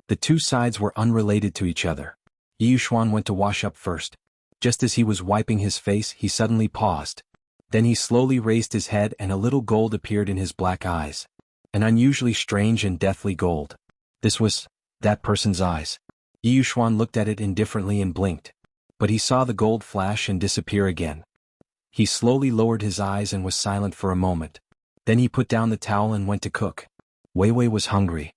The two sides were unrelated to each other. Yi Yuxuan went to wash up first. Just as he was wiping his face, he suddenly paused. Then he slowly raised his head and a little gold appeared in his black eyes. An unusually strange and deathly gold. This was that person's eyes. Yi Yuxuan looked at it indifferently and blinked. But he saw the gold flash and disappear again. He slowly lowered his eyes and was silent for a moment. Then he put down the towel and went to cook. Wei Wei was hungry.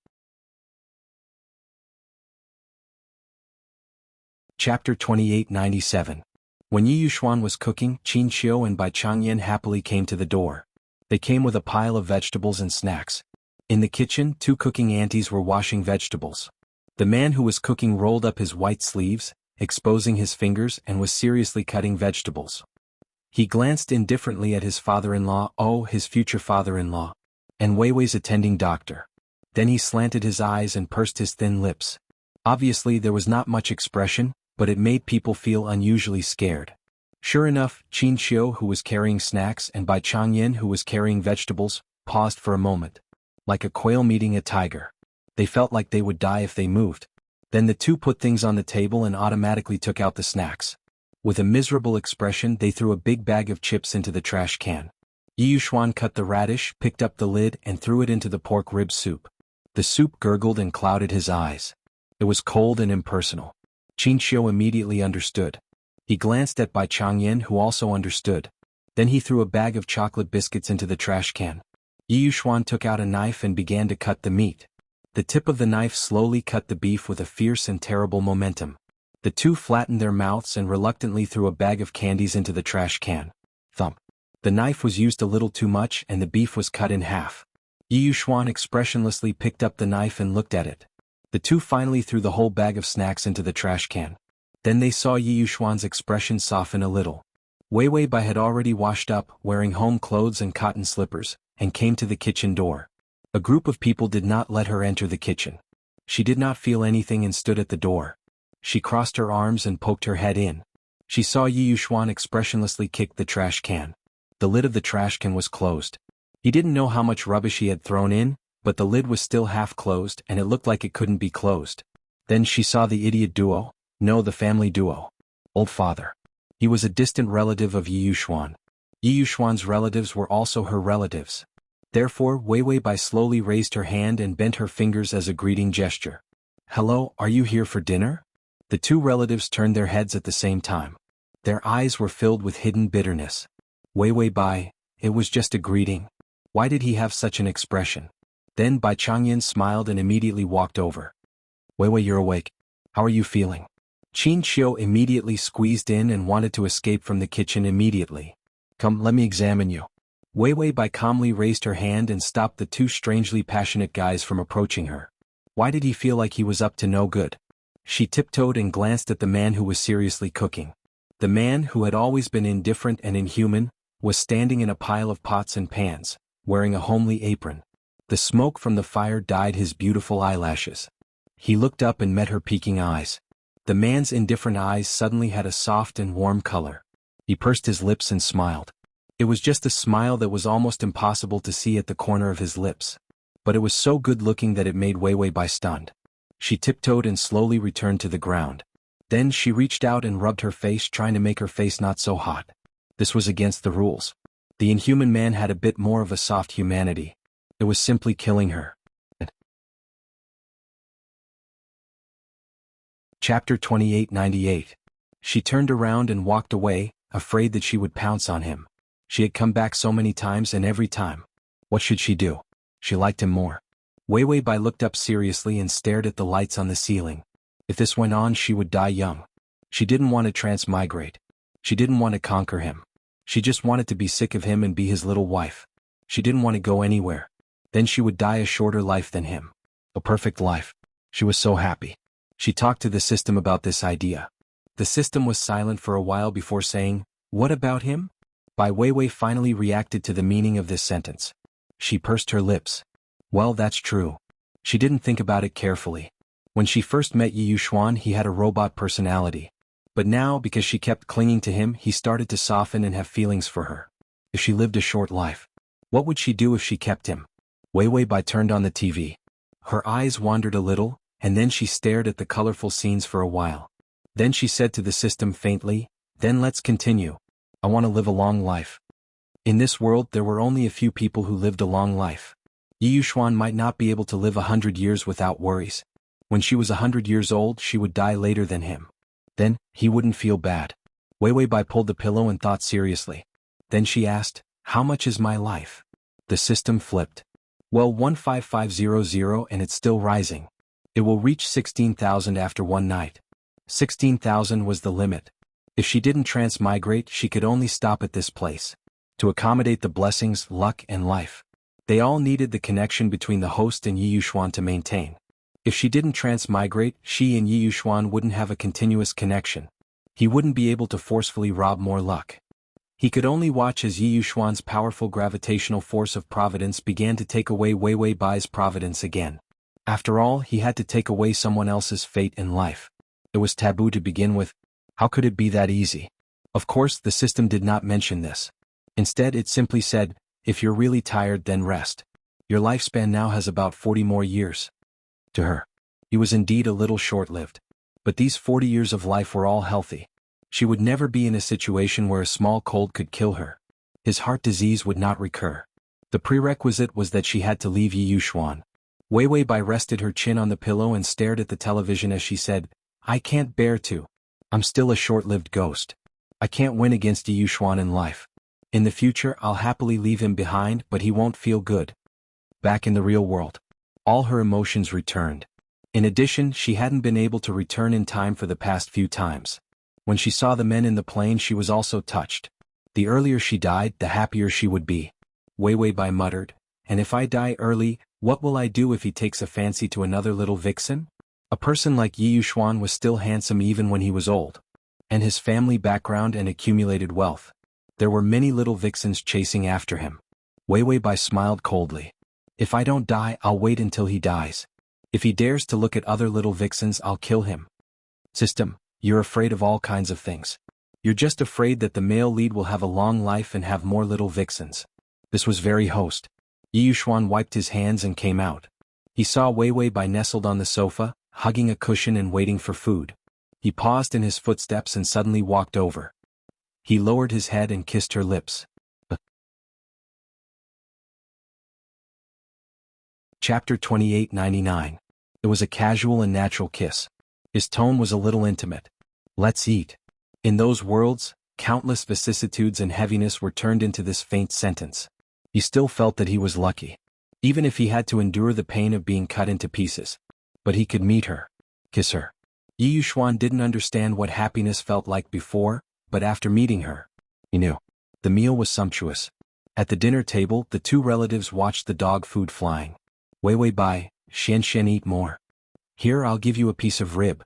Chapter 2897. When Yi Yuxuan was cooking, Qin Qiu and Bai Changyan happily came to the door. They came with a pile of vegetables and snacks. In the kitchen, 2 cooking aunties were washing vegetables. The man who was cooking rolled up his white sleeves, exposing his fingers, and was seriously cutting vegetables. He glanced indifferently at his father-in-law, his future father-in-law, and Wei Wei's attending doctor. Then he slanted his eyes and pursed his thin lips. Obviously there was not much expression, but it made people feel unusually scared. Sure enough, Qin Qiu, who was carrying snacks, and Bai Changyan, who was carrying vegetables, paused for a moment. Like a quail meeting a tiger. They felt like they would die if they moved. Then the 2 put things on the table and automatically took out the snacks. With a miserable expression, they threw a big bag of chips into the trash can. Yi Yuxuan cut the radish, picked up the lid, and threw it into the pork rib soup. The soup gurgled and clouded his eyes. It was cold and impersonal. Qin Qiu immediately understood. He glanced at Bai Changyan, who also understood. Then he threw a bag of chocolate biscuits into the trash can. Yi Yuxuan took out a knife and began to cut the meat. The tip of the knife slowly cut the beef with a fierce and terrible momentum. The 2 flattened their mouths and reluctantly threw a bag of candies into the trash can. Thump. The knife was used a little too much and the beef was cut in half. Yi Yuxuan expressionlessly picked up the knife and looked at it. The 2 finally threw the whole bag of snacks into the trash can. Then they saw Yi Yuxuan's expression soften a little. Wei Wei Bai had already washed up, wearing home clothes and cotton slippers, and came to the kitchen door. A group of people did not let her enter the kitchen. She did not feel anything and stood at the door. She crossed her arms and poked her head in. She saw Yi Yuxuan expressionlessly kick the trash can. The lid of the trash can was closed. He didn't know how much rubbish he had thrown in, but the lid was still half closed and it looked like it couldn't be closed. Then she saw the idiot duo. No, the family duo. Old father. He was a distant relative of Yi Yuxuan. Yi Yuxuan's relatives were also her relatives. Therefore, Wei Wei Bai slowly raised her hand and bent her fingers as a greeting gesture. Hello, are you here for dinner? The 2 relatives turned their heads at the same time. Their eyes were filled with hidden bitterness. Wei Wei Bai, it was just a greeting. Why did he have such an expression? Then Bai Changyan smiled and immediately walked over. Wei Wei, you're awake. How are you feeling? Qin Qiu immediately squeezed in and wanted to escape from the kitchen immediately. Come, let me examine you. Wei Wei Bai calmly raised her hand and stopped the 2 strangely passionate guys from approaching her. Why did he feel like he was up to no good? She tiptoed and glanced at the man who was seriously cooking. The man, who had always been indifferent and inhuman, was standing in a pile of pots and pans, wearing a homely apron. The smoke from the fire dyed his beautiful eyelashes. He looked up and met her peeking eyes. The man's indifferent eyes suddenly had a soft and warm color. He pursed his lips and smiled. It was just a smile that was almost impossible to see at the corner of his lips. But it was so good-looking that it made Wei Wei Bai stunned. She tiptoed and slowly returned to the ground. Then she reached out and rubbed her face, trying to make her face not so hot. This was against the rules. The inhuman man had a bit more of a soft humanity. It was simply killing her. Chapter 2898. She turned around and walked away, afraid that she would pounce on him. She had come back so many times and every time. What should she do? She liked him more. Wei Wei Bai looked up seriously and stared at the lights on the ceiling. If this went on, she would die young. She didn't want to transmigrate. She didn't want to conquer him. She just wanted to be sick of him and be his little wife. She didn't want to go anywhere. Then she would die a shorter life than him. A perfect life. She was so happy. She talked to the system about this idea. The system was silent for a while before saying, "What about him?" Bai Weiwei finally reacted to the meaning of this sentence. She pursed her lips. Well, that's true. She didn't think about it carefully. When she first met Yi Yuxuan, he had a robot personality. But now, because she kept clinging to him, he started to soften and have feelings for her. If she lived a short life, what would she do if she kept him? Weiwei Bai turned on the TV. Her eyes wandered a little, and then she stared at the colorful scenes for a while. Then she said to the system faintly, "Then let's continue. I want to live a long life." In this world there were only a few people who lived a long life. Yi Yuxuan might not be able to live 100 years without worries. When she was 100 years old, she would die later than him. Then, he wouldn't feel bad. Wei Weibai pulled the pillow and thought seriously. Then she asked, "How much is my life?" The system flipped. "Well, 15500 and it's still rising. It will reach 16,000 after one night." 16,000 was the limit. If she didn't transmigrate, she could only stop at this place. To accommodate the blessings, luck, and life. They all needed the connection between the host and Yi Yuxuan to maintain. If she didn't transmigrate, she and Yi Yuxuan wouldn't have a continuous connection. He wouldn't be able to forcefully rob more luck. He could only watch as Yi Yuxuan's powerful gravitational force of providence began to take away Wei Weibai's providence again. After all, he had to take away someone else's fate in life. It was taboo to begin with. How could it be that easy? Of course, the system did not mention this. Instead, it simply said, "If you're really tired, then rest. Your lifespan now has about 40 more years." To her, he was indeed a little short-lived. But these 40 years of life were all healthy. She would never be in a situation where a small cold could kill her. His heart disease would not recur. The prerequisite was that she had to leave Yi Yuxuan. Wei Weibai rested her chin on the pillow and stared at the television as she said, "I can't bear to. I'm still a short-lived ghost. I can't win against Yi Yuxuan in life. In the future, I'll happily leave him behind, but he won't feel good." Back in the real world, all her emotions returned. In addition, she hadn't been able to return in time for the past few times. When she saw the men in the plane, she was also touched. The earlier she died, the happier she would be. Wei Weibai muttered, "And if I die early, what will I do if he takes a fancy to another little vixen?" A person like Yi Yuxuan was still handsome even when he was old. And his family background and accumulated wealth. There were many little vixens chasing after him. Wei Weibai smiled coldly. "If I don't die, I'll wait until he dies. If he dares to look at other little vixens, I'll kill him." System, you're afraid of all kinds of things. You're just afraid that the male lead will have a long life and have more little vixens. This was very host. Yi Yuxuan wiped his hands and came out. He saw Wei Weibai nestled on the sofa, hugging a cushion and waiting for food. He paused in his footsteps and suddenly walked over. He lowered his head and kissed her lips. Chapter 2899. It was a casual and natural kiss. His tone was a little intimate. "Let's eat." In those worlds, countless vicissitudes and heaviness were turned into this faint sentence. He still felt that he was lucky. Even if he had to endure the pain of being cut into pieces. But he could meet her. Kiss her. Yi Yuxuan didn't understand what happiness felt like before, but after meeting her, he knew. The meal was sumptuous. At the dinner table, the two relatives watched the dog food flying. "Wei Weibai, Xian eat more. Here, I'll give you a piece of rib."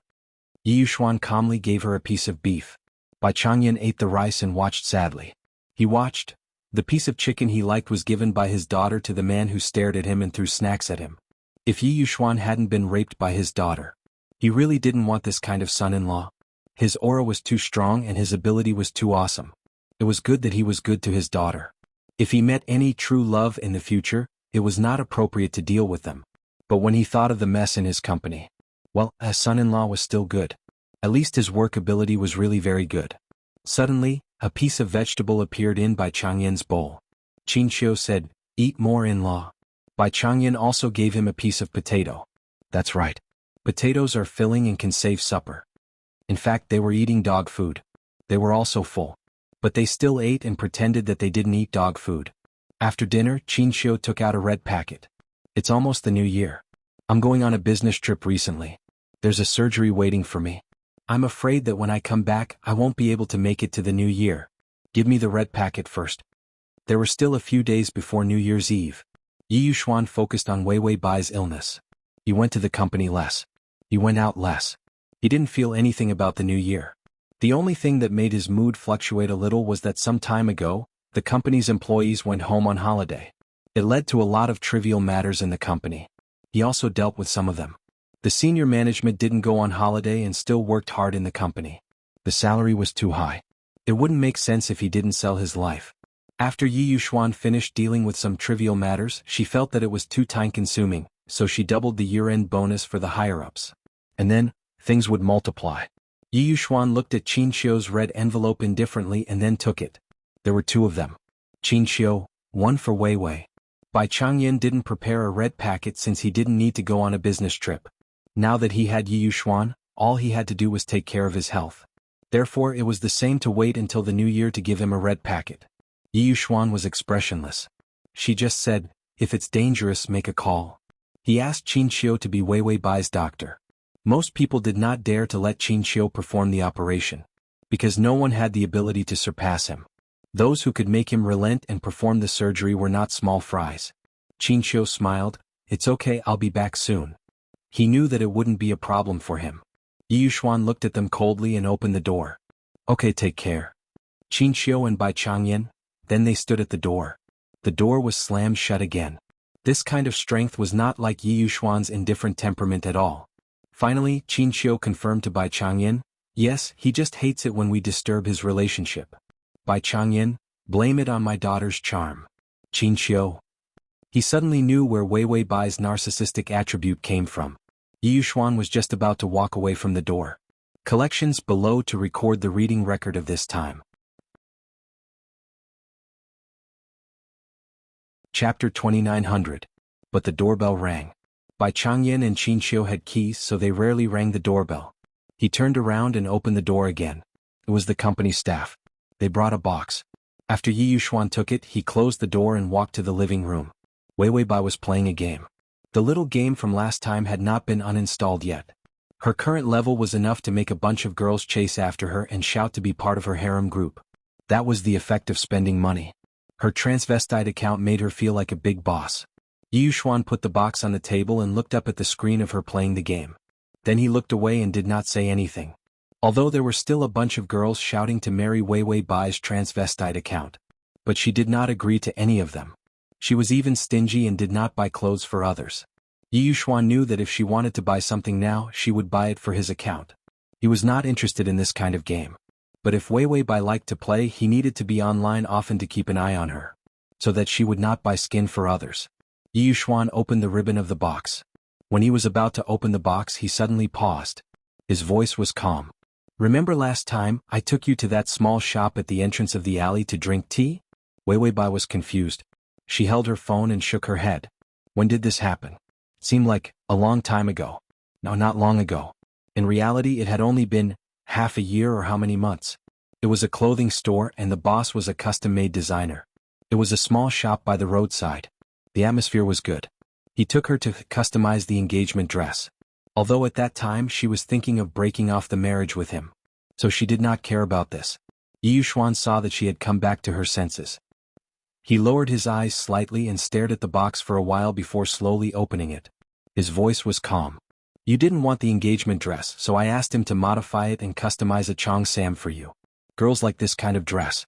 Yi Yuxuan calmly gave her a piece of beef. Bai Changyan ate the rice and watched sadly. He watched. The piece of chicken he liked was given by his daughter to the man who stared at him and threw snacks at him. If Yi Yuxuan hadn't been raped by his daughter, he really didn't want this kind of son-in-law. His aura was too strong and his ability was too awesome. It was good that he was good to his daughter. If he met any true love in the future, it was not appropriate to deal with them. But when he thought of the mess in his company, well, a son-in-law was still good. At least his work ability was really very good. Suddenly, a piece of vegetable appeared in Bai Changyan's bowl. Qin Xiu said, "Eat more, in-law." Bai Changyan also gave him a piece of potato. That's right. Potatoes are filling and can save supper. In fact, they were eating dog food. They were also full. But they still ate and pretended that they didn't eat dog food. After dinner, Qin Xiu took out a red packet. "It's almost the new year. I'm going on a business trip recently. There's a surgery waiting for me. I'm afraid that when I come back, I won't be able to make it to the new year. Give me the red packet first." There were still a few days before New Year's Eve. Yi Yuxuan focused on Wei Weibai's illness. He went to the company less. He went out less. He didn't feel anything about the new year. The only thing that made his mood fluctuate a little was that some time ago, the company's employees went home on holiday. It led to a lot of trivial matters in the company. He also dealt with some of them. The senior management didn't go on holiday and still worked hard in the company. The salary was too high. It wouldn't make sense if he didn't sell his life. After Yi Yuxuan finished dealing with some trivial matters, she felt that it was too time-consuming, so she doubled the year-end bonus for the higher-ups. And then, things would multiply. Yi Yuxuan looked at Qin Xiu's red envelope indifferently and then took it. There were two of them. Qin Xiu, one for Wei Wei. Bai Changyan didn't prepare a red packet since he didn't need to go on a business trip. Now that he had Yi Yuxuan, all he had to do was take care of his health. Therefore it was the same to wait until the new year to give him a red packet. Yi Yuxuan was expressionless. She just said, "If it's dangerous, make a call." He asked Qin Qiu to be Wei Wei Bai's doctor. Most people did not dare to let Qin Qiu perform the operation, because no one had the ability to surpass him. Those who could make him relent and perform the surgery were not small fries. Qin Qiu smiled, "It's okay, I'll be back soon." He knew that it wouldn't be a problem for him. Yi Yuxuan looked at them coldly and opened the door. "Okay, take care." Qin Qiu and Bai Changyan, then they stood at the door. The door was slammed shut again. This kind of strength was not like Yi Yuxuan's indifferent temperament at all. Finally, Qin Qiu confirmed to Bai Changyan, "Yes, he just hates it when we disturb his relationship." Bai Changyan, "Blame it on my daughter's charm." Qin Qiu. He suddenly knew where Wei Wei Bai's narcissistic attribute came from. Yi Yuxuan was just about to walk away from the door. Collections below to record the reading record of this time. Chapter 2900. But the doorbell rang. Bai Changyan and Qin Qiu had keys, so they rarely rang the doorbell. He turned around and opened the door again. It was the company staff. They brought a box. After Yi Yuxuan took it, he closed the door and walked to the living room. Wei Wei Bai was playing a game. The little game from last time had not been uninstalled yet. Her current level was enough to make a bunch of girls chase after her and shout to be part of her harem group. That was the effect of spending money. Her transvestite account made her feel like a big boss. Yi Yuxuan put the box on the table and looked up at the screen of her playing the game. Then he looked away and did not say anything. Although there were still a bunch of girls shouting to marry Wei Wei Bai's transvestite account. But she did not agree to any of them. She was even stingy and did not buy clothes for others. Yi Yuxuan knew that if she wanted to buy something now, she would buy it for his account. He was not interested in this kind of game. But if Wei Wei Bai liked to play, he needed to be online often to keep an eye on her, so that she would not buy skin for others. Yi Yuxuan opened the ribbon of the box. When he was about to open the box, he suddenly paused. His voice was calm. "Remember last time, I took you to that small shop at the entrance of the alley to drink tea?" Wei Wei Bai was confused. She held her phone and shook her head. "When did this happen?" "Seemed like a long time ago." "No, not long ago." In reality, it had only been half a year or how many months. It was a clothing store and the boss was a custom-made designer. It was a small shop by the roadside. The atmosphere was good. He took her to customize the engagement dress. Although at that time she was thinking of breaking off the marriage with him. So she did not care about this. Yi Yuxuan saw that she had come back to her senses. He lowered his eyes slightly and stared at the box for a while before slowly opening it. His voice was calm. "You didn't want the engagement dress, so I asked him to modify it and customize a cheongsam for you. Girls like this kind of dress."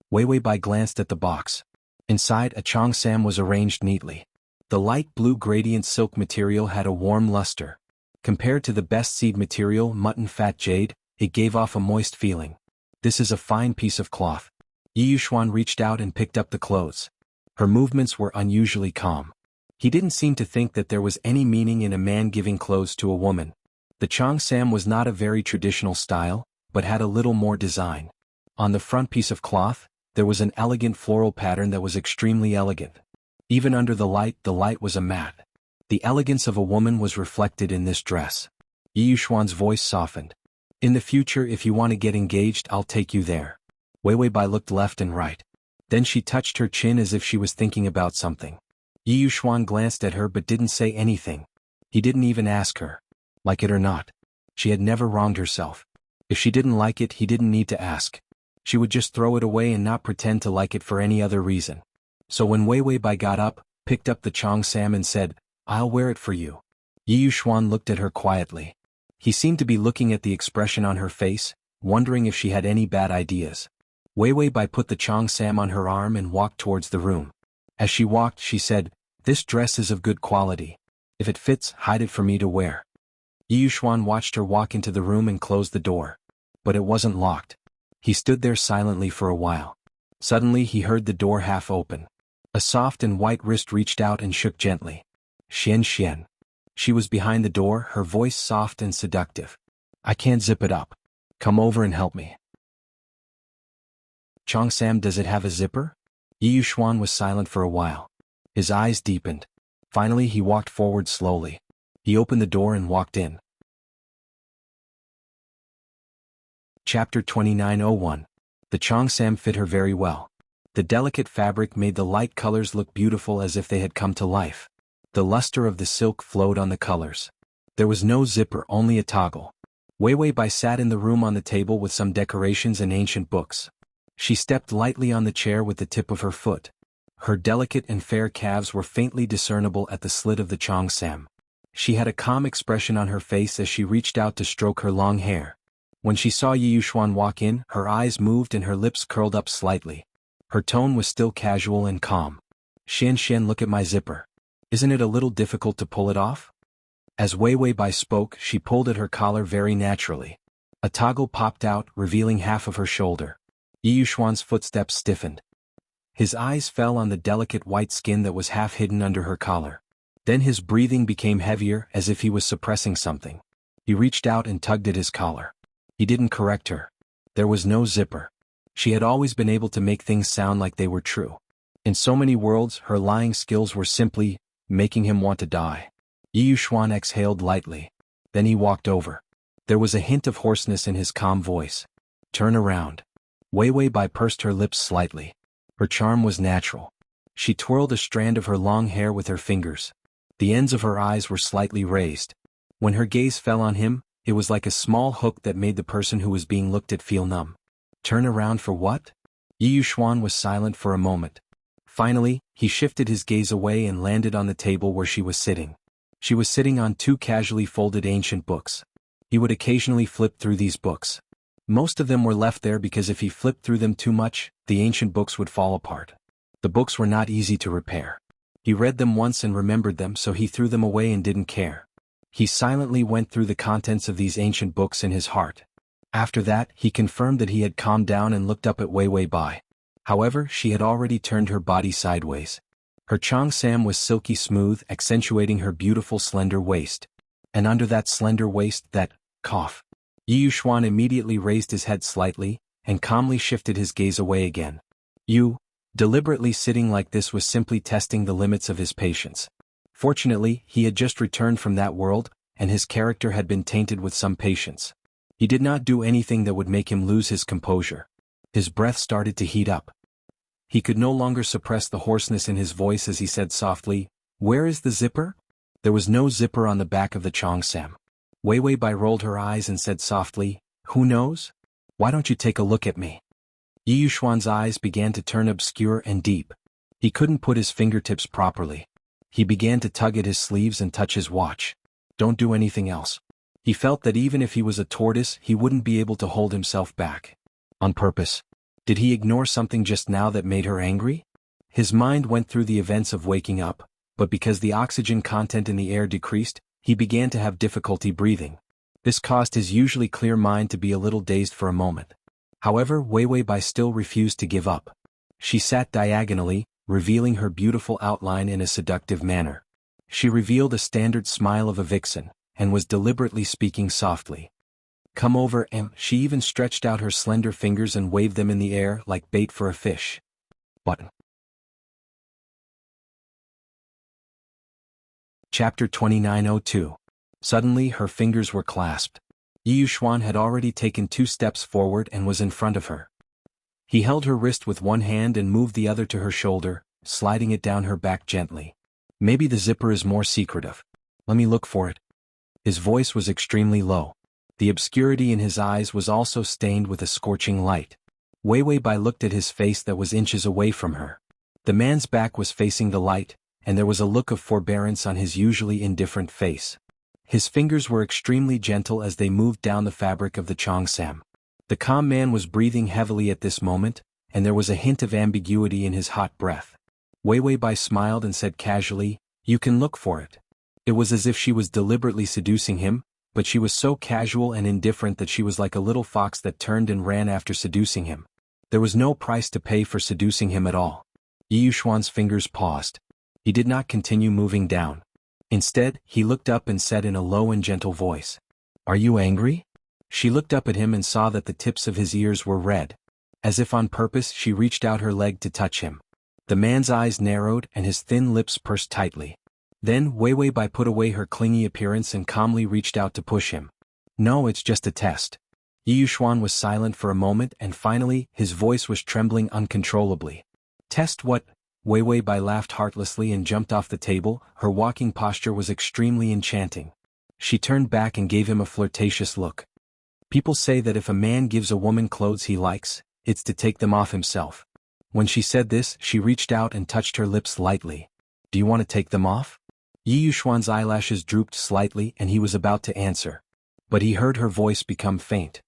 Wei Wei Bai glanced at the box. Inside, a cheongsam was arranged neatly. The light blue gradient silk material had a warm luster. Compared to the best seed material, mutton fat jade, it gave off a moist feeling. "This is a fine piece of cloth." Yi Yuxuan reached out and picked up the clothes. Her movements were unusually calm. He didn't seem to think that there was any meaning in a man giving clothes to a woman. The cheongsam was not a very traditional style, but had a little more design. On the front piece of cloth, there was an elegant floral pattern that was extremely elegant. Even under the light was a matte. The elegance of a woman was reflected in this dress. Yi Yuxuan's voice softened. "In the future, if you want to get engaged, I'll take you there." Wei Wei Bai looked left and right. Then she touched her chin as if she was thinking about something. Yi Yuxuan glanced at her but didn't say anything. He didn't even ask her. Like it or not. She had never wronged herself. If she didn't like it, he didn't need to ask. She would just throw it away and not pretend to like it for any other reason. So when Wei Wei Bai got up, picked up the cheongsam and said, "I'll wear it for you." Yi Yuxuan looked at her quietly. He seemed to be looking at the expression on her face, wondering if she had any bad ideas. Wei Wei Bai put the cheongsam on her arm and walked towards the room. As she walked, she said, "This dress is of good quality. If it fits, hide it for me to wear." Yi Yuxuan watched her walk into the room and close the door. But it wasn't locked. He stood there silently for a while. Suddenly he heard the door half open. A soft and white wrist reached out and shook gently. "Xian Xian." She was behind the door, her voice soft and seductive. "I can't zip it up. Come over and help me." "Cheongsam, does it have a zipper?" Yi Yuxuan was silent for a while. His eyes deepened. Finally he walked forward slowly. He opened the door and walked in. Chapter 29:01. The cheongsam fit her very well. The delicate fabric made the light colors look beautiful as if they had come to life. The luster of the silk flowed on the colors. There was no zipper, only a toggle. Wei Bai sat in the room on the table with some decorations and ancient books. She stepped lightly on the chair with the tip of her foot. Her delicate and fair calves were faintly discernible at the slit of the cheongsam. She had a calm expression on her face as she reached out to stroke her long hair. When she saw Yi Yuxuan walk in, her eyes moved and her lips curled up slightly. Her tone was still casual and calm. Xian, look at my zipper. Isn't it a little difficult to pull it off? As Wei Bai spoke, she pulled at her collar very naturally. A toggle popped out, revealing half of her shoulder. Yi Yuxuan's footsteps stiffened. His eyes fell on the delicate white skin that was half hidden under her collar. Then his breathing became heavier, as if he was suppressing something. He reached out and tugged at his collar. He didn't correct her. There was no zipper. She had always been able to make things sound like they were true. In so many worlds, her lying skills were simply making him want to die. Yi Yuxuan exhaled lightly. Then he walked over. There was a hint of hoarseness in his calm voice. Turn around. Wei Bai pursed her lips slightly. Her charm was natural. She twirled a strand of her long hair with her fingers. The ends of her eyes were slightly raised. When her gaze fell on him, it was like a small hook that made the person who was being looked at feel numb. Turn around for what? Yi Yuxuan was silent for a moment. Finally, he shifted his gaze away and landed on the table where she was sitting. She was sitting on two casually folded ancient books. He would occasionally flip through these books. Most of them were left there because if he flipped through them too much, the ancient books would fall apart. The books were not easy to repair. He read them once and remembered them, so he threw them away and didn't care. He silently went through the contents of these ancient books in his heart. After that, he confirmed that he had calmed down and looked up at Wei Bai. However, she had already turned her body sideways. Her cheongsam was silky smooth, accentuating her beautiful slender waist. And under that slender waist, that cough. Yi Yuxuan immediately raised his head slightly, and calmly shifted his gaze away again. Deliberately sitting like this was simply testing the limits of his patience. Fortunately, he had just returned from that world, and his character had been tainted with some patience. He did not do anything that would make him lose his composure. His breath started to heat up. He could no longer suppress the hoarseness in his voice as he said softly, "Where is the zipper?" There was no zipper on the back of the cheongsam. Wei Bai rolled her eyes and said softly, "Who knows? Why don't you take a look at me?" Yi Yuxuan's eyes began to turn obscure and deep. He couldn't put his fingertips properly. He began to tug at his sleeves and touch his watch. Don't do anything else. He felt that even if he was a tortoise, he wouldn't be able to hold himself back. On purpose. Did he ignore something just now that made her angry? His mind went through the events of waking up, but because the oxygen content in the air decreased, he began to have difficulty breathing. This caused his usually clear mind to be a little dazed for a moment. However, Wei Bai still refused to give up. She sat diagonally, revealing her beautiful outline in a seductive manner. She revealed a standard smile of a vixen, and was deliberately speaking softly. "Come over," and she even stretched out her slender fingers and waved them in the air like bait for a fish. Button. Chapter 29:02. Suddenly her fingers were clasped. Yi Yuxuan had already taken 2 steps forward and was in front of her. He held her wrist with one hand and moved the other to her shoulder, sliding it down her back gently. "Maybe the zipper is more secretive. Let me look for it." His voice was extremely low. The obscurity in his eyes was also stained with a scorching light. Wei Bai looked at his face that was inches away from her. The man's back was facing the light, and there was a look of forbearance on his usually indifferent face. His fingers were extremely gentle as they moved down the fabric of the cheongsam. The calm man was breathing heavily at this moment, and there was a hint of ambiguity in his hot breath. Wei Bai smiled and said casually, "You can look for it." It was as if she was deliberately seducing him, but she was so casual and indifferent that she was like a little fox that turned and ran after seducing him. There was no price to pay for seducing him at all. Yi Yuxuan's fingers paused. He did not continue moving down. Instead, he looked up and said in a low and gentle voice, "Are you angry?" She looked up at him and saw that the tips of his ears were red. As if on purpose, she reached out her leg to touch him. The man's eyes narrowed and his thin lips pursed tightly. Then Wei Bai put away her clingy appearance and calmly reached out to push him. No, it's just a test. Yi Yuxuan was silent for a moment and finally, his voice was trembling uncontrollably. Test what? Wei Bai laughed heartlessly and jumped off the table. Her walking posture was extremely enchanting. She turned back and gave him a flirtatious look. People say that if a man gives a woman clothes he likes, it's to take them off himself. When she said this, she reached out and touched her lips lightly. Do you want to take them off? Yi Yuxuan's eyelashes drooped slightly and he was about to answer. But he heard her voice become faint.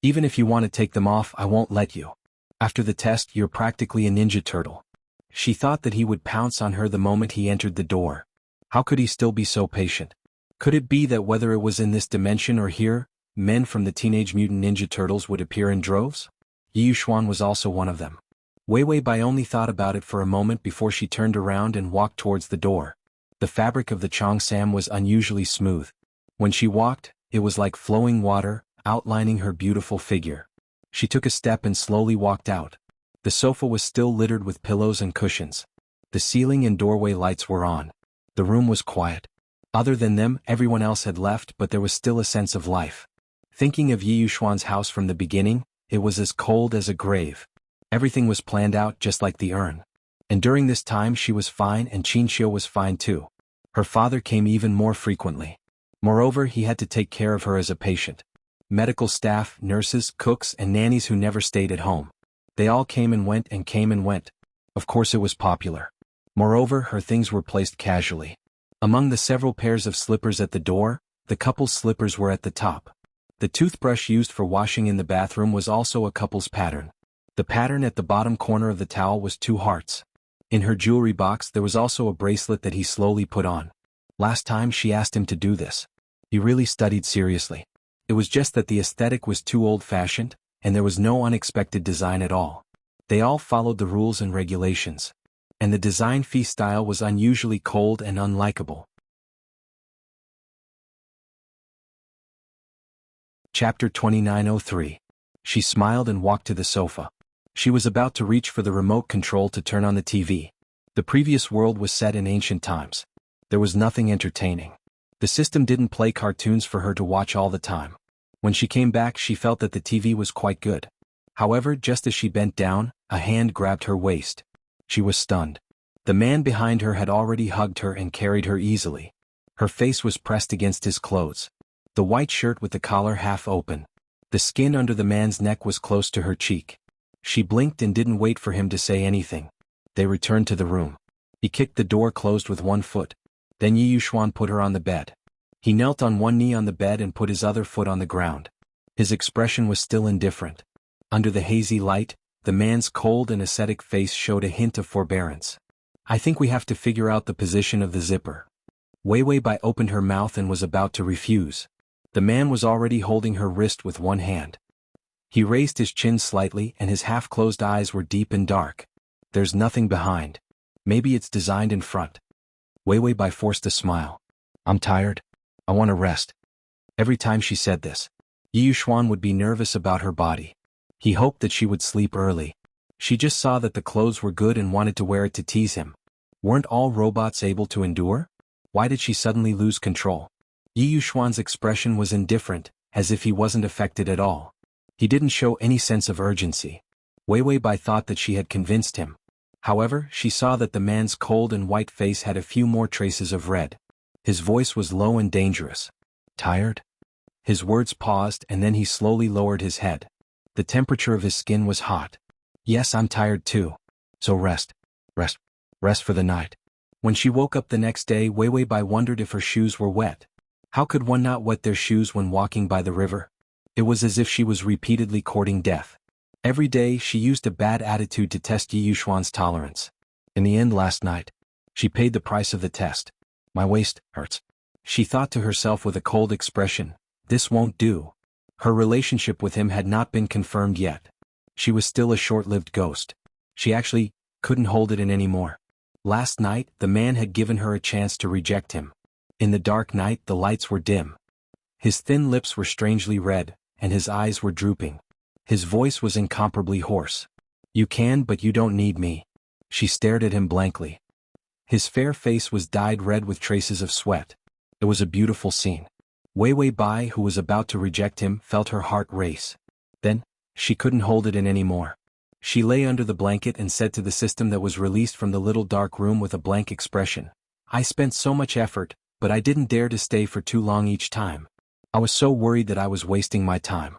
Even if you want to take them off, I won't let you. After the test, you're practically a ninja turtle. She thought that he would pounce on her the moment he entered the door. How could he still be so patient? Could it be that whether it was in this dimension or here, men from the Teenage Mutant Ninja Turtles would appear in droves? Yi Yuxuan was also one of them. Wei Bai only thought about it for a moment before she turned around and walked towards the door. The fabric of the cheongsam was unusually smooth. When she walked, it was like flowing water, outlining her beautiful figure. She took a step and slowly walked out. The sofa was still littered with pillows and cushions. The ceiling and doorway lights were on. The room was quiet. Other than them, everyone else had left, but there was still a sense of life. Thinking of Yi Yuxuan's house from the beginning, it was as cold as a grave. Everything was planned out just like the urn. And during this time she was fine and Qinxiu was fine too. Her father came even more frequently. Moreover, he had to take care of her as a patient. Medical staff, nurses, cooks, and nannies who never stayed at home. They all came and went and came and went. Of course it was popular. Moreover, her things were placed casually. Among the several pairs of slippers at the door, the couple's slippers were at the top. The toothbrush used for washing in the bathroom was also a couple's pattern. The pattern at the bottom corner of the towel was 2 hearts. In her jewelry box there was also a bracelet that he slowly put on. Last time she asked him to do this. He really studied seriously. It was just that the aesthetic was too old-fashioned, and there was no unexpected design at all. They all followed the rules and regulations. And the design fee style was unusually cold and unlikable. Chapter 2903. She smiled and walked to the sofa. She was about to reach for the remote control to turn on the TV. The previous world was set in ancient times. There was nothing entertaining. The system didn't play cartoons for her to watch all the time. When she came back she felt that the TV was quite good. However, just as she bent down, a hand grabbed her waist. She was stunned. The man behind her had already hugged her and carried her easily. Her face was pressed against his clothes. The white shirt with the collar half open. The skin under the man's neck was close to her cheek. She blinked and didn't wait for him to say anything. They returned to the room. He kicked the door closed with one foot. Then Yi Yuxuan put her on the bed. He knelt on one knee on the bed and put his other foot on the ground. His expression was still indifferent. Under the hazy light, the man's cold and ascetic face showed a hint of forbearance. I think we have to figure out the position of the zipper. Wei Bai opened her mouth and was about to refuse. The man was already holding her wrist with one hand. He raised his chin slightly and his half-closed eyes were deep and dark. There's nothing behind. Maybe it's designed in front. Wei Bai forced a smile. I'm tired. I want to rest. Every time she said this, Yi Yuxuan would be nervous about her body. He hoped that she would sleep early. She just saw that the clothes were good and wanted to wear it to tease him. Weren't all robots able to endure? Why did she suddenly lose control? Yi Yuxuan's expression was indifferent, as if he wasn't affected at all. He didn't show any sense of urgency. Wei Bai thought that she had convinced him. However, she saw that the man's cold and white face had a few more traces of red. His voice was low and dangerous. Tired? His words paused and then he slowly lowered his head. The temperature of his skin was hot. Yes, I'm tired too. So rest for the night. When she woke up the next day, Wei Bai wondered if her shoes were wet. How could one not wet their shoes when walking by the river? It was as if she was repeatedly courting death. Every day she used a bad attitude to test Yi Yuxuan's tolerance. In the end last night, she paid the price of the test. My waist hurts. She thought to herself with a cold expression, this won't do. Her relationship with him had not been confirmed yet. She was still a short-lived ghost. She actually couldn't hold it in anymore. Last night, the man had given her a chance to reject him. In the dark night, the lights were dim. His thin lips were strangely red, and his eyes were drooping. His voice was incomparably hoarse. You can, but you don't need me. She stared at him blankly. His fair face was dyed red with traces of sweat. It was a beautiful scene. Wei Wei Bai, who was about to reject him, felt her heart race. Then, she couldn't hold it in anymore. She lay under the blanket and said to the system that was released from the little dark room with a blank expression, "I spent so much effort, but I didn't dare to stay for too long each time. I was so worried that I was wasting my time."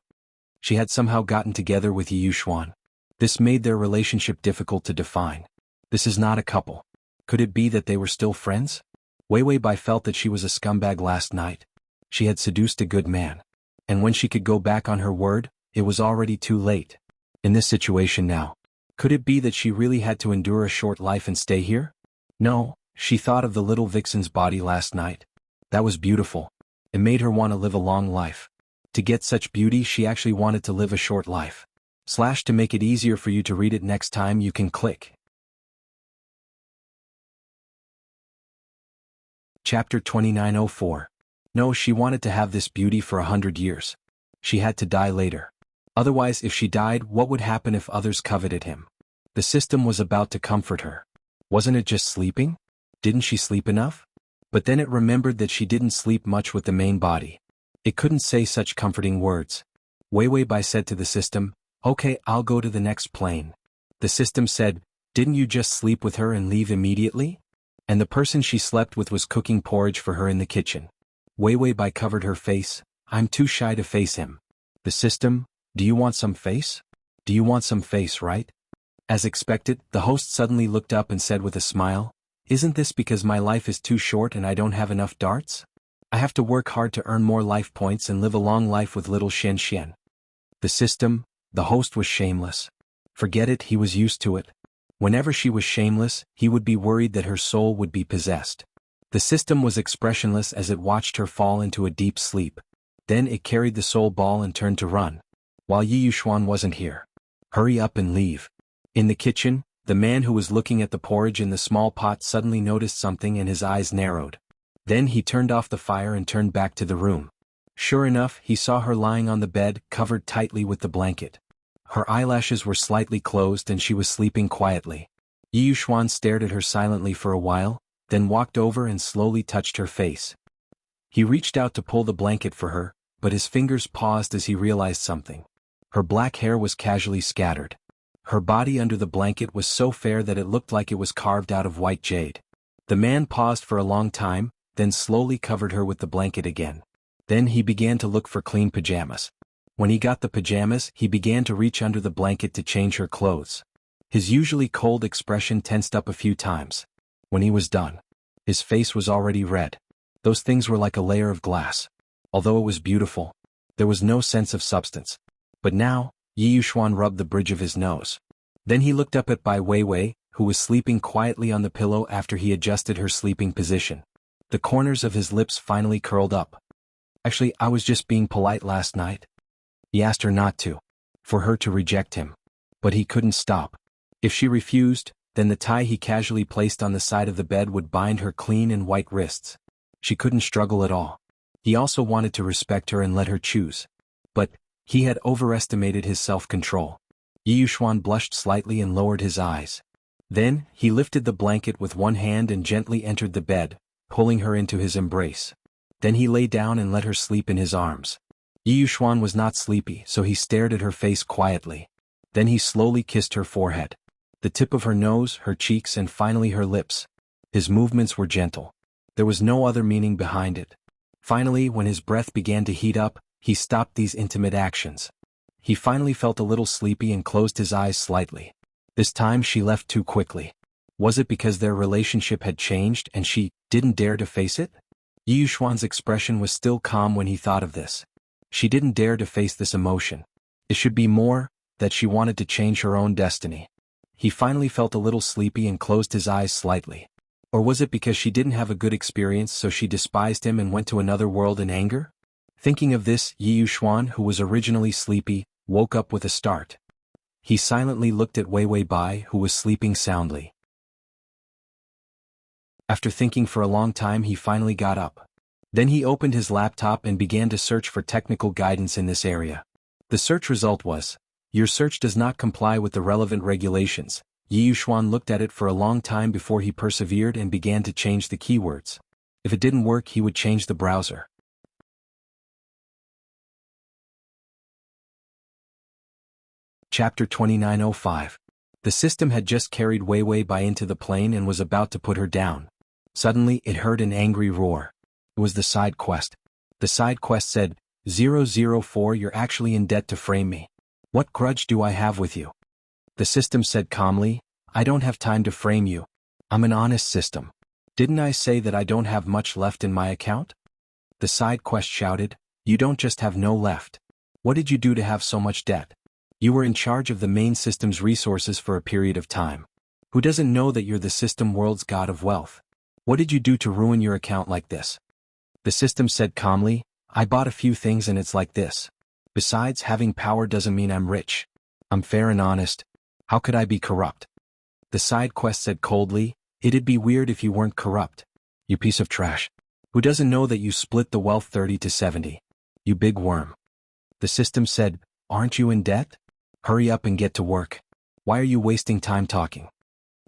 She had somehow gotten together with Yi Yuxuan. This made their relationship difficult to define. This is not a couple. Could it be that they were still friends? Wei Wei Bai felt that she was a scumbag last night. She had seduced a good man. And when she could go back on her word, it was already too late. In this situation now, could it be that she really had to endure a short life and stay here? No, she thought of the little vixen's body last night. That was beautiful. It made her want to live a long life. To get such beauty, she actually wanted to live a short life. To make it easier for you to read it next time, you can click. Chapter 2904. No, she wanted to have this beauty for 100 years. She had to die later. Otherwise, if she died, what would happen if others coveted him? The system was about to comfort her. Wasn't it just sleeping? Didn't she sleep enough? But then it remembered that she didn't sleep much with the main body. It couldn't say such comforting words. Wei Wei Bai said to the system, "Okay, I'll go to the next plane." The system said, "Didn't you just sleep with her and leave immediately?" And the person she slept with was cooking porridge for her in the kitchen. Wei Wei Bai covered her face. "I'm too shy to face him." The system, "Do you want some face? Do you want some face, right?" As expected, the host suddenly looked up and said with a smile, "Isn't this because my life is too short and I don't have enough darts? I have to work hard to earn more life points and live a long life with little Xian Xian." The system, the host was shameless. Forget it, he was used to it. Whenever she was shameless, he would be worried that her soul would be possessed. The system was expressionless as it watched her fall into a deep sleep. Then it carried the soul ball and turned to run. While Yi Yuxuan wasn't here. "Hurry up and leave." In the kitchen, the man who was looking at the porridge in the small pot suddenly noticed something and his eyes narrowed. Then he turned off the fire and turned back to the room. Sure enough, he saw her lying on the bed, covered tightly with the blanket. Her eyelashes were slightly closed and she was sleeping quietly. Yi Yuxuan stared at her silently for a while, then walked over and slowly touched her face. He reached out to pull the blanket for her, but his fingers paused as he realized something. Her black hair was casually scattered. Her body under the blanket was so fair that it looked like it was carved out of white jade. The man paused for a long time, then slowly covered her with the blanket again. Then he began to look for clean pajamas. When he got the pajamas, he began to reach under the blanket to change her clothes. His usually cold expression tensed up a few times. When he was done, his face was already red. Those things were like a layer of glass. Although it was beautiful, there was no sense of substance. But now, Yi Yuxuan rubbed the bridge of his nose. Then he looked up at Bai Weiwei, who was sleeping quietly on the pillow after he adjusted her sleeping position. The corners of his lips finally curled up. "Actually, I was just being polite last night." He asked her not to. For her to reject him. But he couldn't stop. If she refused, then the tie he casually placed on the side of the bed would bind her clean and white wrists. She couldn't struggle at all. He also wanted to respect her and let her choose. But he had overestimated his self-control. Yi Yuxuan blushed slightly and lowered his eyes. Then, he lifted the blanket with one hand and gently entered the bed, pulling her into his embrace. Then he lay down and let her sleep in his arms. Yi Yuxuan was not sleepy, so he stared at her face quietly. Then he slowly kissed her forehead. The tip of her nose, her cheeks, and finally her lips. His movements were gentle. There was no other meaning behind it. Finally, when his breath began to heat up, he stopped these intimate actions. He finally felt a little sleepy and closed his eyes slightly. This time she left too quickly. Was it because their relationship had changed and she didn't dare to face it? Yi Yuxuan's expression was still calm when he thought of this. She didn't dare to face this emotion. It should be more that she wanted to change her own destiny. He finally felt a little sleepy and closed his eyes slightly. Or was it because she didn't have a good experience so she despised him and went to another world in anger? Thinking of this, Yi Yuxuan, who was originally sleepy, woke up with a start. He silently looked at Wei Wei Bai, who was sleeping soundly. After thinking for a long time, he finally got up. Then he opened his laptop and began to search for technical guidance in this area. The search result was, "Your search does not comply with the relevant regulations. Yi Yuxuan looked at it for a long time before he persevered and began to change the keywords. If it didn't work, he would change the browser. Chapter 2905. The system had just carried Wei Wei Bai into the plane and was about to put her down. Suddenly, it heard an angry roar. It was the side quest. The side quest said, 004, you're actually in debt to frame me. What grudge do I have with you? The system said calmly, I don't have time to frame you. I'm an honest system. Didn't I say that I don't have much left in my account? The side quest shouted, you don't just have no left. What did you do to have so much debt? You were in charge of the main system's resources for a period of time. Who doesn't know that you're the system world's god of wealth? What did you do to ruin your account like this? The system said calmly, I bought a few things and it's like this. Besides, having power doesn't mean I'm rich. I'm fair and honest. How could I be corrupt? The side quest said coldly, it'd be weird if you weren't corrupt. You piece of trash. Who doesn't know that you split the wealth 30-70? You big worm. The system said, aren't you in debt? Hurry up and get to work. Why are you wasting time talking?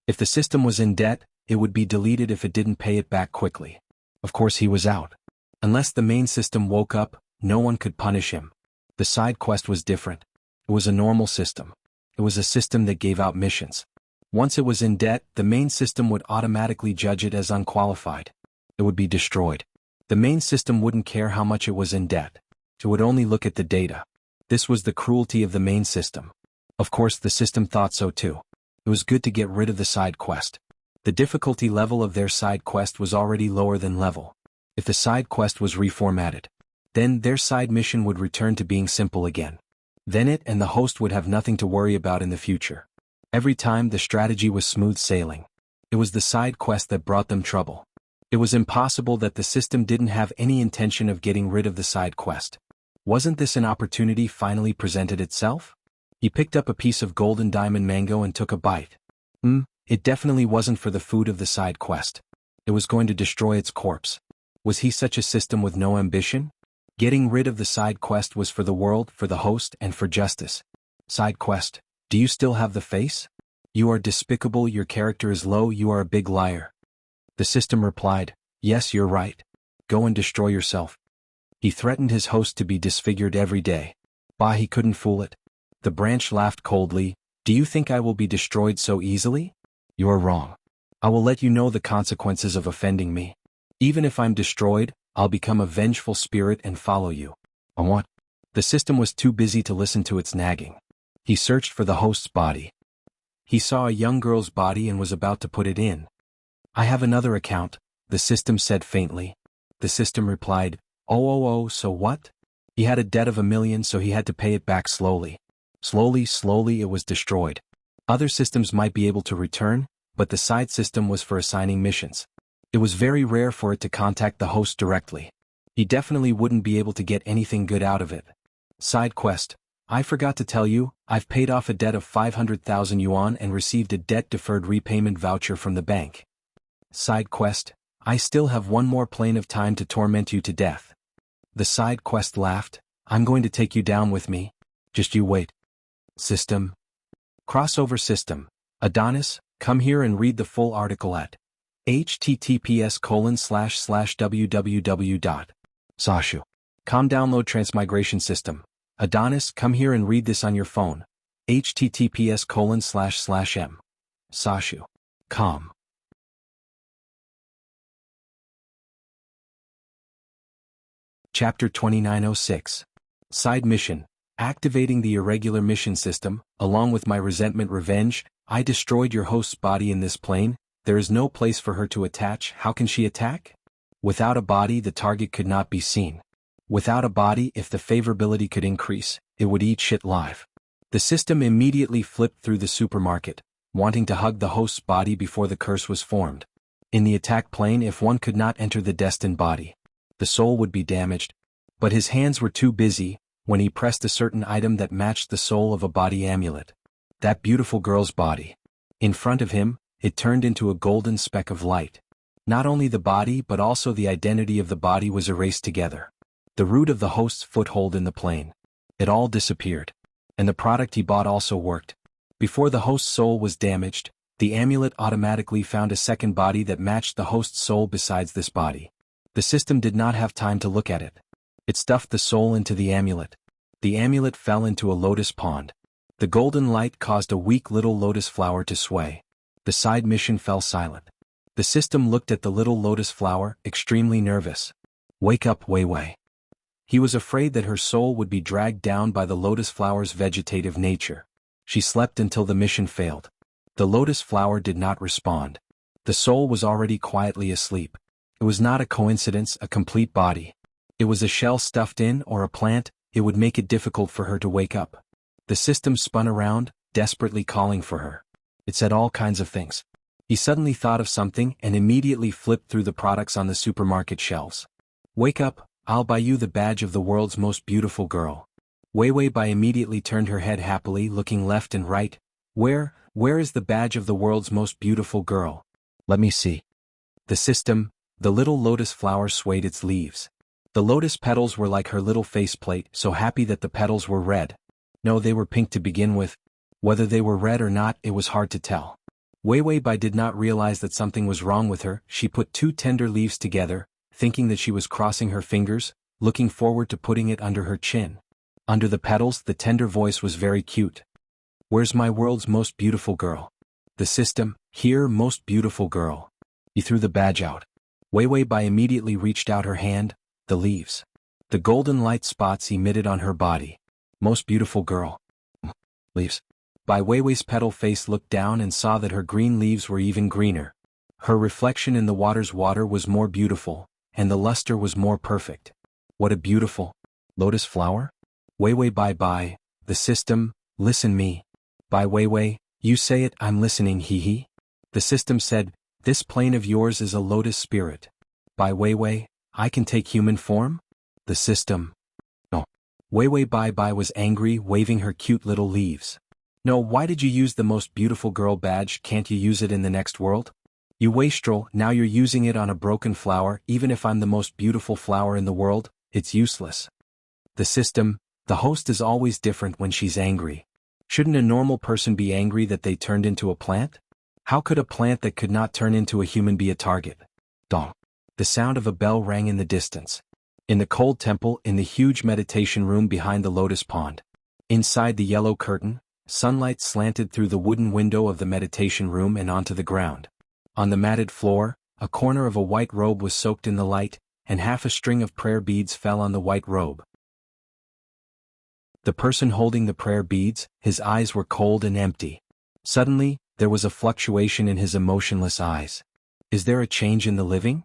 If the system was in debt, it would be deleted if it didn't pay it back quickly. Of course he was out. Unless the main system woke up, no one could punish him. The side quest was different. It was a normal system. It was a system that gave out missions. Once it was in debt, the main system would automatically judge it as unqualified. It would be destroyed. The main system wouldn't care how much it was in debt. It would only look at the data. This was the cruelty of the main system. Of course, the system thought so too. It was good to get rid of the side quest. The difficulty level of their side quest was already lower than level. If the side quest was reformatted, then their side mission would return to being simple again. Then it and the host would have nothing to worry about in the future. Every time the strategy was smooth sailing. It was the side quest that brought them trouble. It was impossible that the system didn't have any intention of getting rid of the side quest. Wasn't this an opportunity finally presented itself? He picked up a piece of golden diamond mango and took a bite. It definitely wasn't for the food of the side quest. It was going to destroy its corpse. Was he such a system with no ambition? Getting rid of the side quest was for the world, for the host, and for justice. Side quest, do you still have the face? You are despicable, your character is low, you are a big liar. The system replied, yes, you're right. Go and destroy yourself. He threatened his host to be disfigured every day. Bah, he couldn't fool it. The branch laughed coldly, do you think I will be destroyed so easily? You're wrong. I will let you know the consequences of offending me. Even if I'm destroyed, I'll become a vengeful spirit and follow you. What? The system was too busy to listen to its nagging. He searched for the host's body. He saw a young girl's body and was about to put it in. I have another account, the system said faintly. The system replied, oh, so what? He had a debt of 1 million, so he had to pay it back slowly. Slowly it was destroyed. Other systems might be able to return, but the side system was for assigning missions. It was very rare for it to contact the host directly. He definitely wouldn't be able to get anything good out of it. Side quest, I forgot to tell you, I've paid off a debt of 500,000 yuan and received a debt-deferred repayment voucher from the bank. Side quest, I still have one more plane of time to torment you to death. The side quest laughed, I'm going to take you down with me. Just you wait. System. Crossover system. Adonis, come here and read the full article at https://www.sashu.com. Download Transmigration system. Adonis, come here and read this on your phone. https://m. Sashu.com. Chapter 2906. Side mission. Activating the irregular mission system, along with my resentment revenge, I destroyed your host's body in this plane. There is no place for her to attach. How can she attack? Without a body, the target could not be seen. Without a body, if the favorability could increase, it would eat shit live. The system immediately flipped through the supermarket, wanting to hug the host's body before the curse was formed. In the attack plane, if one could not enter the destined body, the soul would be damaged. But his hands were too busy when he pressed a certain item that matched the soul of a body amulet. That beautiful girl's body. In front of him, it turned into a golden speck of light. Not only the body but also the identity of the body was erased together. The root of the host's foothold in the plane. It all disappeared. And the product he bought also worked. Before the host's soul was damaged, the amulet automatically found a second body that matched the host's soul besides this body. The system did not have time to look at it. It stuffed the soul into the amulet. The amulet fell into a lotus pond. The golden light caused a weak little lotus flower to sway. The side mission fell silent. The system looked at the little lotus flower, extremely nervous. Wake up, Wei Wei. He was afraid that her soul would be dragged down by the lotus flower's vegetative nature. She slept until the mission failed. The lotus flower did not respond. The soul was already quietly asleep. It was not a coincidence, a complete body. It was a shell stuffed in or a plant. It would make it difficult for her to wake up. The system spun around, desperately calling for her. It said all kinds of things. He suddenly thought of something and immediately flipped through the products on the supermarket shelves. Wake up, I'll buy you the badge of the world's most beautiful girl. Wei Wei Bai immediately turned her head happily, looking left and right. Where is the badge of the world's most beautiful girl? Let me see. The system, the little lotus flower swayed its leaves. The lotus petals were like her little faceplate, so happy that the petals were red. No, they were pink to begin with. Whether they were red or not, it was hard to tell. Wei Wei Bai did not realize that something was wrong with her. She put two tender leaves together, thinking that she was crossing her fingers, looking forward to putting it under her chin. Under the petals, the tender voice was very cute. Where's my world's most beautiful girl? The system, here, most beautiful girl. He threw the badge out. Wei Wei Bai immediately reached out her hand, the leaves. The golden light spots emitted on her body. Most beautiful girl. Leaves. Bai Wei Wei's petal face looked down and saw that her green leaves were even greener. Her reflection in the water's water was more beautiful, and the luster was more perfect. What a beautiful lotus flower? Wei Wei Bai Bai, the system, listen me. Bai Wei Wei, you say it, I'm listening, hee hee. The system said, this plane of yours is a lotus spirit. Bai Wei Wei, I can take human form? The system. No. Wei Wei Bai Bai was angry, waving her cute little leaves. No, why did you use the most beautiful girl badge? Can't you use it in the next world? You wastrel, now you're using it on a broken flower. Even if I'm the most beautiful flower in the world, it's useless. The system, the host is always different when she's angry. Shouldn't a normal person be angry that they turned into a plant? How could a plant that could not turn into a human be a target? Dong. The sound of a bell rang in the distance. In the cold temple, in the huge meditation room behind the lotus pond. Inside the yellow curtain, sunlight slanted through the wooden window of the meditation room and onto the ground. On the matted floor, a corner of a white robe was soaked in the light, and half a string of prayer beads fell on the white robe. The person holding the prayer beads, his eyes were cold and empty. Suddenly, there was a fluctuation in his emotionless eyes. Is there a change in the living?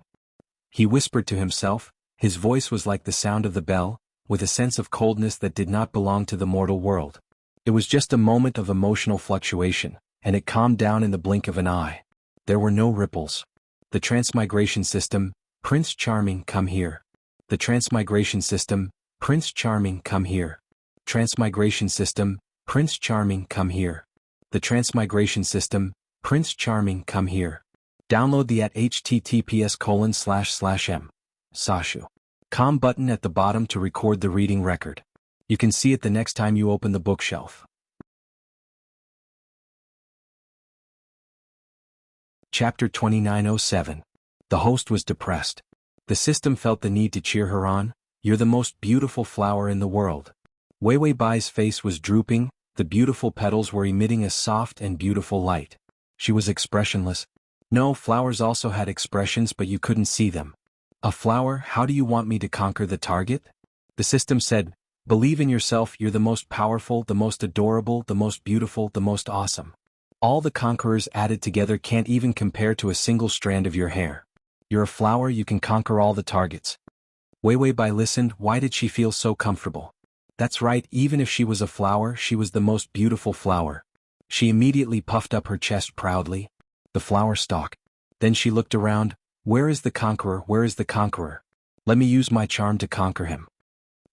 He whispered to himself. His voice was like the sound of the bell, with a sense of coldness that did not belong to the mortal world. It was just a moment of emotional fluctuation, and it calmed down in the blink of an eye. There were no ripples. The Transmigration System, Prince Charming, come here. The Transmigration System, Prince Charming, come here. Transmigration System, Prince Charming, come here. The Transmigration System, Prince Charming, come here. Download the at https://m. Sashu.com button at the bottom to record the reading record. You can see it the next time you open the bookshelf. Chapter 2907. The host was depressed. The system felt the need to cheer her on. You're the most beautiful flower in the world. Wei Wei Bai's face was drooping, the beautiful petals were emitting a soft and beautiful light. She was expressionless. No, flowers also had expressions, but you couldn't see them. A flower, how do you want me to conquer the target? The system said, believe in yourself, you're the most powerful, the most adorable, the most beautiful, the most awesome. All the conquerors added together can't even compare to a single strand of your hair. You're a flower, you can conquer all the targets. Wei Wei Bai listened. Why did she feel so comfortable? That's right, even if she was a flower, she was the most beautiful flower. She immediately puffed up her chest proudly. The flower stalk. Then she looked around. Where is the conqueror? Where is the conqueror? Let me use my charm to conquer him.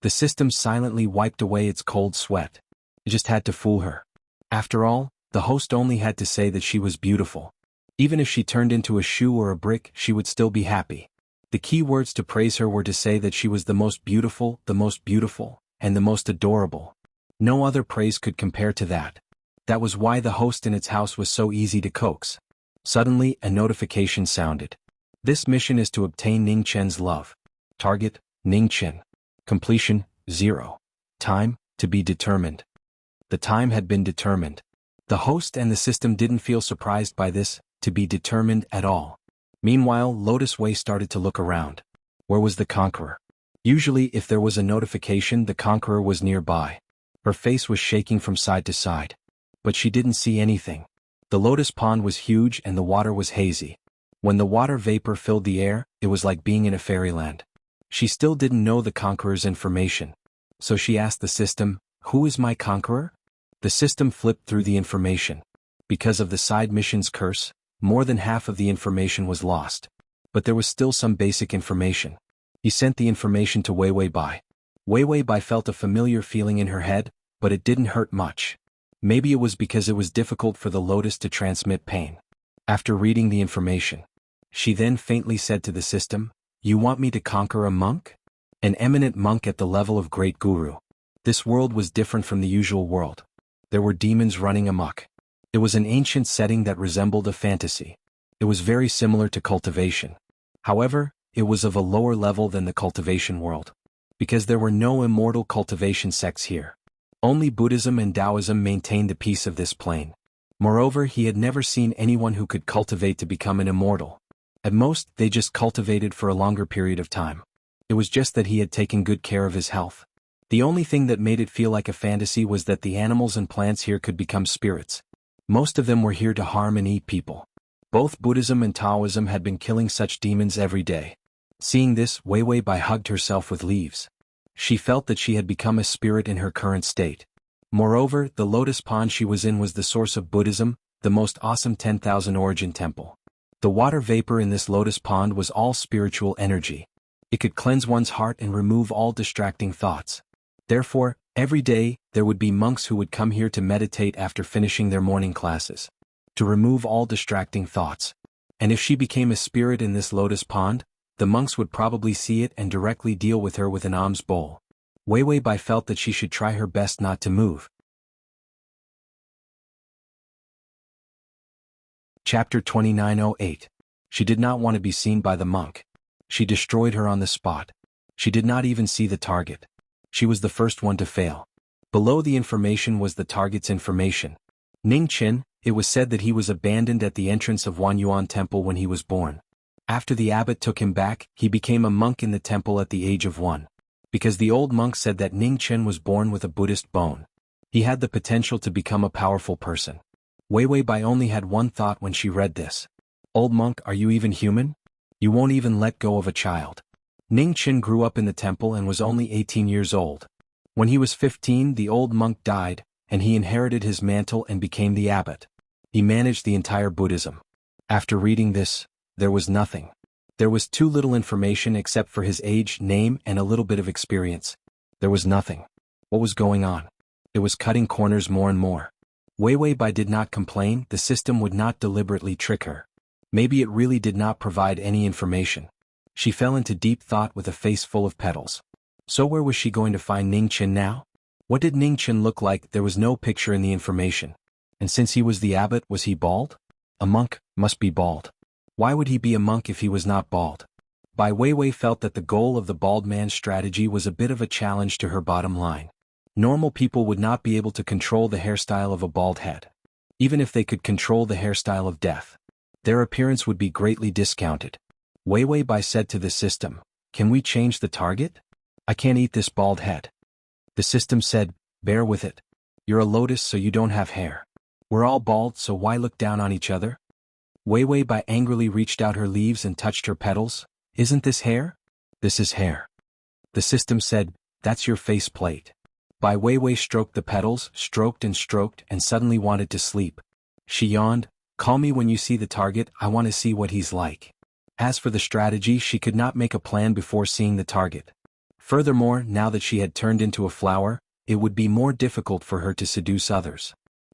The system silently wiped away its cold sweat. It just had to fool her. After all, the host only had to say that she was beautiful. Even if she turned into a shoe or a brick, she would still be happy. The key words to praise her were to say that she was the most beautiful, and the most adorable. No other praise could compare to that. That was why the host in its house was so easy to coax. Suddenly, a notification sounded. This mission is to obtain Ning Chen's love. Target, Ning Chen. Completion, 0. Time, to be determined. The time had been determined. The host and the system didn't feel surprised by this, to be determined at all. Meanwhile, Lotus Wei started to look around. Where was the conqueror? Usually, if there was a notification, the conqueror was nearby. Her face was shaking from side to side. But she didn't see anything. The lotus pond was huge and the water was hazy. When the water vapor filled the air, it was like being in a fairyland. She still didn't know the conqueror's information. So she asked the system, "Who is my conqueror?" The system flipped through the information. Because of the side mission's curse, more than half of the information was lost. But there was still some basic information. He sent the information to Wei Wei Bai. Wei Wei Bai felt a familiar feeling in her head, but it didn't hurt much. Maybe it was because it was difficult for the lotus to transmit pain. After reading the information, she then faintly said to the system, "You want me to conquer a monk? An eminent monk at the level of great guru." This world was different from the usual world. There were demons running amok. It was an ancient setting that resembled a fantasy. It was very similar to cultivation. However, it was of a lower level than the cultivation world. Because there were no immortal cultivation sects here. Only Buddhism and Taoism maintained the peace of this plane. Moreover, he had never seen anyone who could cultivate to become an immortal. At most, they just cultivated for a longer period of time. It was just that he had taken good care of his health. The only thing that made it feel like a fantasy was that the animals and plants here could become spirits. Most of them were here to harm and eat people. Both Buddhism and Taoism had been killing such demons every day. Seeing this, Wei Wei Bai hugged herself with leaves. She felt that she had become a spirit in her current state. Moreover, the lotus pond she was in was the source of Buddhism, the most awesome 10,000 origin temple. The water vapor in this lotus pond was all spiritual energy. It could cleanse one's heart and remove all distracting thoughts. Therefore, every day, there would be monks who would come here to meditate after finishing their morning classes. To remove all distracting thoughts. And if she became a spirit in this lotus pond, the monks would probably see it and directly deal with her with an alms bowl. Wei Wei Bai felt that she should try her best not to move. Chapter 2908. She did not want to be seen by the monk. She destroyed her on the spot. She did not even see the target. She was the first one to fail. Below the information was the target's information. Ning Chen, it was said that he was abandoned at the entrance of Wanyuan Temple when he was born. After the abbot took him back, he became a monk in the temple at the age of 1. Because the old monk said that Ning Chen was born with a Buddhist bone. He had the potential to become a powerful person. Wei Wei Bai only had one thought when she read this. "Old monk, are you even human? You won't even let go of a child." Ning Chen grew up in the temple and was only 18 years old. When he was 15, the old monk died, and he inherited his mantle and became the abbot. He managed the entire Buddhism. After reading this, there was nothing. There was too little information except for his age, name, and a little bit of experience. There was nothing. What was going on? It was cutting corners more and more. Wei Wei Bai did not complain, the system would not deliberately trick her. Maybe it really did not provide any information. She fell into deep thought with a face full of petals. So where was she going to find Ning Chen now? What did Ning Chen look like? There was no picture in the information. And since he was the abbot, was he bald? A monk must be bald. Why would he be a monk if he was not bald? Bai Weiwei felt that the goal of the bald man's strategy was a bit of a challenge to her bottom line. Normal people would not be able to control the hairstyle of a bald head. Even if they could control the hairstyle of death, their appearance would be greatly discounted. Weiwei Bai said to the system, "Can we change the target? I can't eat this bald head." The system said, "Bear with it. You're a lotus so you don't have hair. We're all bald so why look down on each other?" Weiwei Bai angrily reached out her leaves and touched her petals. "Isn't this hair?" "This is hair." The system said, "That's your face plate." Bai Weiwei stroked the petals, stroked and suddenly wanted to sleep. She yawned, "Call me when you see the target, I want to see what he's like." As for the strategy, she could not make a plan before seeing the target. Furthermore, now that she had turned into a flower, it would be more difficult for her to seduce others.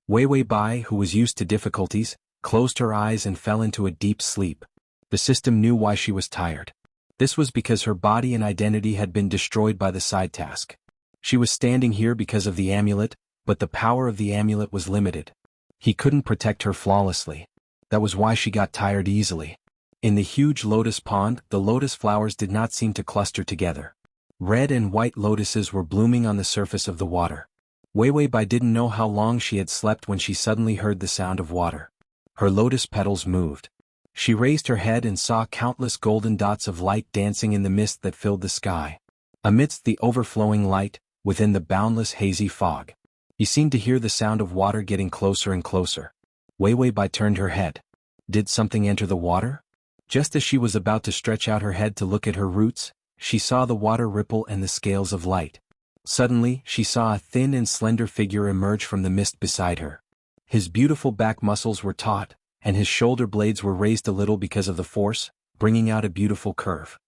Weiwei Bai, who was used to difficulties, closed her eyes and fell into a deep sleep. The system knew why she was tired. This was because her body and identity had been destroyed by the side task. She was standing here because of the amulet, but the power of the amulet was limited. He couldn't protect her flawlessly. That was why she got tired easily. In the huge lotus pond, the lotus flowers did not seem to cluster together. Red and white lotuses were blooming on the surface of the water. Wei Bai didn't know how long she had slept when she suddenly heard the sound of water. Her lotus petals moved. She raised her head and saw countless golden dots of light dancing in the mist that filled the sky. Amidst the overflowing light, within the boundless hazy fog, he seemed to hear the sound of water getting closer and closer. Wei Bai turned her head. Did something enter the water? Just as she was about to stretch out her head to look at her roots, she saw the water ripple and the scales of light. Suddenly, she saw a thin and slender figure emerge from the mist beside her. His beautiful back muscles were taut, and his shoulder blades were raised a little because of the force, bringing out a beautiful curve.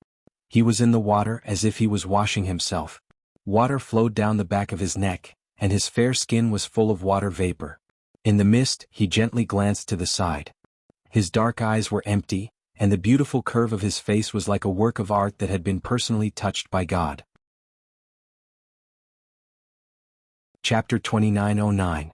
He was in the water as if he was washing himself. Water flowed down the back of his neck, and his fair skin was full of water vapor. In the mist, he gently glanced to the side. His dark eyes were empty, and the beautiful curve of his face was like a work of art that had been personally touched by God. Chapter 2909.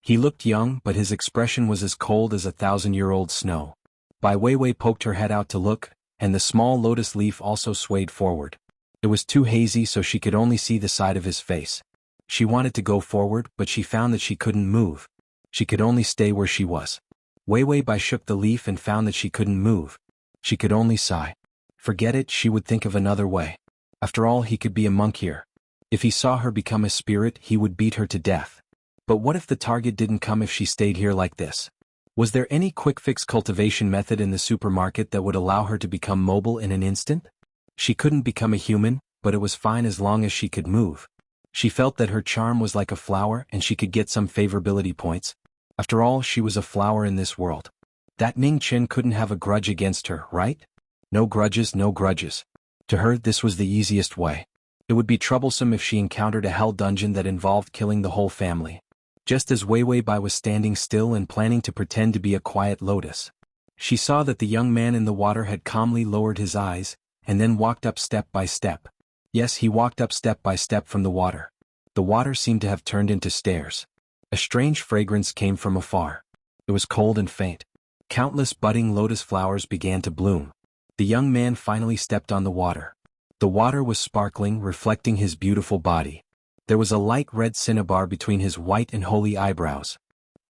He looked young, but his expression was as cold as 1,000-year-old snow. Bai Weiwei poked her head out to look, and the small lotus leaf also swayed forward. It was too hazy so she could only see the side of his face. She wanted to go forward, but she found that she couldn't move. She could only stay where she was. Weiwei Bai shook the leaf and found that she couldn't move. She could only sigh. Forget it, she would think of another way. After all, he could be a monk here. If he saw her become a spirit, he would beat her to death. But what if the target didn't come if she stayed here like this? Was there any quick-fix cultivation method in the supermarket that would allow her to become mobile in an instant? She couldn't become a human, but it was fine as long as she could move. She felt that her charm was like a flower and she could get some favorability points. After all, she was a flower in this world. That Ning Chen couldn't have a grudge against her, right? No grudges, no grudges. To her, this was the easiest way. It would be troublesome if she encountered a hell dungeon that involved killing the whole family. Just as Weiwei Bai was standing still and planning to pretend to be a quiet lotus, she saw that the young man in the water had calmly lowered his eyes, and then walked up step by step. Yes, he walked up step by step from the water. The water seemed to have turned into stairs. A strange fragrance came from afar. It was cold and faint. Countless budding lotus flowers began to bloom. The young man finally stepped on the water. The water was sparkling, reflecting his beautiful body. There was a light red cinnabar between his white and holy eyebrows.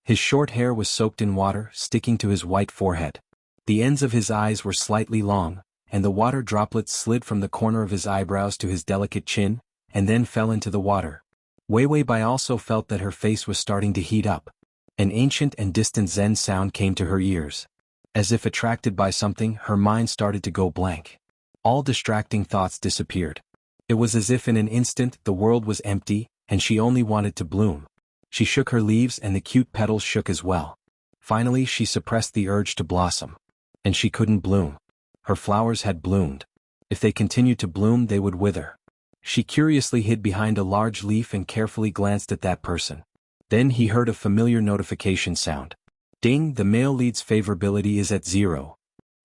His short hair was soaked in water, sticking to his white forehead. The ends of his eyes were slightly long, and the water droplets slid from the corner of his eyebrows to his delicate chin, and then fell into the water. Weiwei Bai also felt that her face was starting to heat up. An ancient and distant Zen sound came to her ears. As if attracted by something, her mind started to go blank. All distracting thoughts disappeared. It was as if in an instant the world was empty, and she only wanted to bloom. She shook her leaves and the cute petals shook as well. Finally she suppressed the urge to blossom. And she couldn't bloom. Her flowers had bloomed. If they continued to bloom, they would wither. She curiously hid behind a large leaf and carefully glanced at that person. Then he heard a familiar notification sound. Ding, the male lead's favorability is at 0.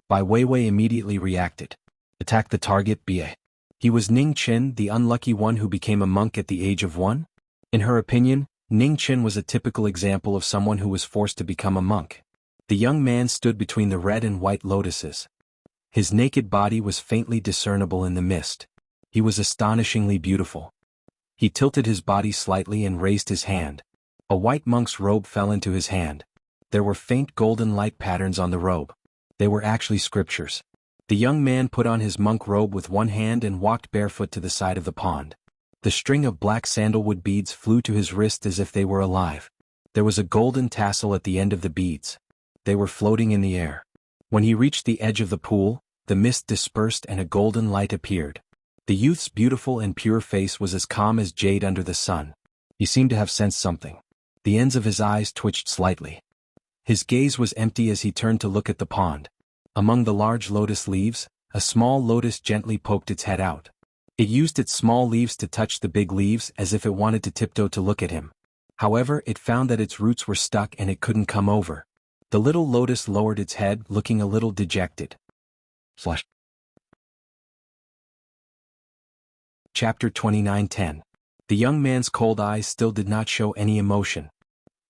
Bai Weiwei immediately reacted. Attack the target, BA. He was Ning Chen, the unlucky one who became a monk at the age of 1? In her opinion, Ning Chen was a typical example of someone who was forced to become a monk. The young man stood between the red and white lotuses. His naked body was faintly discernible in the mist. He was astonishingly beautiful. He tilted his body slightly and raised his hand. A white monk's robe fell into his hand. There were faint golden light patterns on the robe. They were actually scriptures. The young man put on his monk robe with one hand and walked barefoot to the side of the pond. The string of black sandalwood beads flew to his wrist as if they were alive. There was a golden tassel at the end of the beads. They were floating in the air. When he reached the edge of the pool, the mist dispersed and a golden light appeared. The youth's beautiful and pure face was as calm as jade under the sun. He seemed to have sensed something. The ends of his eyes twitched slightly. His gaze was empty as he turned to look at the pond. Among the large lotus leaves, a small lotus gently poked its head out. It used its small leaves to touch the big leaves as if it wanted to tiptoe to look at him. However, it found that its roots were stuck and it couldn't come over. The little lotus lowered its head, looking a little dejected. Flush. Chapter 2910. The young man's cold eyes still did not show any emotion.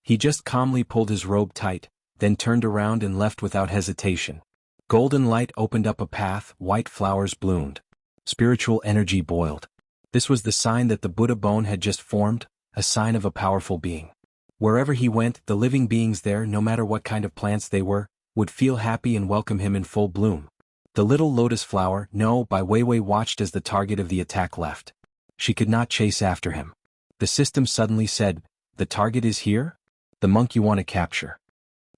He just calmly pulled his robe tight, then turned around and left without hesitation. Golden light opened up a path, white flowers bloomed. Spiritual energy boiled. This was the sign that the Buddha bone had just formed, a sign of a powerful being. Wherever he went, the living beings there, no matter what kind of plants they were, would feel happy and welcome him in full bloom. The little lotus flower, No, by Weiwei watched as the target of the attack left. She could not chase after him. The system suddenly said, "The target is here? The monk you want to capture."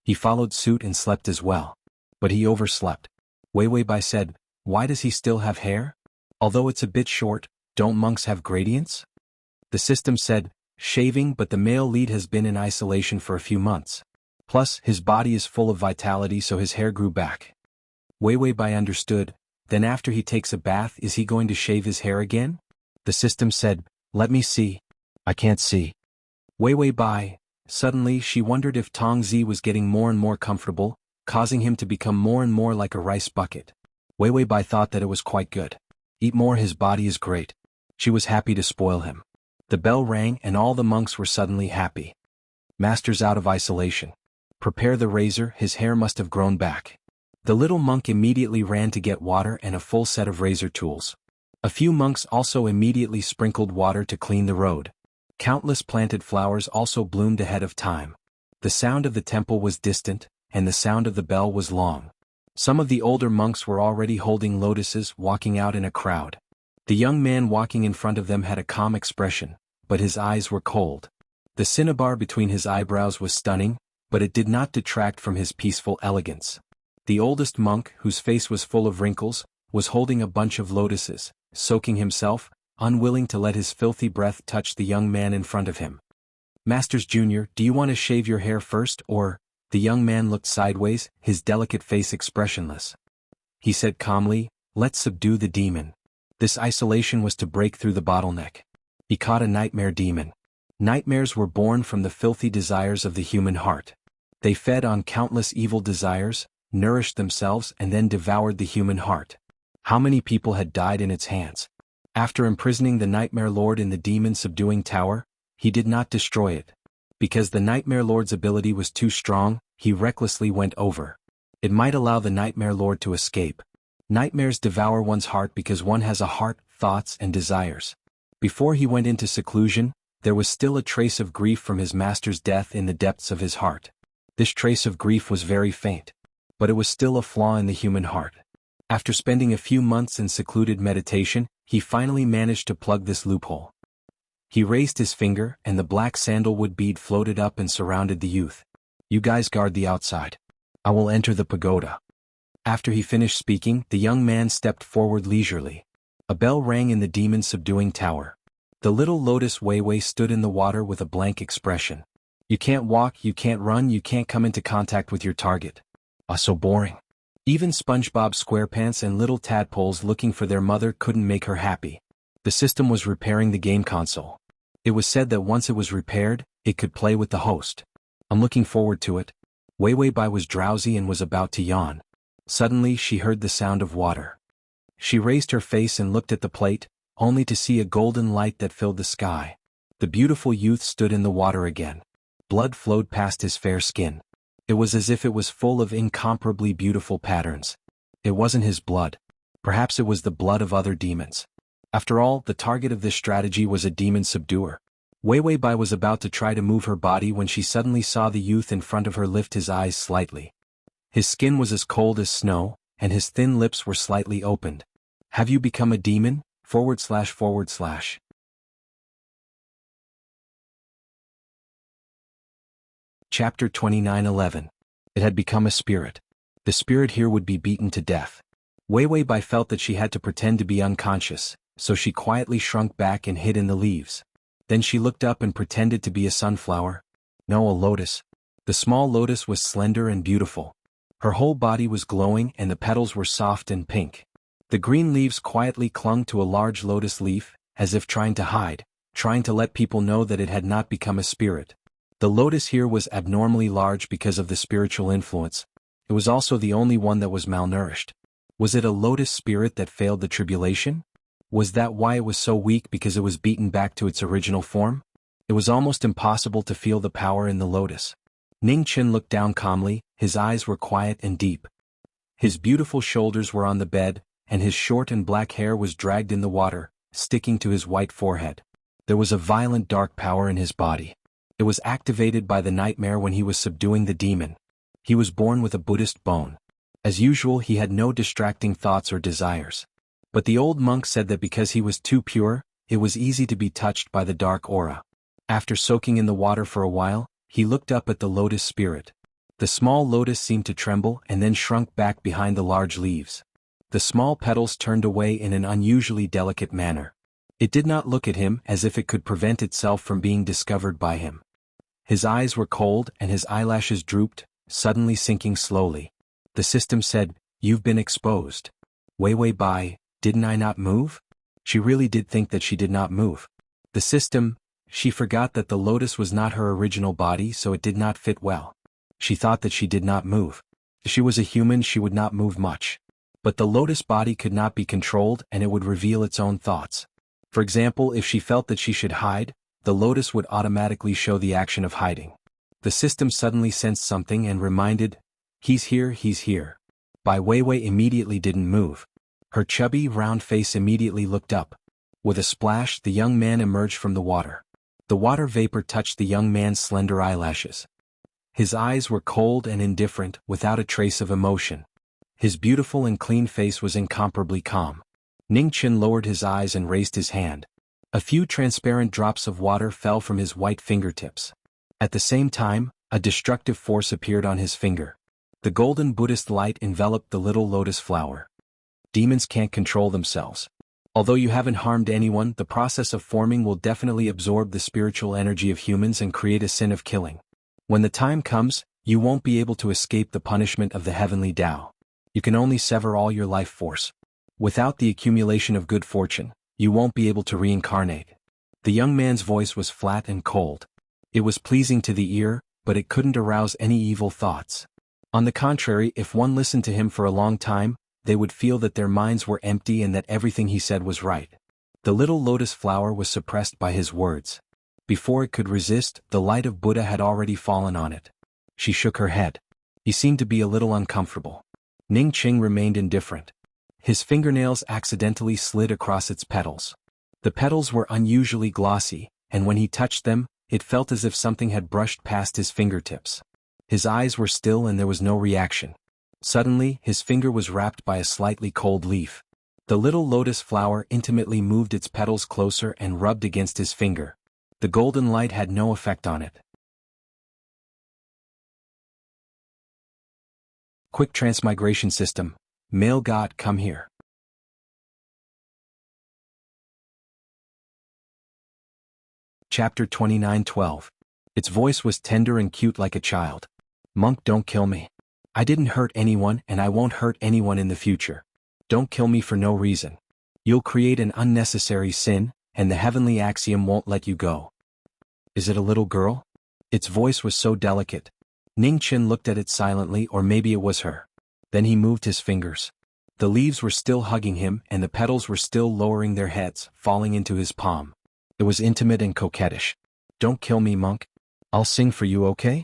He followed suit and slept as well. But he overslept. Weiwei said, "Why does he still have hair? Although it's a bit short, don't monks have gradients?" The system said, "Shaving, but the male lead has been in isolation for a few months. Plus, his body is full of vitality, so his hair grew back." Weiwei understood. Then after he takes a bath, is he going to shave his hair again? The system said, "Let me see. I can't see." Weiwei. Suddenly she wondered if Tongzi was getting more and more comfortable, causing him to become more and more like a rice bucket. Weiwei thought that it was quite good. Eat more, his body is great. She was happy to spoil him. The bell rang and all the monks were suddenly happy. Master's out of isolation. Prepare the razor, his hair must have grown back. The little monk immediately ran to get water and a full set of razor tools. A few monks also immediately sprinkled water to clean the road. Countless planted flowers also bloomed ahead of time. The sound of the temple was distant, and the sound of the bell was long. Some of the older monks were already holding lotuses, walking out in a crowd. The young man walking in front of them had a calm expression, but his eyes were cold. The cinnabar between his eyebrows was stunning, but it did not detract from his peaceful elegance. The oldest monk, whose face was full of wrinkles, was holding a bunch of lotuses, soaking himself, unwilling to let his filthy breath touch the young man in front of him. "Masters Junior, do you want to shave your hair first, or?" The young man looked sideways, his delicate face expressionless. He said calmly, "Let's subdue the demon." This isolation was to break through the bottleneck. He caught a nightmare demon. Nightmares were born from the filthy desires of the human heart. They fed on countless evil desires, nourished themselves and then devoured the human heart. How many people had died in its hands? After imprisoning the Nightmare Lord in the demon-subduing tower, he did not destroy it. Because the Nightmare Lord's ability was too strong, he recklessly went over. It might allow the Nightmare Lord to escape. Nightmares devour one's heart because one has a heart, thoughts and desires. Before he went into seclusion, there was still a trace of grief from his master's death in the depths of his heart. This trace of grief was very faint, but it was still a flaw in the human heart. After spending a few months in secluded meditation, he finally managed to plug this loophole. He raised his finger and the black sandalwood bead floated up and surrounded the youth. "You guys guard the outside. I will enter the pagoda." After he finished speaking, the young man stepped forward leisurely. A bell rang in the demon-subduing tower. The little lotus Weiwei stood in the water with a blank expression. "You can't walk, you can't run, you can't come into contact with your target. So boring." Even SpongeBob SquarePants and little tadpoles looking for their mother couldn't make her happy. The system was repairing the game console. It was said that once it was repaired, it could play with the host. "I'm looking forward to it." Weiwei was drowsy and was about to yawn. Suddenly she heard the sound of water. She raised her face and looked at the plate, only to see a golden light that filled the sky. The beautiful youth stood in the water again. Blood flowed past his fair skin. It was as if it was full of incomparably beautiful patterns. It wasn't his blood. Perhaps it was the blood of other demons. After all, the target of this strategy was a demon subduer. Weiwei was about to try to move her body when she suddenly saw the youth in front of her lift his eyes slightly. His skin was as cold as snow, and his thin lips were slightly opened. "Have you become a demon? //." Chapter 29:11. It had become a spirit. The spirit here would be beaten to death. Weiwei felt that she had to pretend to be unconscious, so she quietly shrunk back and hid in the leaves. Then she looked up and pretended to be a sunflower. No, a lotus. The small lotus was slender and beautiful. Her whole body was glowing and the petals were soft and pink. The green leaves quietly clung to a large lotus leaf, as if trying to hide, trying to let people know that it had not become a spirit. The lotus here was abnormally large because of the spiritual influence. It was also the only one that was malnourished. Was it a lotus spirit that failed the tribulation? Was that why it was so weak, because it was beaten back to its original form? It was almost impossible to feel the power in the lotus. Ning Chen looked down calmly, his eyes were quiet and deep. His beautiful shoulders were on the bed, and his short and black hair was dragged in the water, sticking to his white forehead. There was a violent dark power in his body. It was activated by the nightmare when he was subduing the demon. He was born with a Buddhist bone. As usual, he had no distracting thoughts or desires. But the old monk said that because he was too pure, it was easy to be touched by the dark aura. After soaking in the water for a while, he looked up at the lotus spirit. The small lotus seemed to tremble and then shrunk back behind the large leaves. The small petals turned away in an unusually delicate manner. It did not look at him as if it could prevent itself from being discovered by him. His eyes were cold and his eyelashes drooped, suddenly sinking slowly. The system said, "You've been exposed." Wei Wei Bai, didn't I not move? She really did think that she did not move. The system, she forgot that the lotus was not her original body, so it did not fit well. She thought that she did not move. If she was a human, she would not move much. But the lotus body could not be controlled and it would reveal its own thoughts. For example, if she felt that she should hide, the lotus would automatically show the action of hiding. The system suddenly sensed something and reminded, "He's here, he's here." Bai Weiwei immediately didn't move. Her chubby, round face immediately looked up. With a splash, the young man emerged from the water. The water vapor touched the young man's slender eyelashes. His eyes were cold and indifferent, without a trace of emotion. His beautiful and clean face was incomparably calm. Ning Chen lowered his eyes and raised his hand. A few transparent drops of water fell from his white fingertips. At the same time, a destructive force appeared on his finger. The golden Buddhist light enveloped the little lotus flower. Demons can't control themselves. Although you haven't harmed anyone, the process of forming will definitely absorb the spiritual energy of humans and create a sin of killing. When the time comes, you won't be able to escape the punishment of the heavenly Tao. You can only sever all your life force. Without the accumulation of good fortune, you won't be able to reincarnate. The young man's voice was flat and cold. It was pleasing to the ear, but it couldn't arouse any evil thoughts. On the contrary, if one listened to him for a long time, they would feel that their minds were empty and that everything he said was right. The little lotus flower was suppressed by his words. Before it could resist, the light of Buddha had already fallen on it. She shook her head. He seemed to be a little uncomfortable. Ning Qing remained indifferent. His fingernails accidentally slid across its petals. The petals were unusually glossy, and when he touched them, it felt as if something had brushed past his fingertips. His eyes were still and there was no reaction. Suddenly, his finger was wrapped by a slightly cold leaf. The little lotus flower intimately moved its petals closer and rubbed against his finger. The golden light had no effect on it. Quick transmigration system. Male God, come here. Chapter 29:12. Its voice was tender and cute like a child. Monk, don't kill me. I didn't hurt anyone and I won't hurt anyone in the future. Don't kill me for no reason. You'll create an unnecessary sin, and the heavenly axiom won't let you go. Is it a little girl? Its voice was so delicate. Ning Qin looked at it silently, or maybe it was her. Then he moved his fingers. The leaves were still hugging him and the petals were still lowering their heads, falling into his palm. It was intimate and coquettish. Don't kill me, monk. I'll sing for you, okay?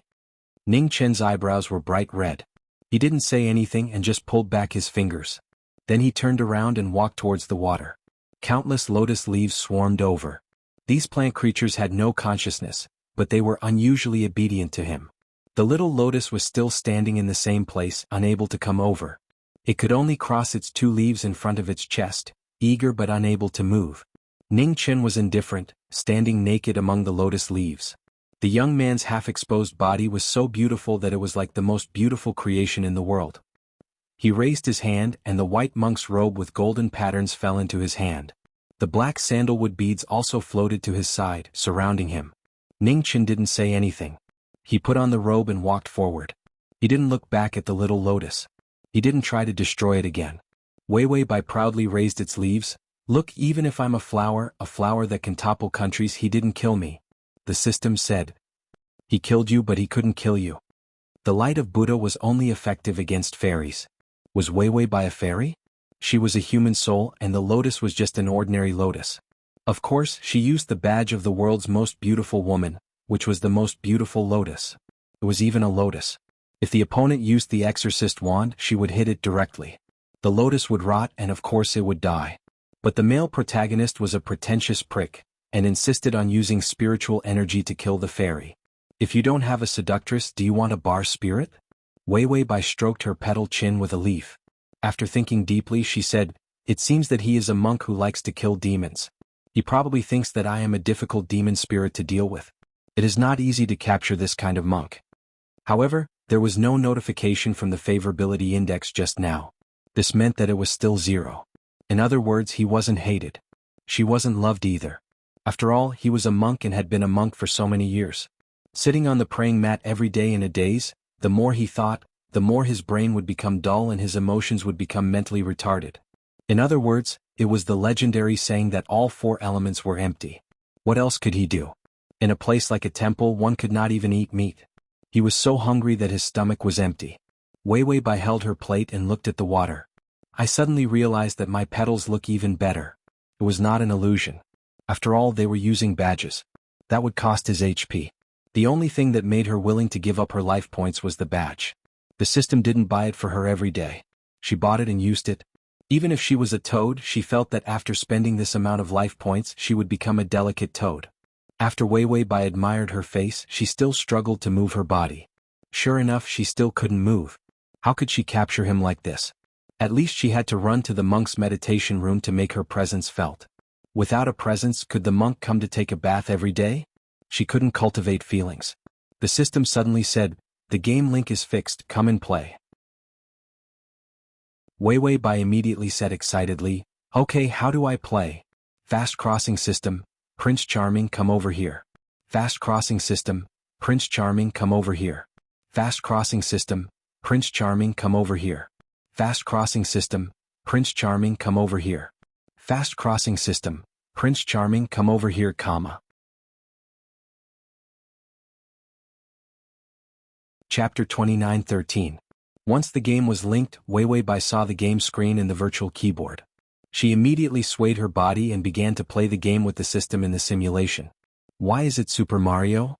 Ning Chen's eyebrows were bright red. He didn't say anything and just pulled back his fingers. Then he turned around and walked towards the water. Countless lotus leaves swarmed over. These plant creatures had no consciousness, but they were unusually obedient to him. The little lotus was still standing in the same place, unable to come over. It could only cross its two leaves in front of its chest, eager but unable to move. Ning Chen was indifferent, standing naked among the lotus leaves. The young man's half-exposed body was so beautiful that it was like the most beautiful creation in the world. He raised his hand and the white monk's robe with golden patterns fell into his hand. The black sandalwood beads also floated to his side, surrounding him. Ning Chen didn't say anything. He put on the robe and walked forward. He didn't look back at the little lotus. He didn't try to destroy it again. Wei Wei Bai proudly raised its leaves. Look, even if I'm a flower that can topple countries, he didn't kill me. The system said. He killed you, but he couldn't kill you. The light of Buddha was only effective against fairies. Was Wei Wei Bai a fairy? She was a human soul and the lotus was just an ordinary lotus. Of course, she used the badge of the world's most beautiful woman, which was the most beautiful lotus. It was even a lotus. If the opponent used the exorcist wand, she would hit it directly. The lotus would rot and of course it would die. But the male protagonist was a pretentious prick, and insisted on using spiritual energy to kill the fairy. If you don't have a seductress, do you want a bar spirit? Wei Wei Bai stroked her petal chin with a leaf. After thinking deeply, she said, "It seems that he is a monk who likes to kill demons. He probably thinks that I am a difficult demon spirit to deal with. It is not easy to capture this kind of monk." However, there was no notification from the favorability index just now. This meant that it was still 0. In other words, he wasn't hated. She wasn't loved either. After all, he was a monk and had been a monk for so many years. Sitting on the praying mat every day in a daze, the more he thought, the more his brain would become dull and his emotions would become mentally retarded. In other words, it was the legendary saying that all 4 elements were empty. What else could he do? In a place like a temple, one could not even eat meat. He was so hungry that his stomach was empty. Wei Wei Bai held her plate and looked at the water. I suddenly realized that my petals look even better. It was not an illusion. After all, they were using badges. That would cost his HP. The only thing that made her willing to give up her life points was the badge. The system didn't buy it for her every day. She bought it and used it. Even if she was a toad, she felt that after spending this amount of life points, she would become a delicate toad. After Wei Wei Bai admired her face, she still struggled to move her body. Sure enough, she still couldn't move. How could she capture him like this? At least she had to run to the monk's meditation room to make her presence felt. Without a presence, could the monk come to take a bath every day? She couldn't cultivate feelings. The system suddenly said, "The game link is fixed, come and play." Wei Wei Bai immediately said excitedly, "Okay, how do I play?" "Fast crossing system, Prince Charming, come over here." "Fast crossing system, Prince Charming, come over here." "Fast crossing system, Prince Charming, come over here." "Fast crossing system, Prince Charming, come over here." "Fast crossing system, Prince Charming, come over here, comma." Chapter 29:13. Once the game was linked, Wei Wei Bai saw the game screen and the virtual keyboard. She immediately swayed her body and began to play the game with the system in the simulation. Why is it Super Mario?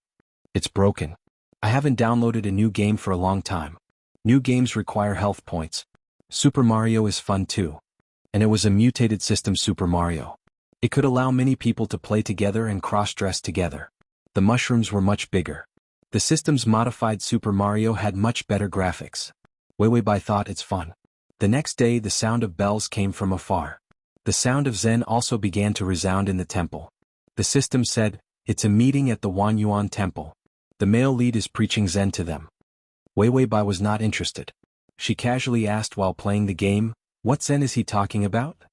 It's broken. I haven't downloaded a new game for a long time. New games require health points. Super Mario is fun too. And it was a mutated system Super Mario. It could allow many people to play together and cross-dress together. The mushrooms were much bigger. The system's modified Super Mario had much better graphics. Wei Wei Bai thought it's fun. The next day the sound of bells came from afar. The sound of Zen also began to resound in the temple. The system said, "It's a meeting at the Wanyuan temple. The male lead is preaching Zen to them." Wei Wei Bai was not interested. She casually asked while playing the game, "What Zen is he talking about?"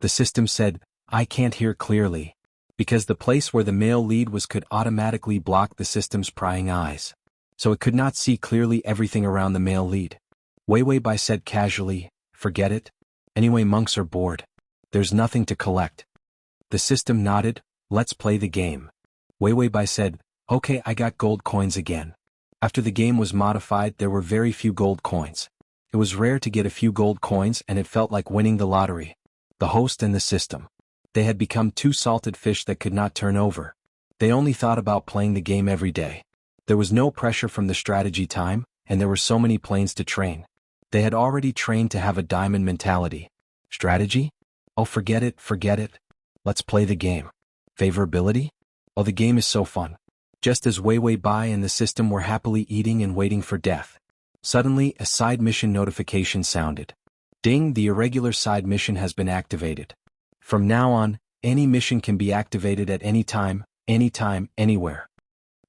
The system said, "I can't hear clearly." Because the place where the male lead was could automatically block the system's prying eyes. So it could not see clearly everything around the male lead. Wei Wei Bai said casually, "Forget it. Anyway, monks are bored. There's nothing to collect." The system nodded, "Let's play the game." Wei Wei Bai said, "Okay, I got gold coins again." After the game was modified, there were very few gold coins. It was rare to get a few gold coins and it felt like winning the lottery. The host and the system. They had become two salted fish that could not turn over. They only thought about playing the game every day. There was no pressure from the strategy time, and there were so many planes to train. They had already trained to have a diamond mentality. Strategy? Oh, forget it, forget it. Let's play the game. Favorability? Oh, the game is so fun. Just as Wei Wei Bai and the system were happily eating and waiting for death. Suddenly, a side mission notification sounded. Ding, the irregular side mission has been activated. From now on, any mission can be activated at any time, anywhere.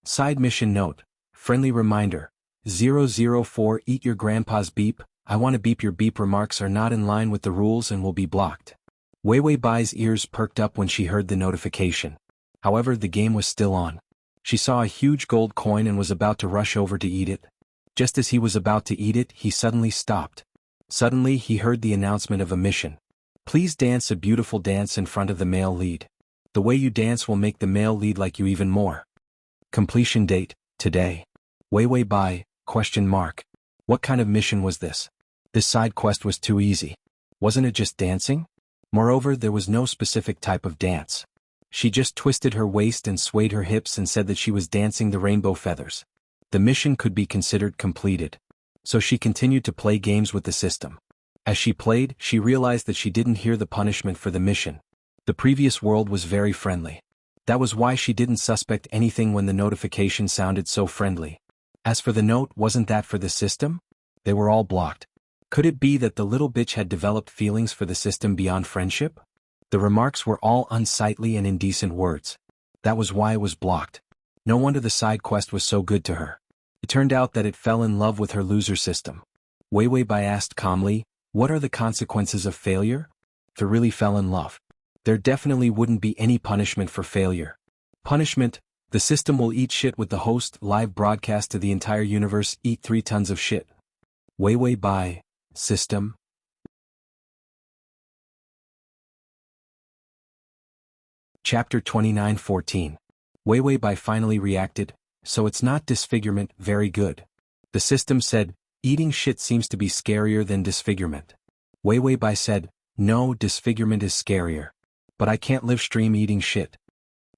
Side mission note. Friendly reminder. 004 Eat your grandpa's beep. I want to beep your beep remarks are not in line with the rules and will be blocked. Wei Wei Bai's ears perked up when she heard the notification. However, the game was still on. She saw a huge gold coin and was about to rush over to eat it. Just as he was about to eat it, he suddenly stopped. Suddenly, he heard the announcement of a mission. Please dance a beautiful dance in front of the male lead. The way you dance will make the male lead like you even more. Completion date, today. Wei Wei Bai, ? What kind of mission was this? This side quest was too easy. Wasn't it just dancing? Moreover, there was no specific type of dance. She just twisted her waist and swayed her hips and said that she was dancing the rainbow feathers. The mission could be considered completed. So she continued to play games with the system. As she played, she realized that she didn't hear the punishment for the mission. The previous world was very friendly. That was why she didn't suspect anything when the notification sounded so friendly. As for the note, wasn't that for the system? They were all blocked. Could it be that the little bitch had developed feelings for the system beyond friendship? The remarks were all unsightly and indecent words. That was why it was blocked. No wonder the side quest was so good to her. It turned out that it fell in love with her loser system. Wei Bai asked calmly, "What are the consequences of failure?" If it really fell in love, there definitely wouldn't be any punishment for failure. Punishment: the system will eat shit with the host, live broadcast to the entire universe, eat 3 tons of shit. Wei Bai, system. Chapter 29:14. Wei Bai finally reacted, "So it's not disfigurement, very good." The system said, "Eating shit seems to be scarier than disfigurement." Wei Bai said, "No, disfigurement is scarier. But I can't live stream eating shit."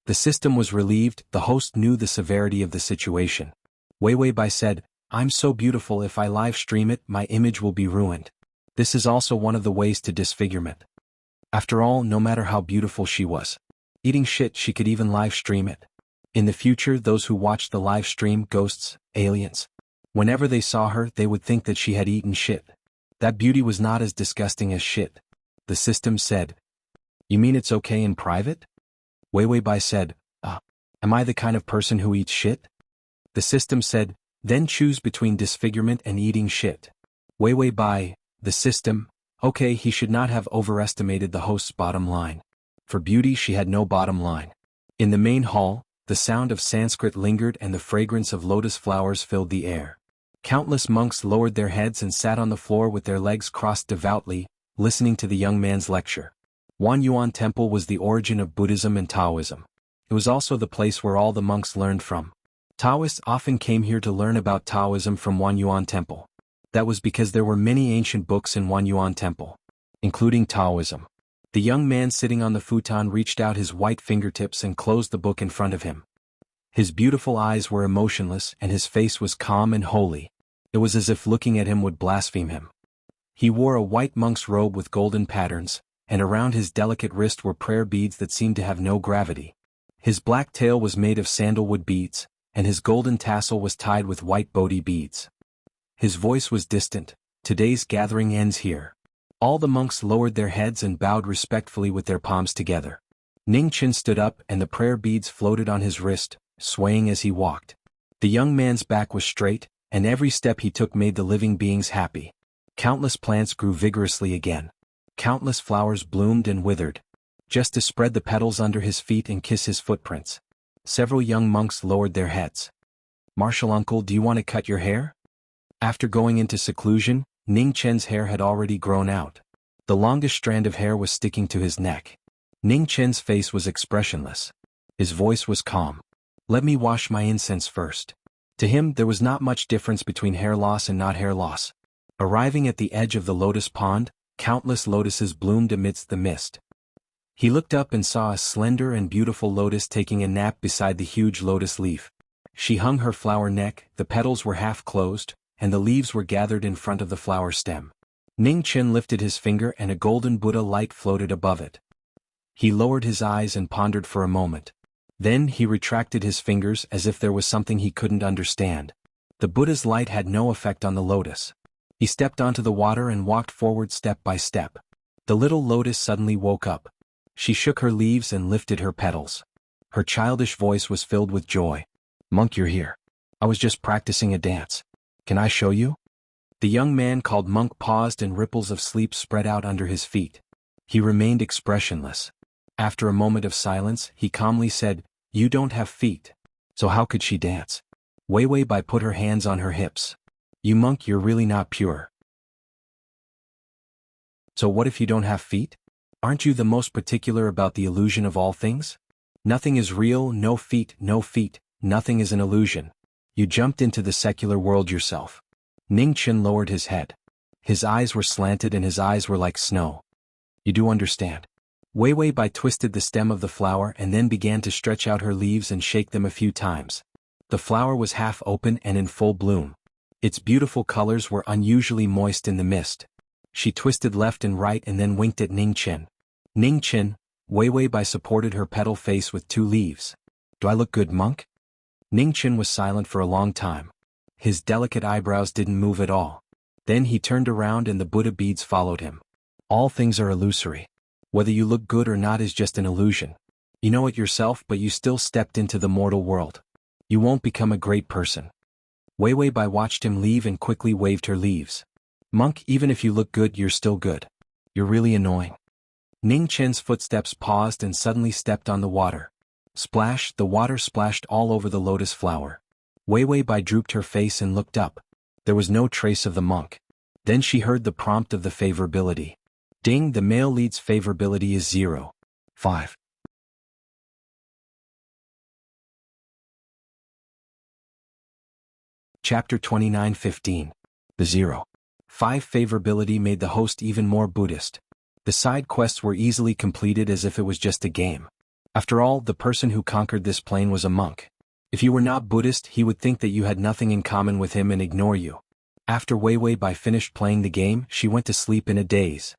The system was relieved. The host knew the severity of the situation. Wei Bai said, "I'm so beautiful, if I live stream it, my image will be ruined. This is also one of the ways to disfigurement." After all, no matter how beautiful she was, eating shit, she could even live stream it. In the future, those who watched the live stream, ghosts, aliens, whenever they saw her, they would think that she had eaten shit. That beauty was not as disgusting as shit. The system said, "You mean it's okay in private?" Wei Bai said, "Am I the kind of person who eats shit?" The system said, "Then choose between disfigurement and eating shit." Wei Bai, the system, okay, he should not have overestimated the host's bottom line. For beauty, she had no bottom line. In the main hall, the sound of Sanskrit lingered and the fragrance of lotus flowers filled the air. Countless monks lowered their heads and sat on the floor with their legs crossed devoutly, listening to the young man's lecture. Wanyuan Temple was the origin of Buddhism and Taoism. It was also the place where all the monks learned from. Taoists often came here to learn about Taoism from Wanyuan Temple. That was because there were many ancient books in Wanyuan Temple, including Taoism. The young man sitting on the futon reached out his white fingertips and closed the book in front of him. His beautiful eyes were emotionless and his face was calm and holy. It was as if looking at him would blaspheme him. He wore a white monk's robe with golden patterns, and around his delicate wrist were prayer beads that seemed to have no gravity. His black tail was made of sandalwood beads, and his golden tassel was tied with white Bodhi beads. His voice was distant. "Today's gathering ends here." All the monks lowered their heads and bowed respectfully with their palms together. Ning Chen stood up and the prayer beads floated on his wrist, swaying as he walked. The young man's back was straight, and every step he took made the living beings happy. Countless plants grew vigorously again. Countless flowers bloomed and withered, just to spread the petals under his feet and kiss his footprints. Several young monks lowered their heads. "Martial uncle, do you want to cut your hair?" After going into seclusion, Ning Chen's hair had already grown out. The longest strand of hair was sticking to his neck. Ning Chen's face was expressionless. His voice was calm. "Let me wash my incense first." To him, there was not much difference between hair loss and not hair loss. Arriving at the edge of the lotus pond, countless lotuses bloomed amidst the mist. He looked up and saw a slender and beautiful lotus taking a nap beside the huge lotus leaf. She hung her flower neck, the petals were half closed, and the leaves were gathered in front of the flower stem. Ning Chen lifted his finger and a golden Buddha light floated above it. He lowered his eyes and pondered for a moment. Then he retracted his fingers as if there was something he couldn't understand. The Buddha's light had no effect on the lotus. He stepped onto the water and walked forward step by step. The little lotus suddenly woke up. She shook her leaves and lifted her petals. Her childish voice was filled with joy. "Monk, you're here. I was just practicing a dance. Can I show you?" The young man called Monk paused and ripples of sleep spread out under his feet. He remained expressionless. After a moment of silence, he calmly said, "You don't have feet. So how could she dance?" Wei Bai put her hands on her hips. "You monk, you're really not pure. So what if you don't have feet? Aren't you the most particular about the illusion of all things? Nothing is real, no feet, nothing is an illusion. You jumped into the secular world yourself." Ning Chen lowered his head. His eyes were slanted and his eyes were like snow. "You do understand. Wei Wei Bai twisted the stem of the flower and then began to stretch out her leaves and shake them a few times. The flower was half open and in full bloom. Its beautiful colors were unusually moist in the mist. She twisted left and right and then winked at Ning Chen. Ning Chen, Wei Wei Bai supported her petal face with 2 leaves. Do I look good, monk? Ning Chen was silent for a long time. His delicate eyebrows didn't move at all. Then he turned around and the Buddha beads followed him. All things are illusory. Whether you look good or not is just an illusion. You know it yourself, but you still stepped into the mortal world. You won't become a great person. Wei Wei Bai watched him leave and quickly waved her leaves. Monk, even if you look good, you're still good. You're really annoying. Ning Chen's footsteps paused and suddenly stepped on the water. Splash, the water splashed all over the lotus flower. Wei Wei Bai drooped her face and looked up. There was no trace of the monk. Then she heard the prompt of the favorability. Ding, the male lead's favorability is 0.5. Chapter 29:15. The 0.5 favorability made the host even more Buddhist. The side quests were easily completed as if it was just a game. After all, the person who conquered this plane was a monk. If you were not Buddhist, he would think that you had nothing in common with him and ignore you. After Wei Wei Bai finished playing the game, she went to sleep in a daze.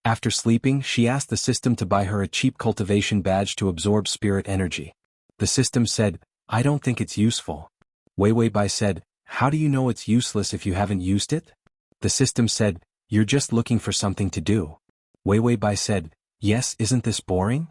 After sleeping, she asked the system to buy her a cheap cultivation badge to absorb spirit energy. The system said, I don't think it's useful. Wei Wei Bai said, how do you know it's useless if you haven't used it? The system said, you're just looking for something to do. Wei Wei Bai said, yes, isn't this boring?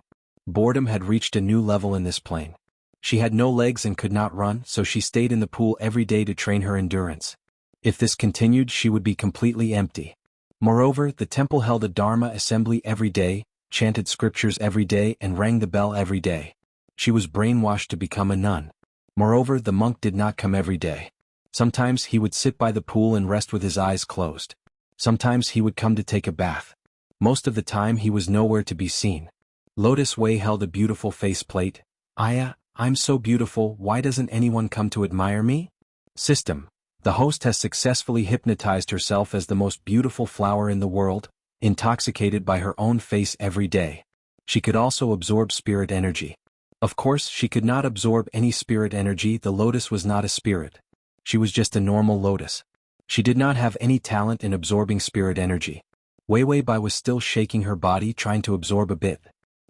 Boredom had reached a new level in this plane. She had no legs and could not run, so she stayed in the pool every day to train her endurance. If this continued, she would be completely empty. Moreover, the temple held a Dharma assembly every day, chanted scriptures every day and rang the bell every day. She was brainwashed to become a nun. Moreover, the monk did not come every day. Sometimes he would sit by the pool and rest with his eyes closed. Sometimes he would come to take a bath. Most of the time he was nowhere to be seen. Lotus Wei held a beautiful faceplate. Aya, I'm so beautiful, why doesn't anyone come to admire me? System. The host has successfully hypnotized herself as the most beautiful flower in the world, intoxicated by her own face every day. She could also absorb spirit energy. Of course, she could not absorb any spirit energy. The lotus was not a spirit. She was just a normal lotus. She did not have any talent in absorbing spirit energy. Wei Wei Bai was still shaking her body, trying to absorb a bit.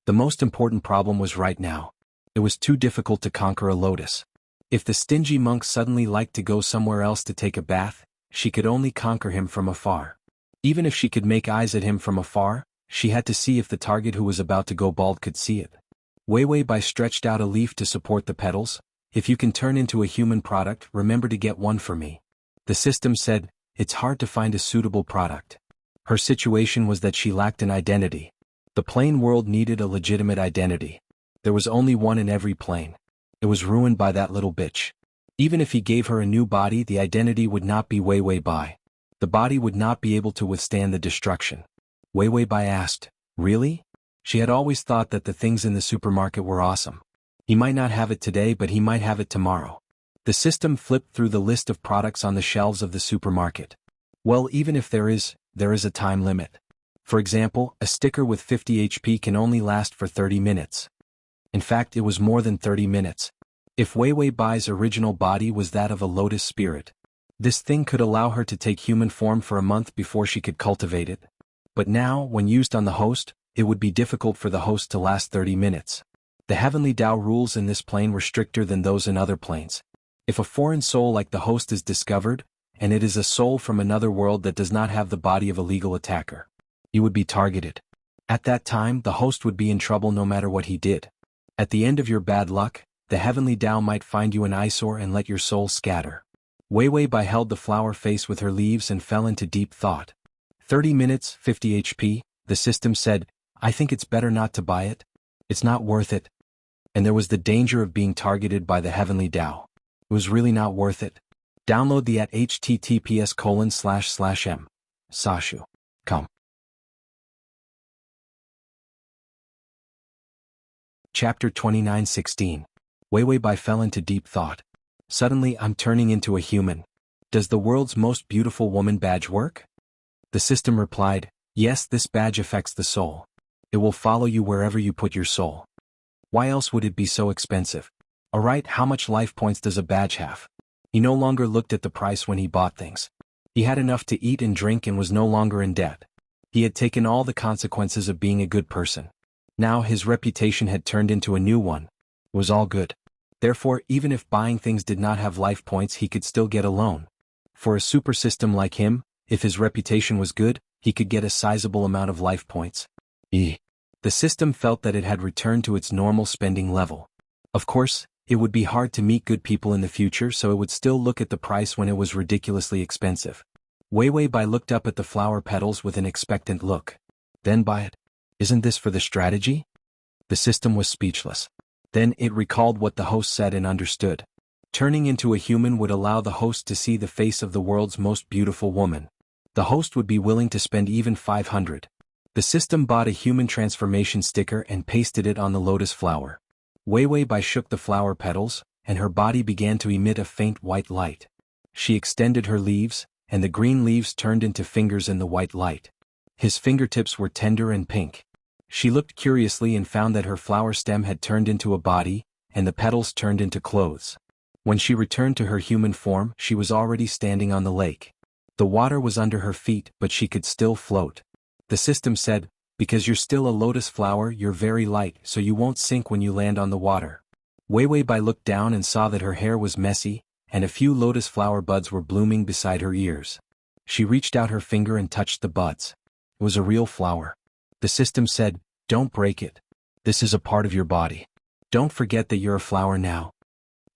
The most important problem was right now. It was too difficult to conquer a lotus. If the stingy monk suddenly liked to go somewhere else to take a bath, she could only conquer him from afar. Even if she could make eyes at him from afar, she had to see if the target who was about to go bald could see it. Wei Wei Bai stretched out a leaf to support the petals. If you can turn into a human product, remember to get one for me. The system said, it's hard to find a suitable product. Her situation was that she lacked an identity. The plane world needed a legitimate identity. There was only one in every plane. It was ruined by that little bitch. Even if he gave her a new body, the identity would not be Wei Wei Bai. The body would not be able to withstand the destruction. Wei Wei Bai asked, really? She had always thought that the things in the supermarket were awesome. He might not have it today, but he might have it tomorrow. The system flipped through the list of products on the shelves of the supermarket. Well, even if there is a time limit. For example, a sticker with 50 HP can only last for 30 minutes. In fact, it was more than 30 minutes. If Wei Wei Bai's original body was that of a lotus spirit, this thing could allow her to take human form for a month before she could cultivate it. But now, when used on the host, it would be difficult for the host to last 30 minutes. The heavenly Tao rules in this plane were stricter than those in other planes. If a foreign soul like the host is discovered, and it is a soul from another world that does not have the body of a legal attacker, you would be targeted. At that time, the host would be in trouble no matter what he did. At the end of your bad luck, the heavenly Tao might find you an eyesore and let your soul scatter. Wei Wei Bai held the flower face with her leaves and fell into deep thought. 30 minutes, 50 HP, the system said, I think it's better not to buy it. It's not worth it. And there was the danger of being targeted by the heavenly Tao. It was really not worth it. Download the at https://m. Sashu.com. Chapter 29:16. Wei Wei Bai fell into deep thought. Suddenly I'm turning into a human. Does the world's most beautiful woman badge work? The system replied, yes, this badge affects the soul. It will follow you wherever you put your soul. Why else would it be so expensive? Alright, how much life points does a badge have? He no longer looked at the price when he bought things. He had enough to eat and drink and was no longer in debt. He had taken all the consequences of being a good person. Now his reputation had turned into a new one. It was all good. Therefore, even if buying things did not have life points, he could still get a loan. For a super system like him, if his reputation was good, he could get a sizable amount of life points. The system felt that it had returned to its normal spending level. Of course, it would be hard to meet good people in the future, so it would still look at the price when it was ridiculously expensive. Wei Bai looked up at the flower petals with an expectant look. Then buy it. Isn't this for the strategy? The system was speechless. Then it recalled what the host said and understood. Turning into a human would allow the host to see the face of the world's most beautiful woman. The host would be willing to spend even 500. The system bought a human transformation sticker and pasted it on the lotus flower. Wei Bai shook the flower petals, and her body began to emit a faint white light. She extended her leaves, and the green leaves turned into fingers in the white light. His fingertips were tender and pink. She looked curiously and found that her flower stem had turned into a body, and the petals turned into clothes. When she returned to her human form, she was already standing on the lake. The water was under her feet, but she could still float. The system said, "Because you're still a lotus flower, you're very light, so you won't sink when you land on the water." Wei Bai looked down and saw that her hair was messy, and a few lotus flower buds were blooming beside her ears. She reached out her finger and touched the buds. It was a real flower. The system said, "Don't break it. This is a part of your body. Don't forget that you're a flower now."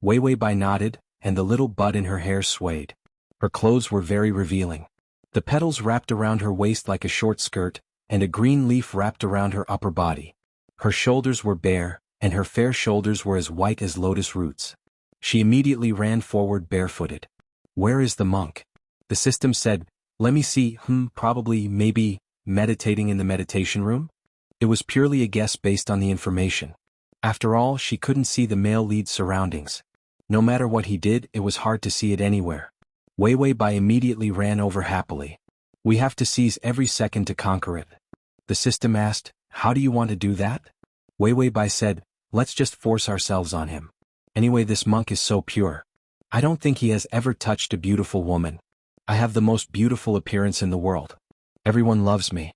Wei Bai nodded, and the little bud in her hair swayed. Her clothes were very revealing. The petals wrapped around her waist like a short skirt, and a green leaf wrapped around her upper body. Her shoulders were bare, and her fair shoulders were as white as lotus roots. She immediately ran forward barefooted. "Where is the monk?" The system said, "Let me see, probably, maybe, meditating in the meditation room?" It was purely a guess based on the information. After all, she couldn't see the male lead's surroundings. No matter what he did, it was hard to see it anywhere. Wei Bai immediately ran over happily. "We have to seize every second to conquer it." The system asked, "How do you want to do that?" Wei Bai said, "Let's just force ourselves on him. Anyway, this monk is so pure. I don't think he has ever touched a beautiful woman. I have the most beautiful appearance in the world. Everyone loves me."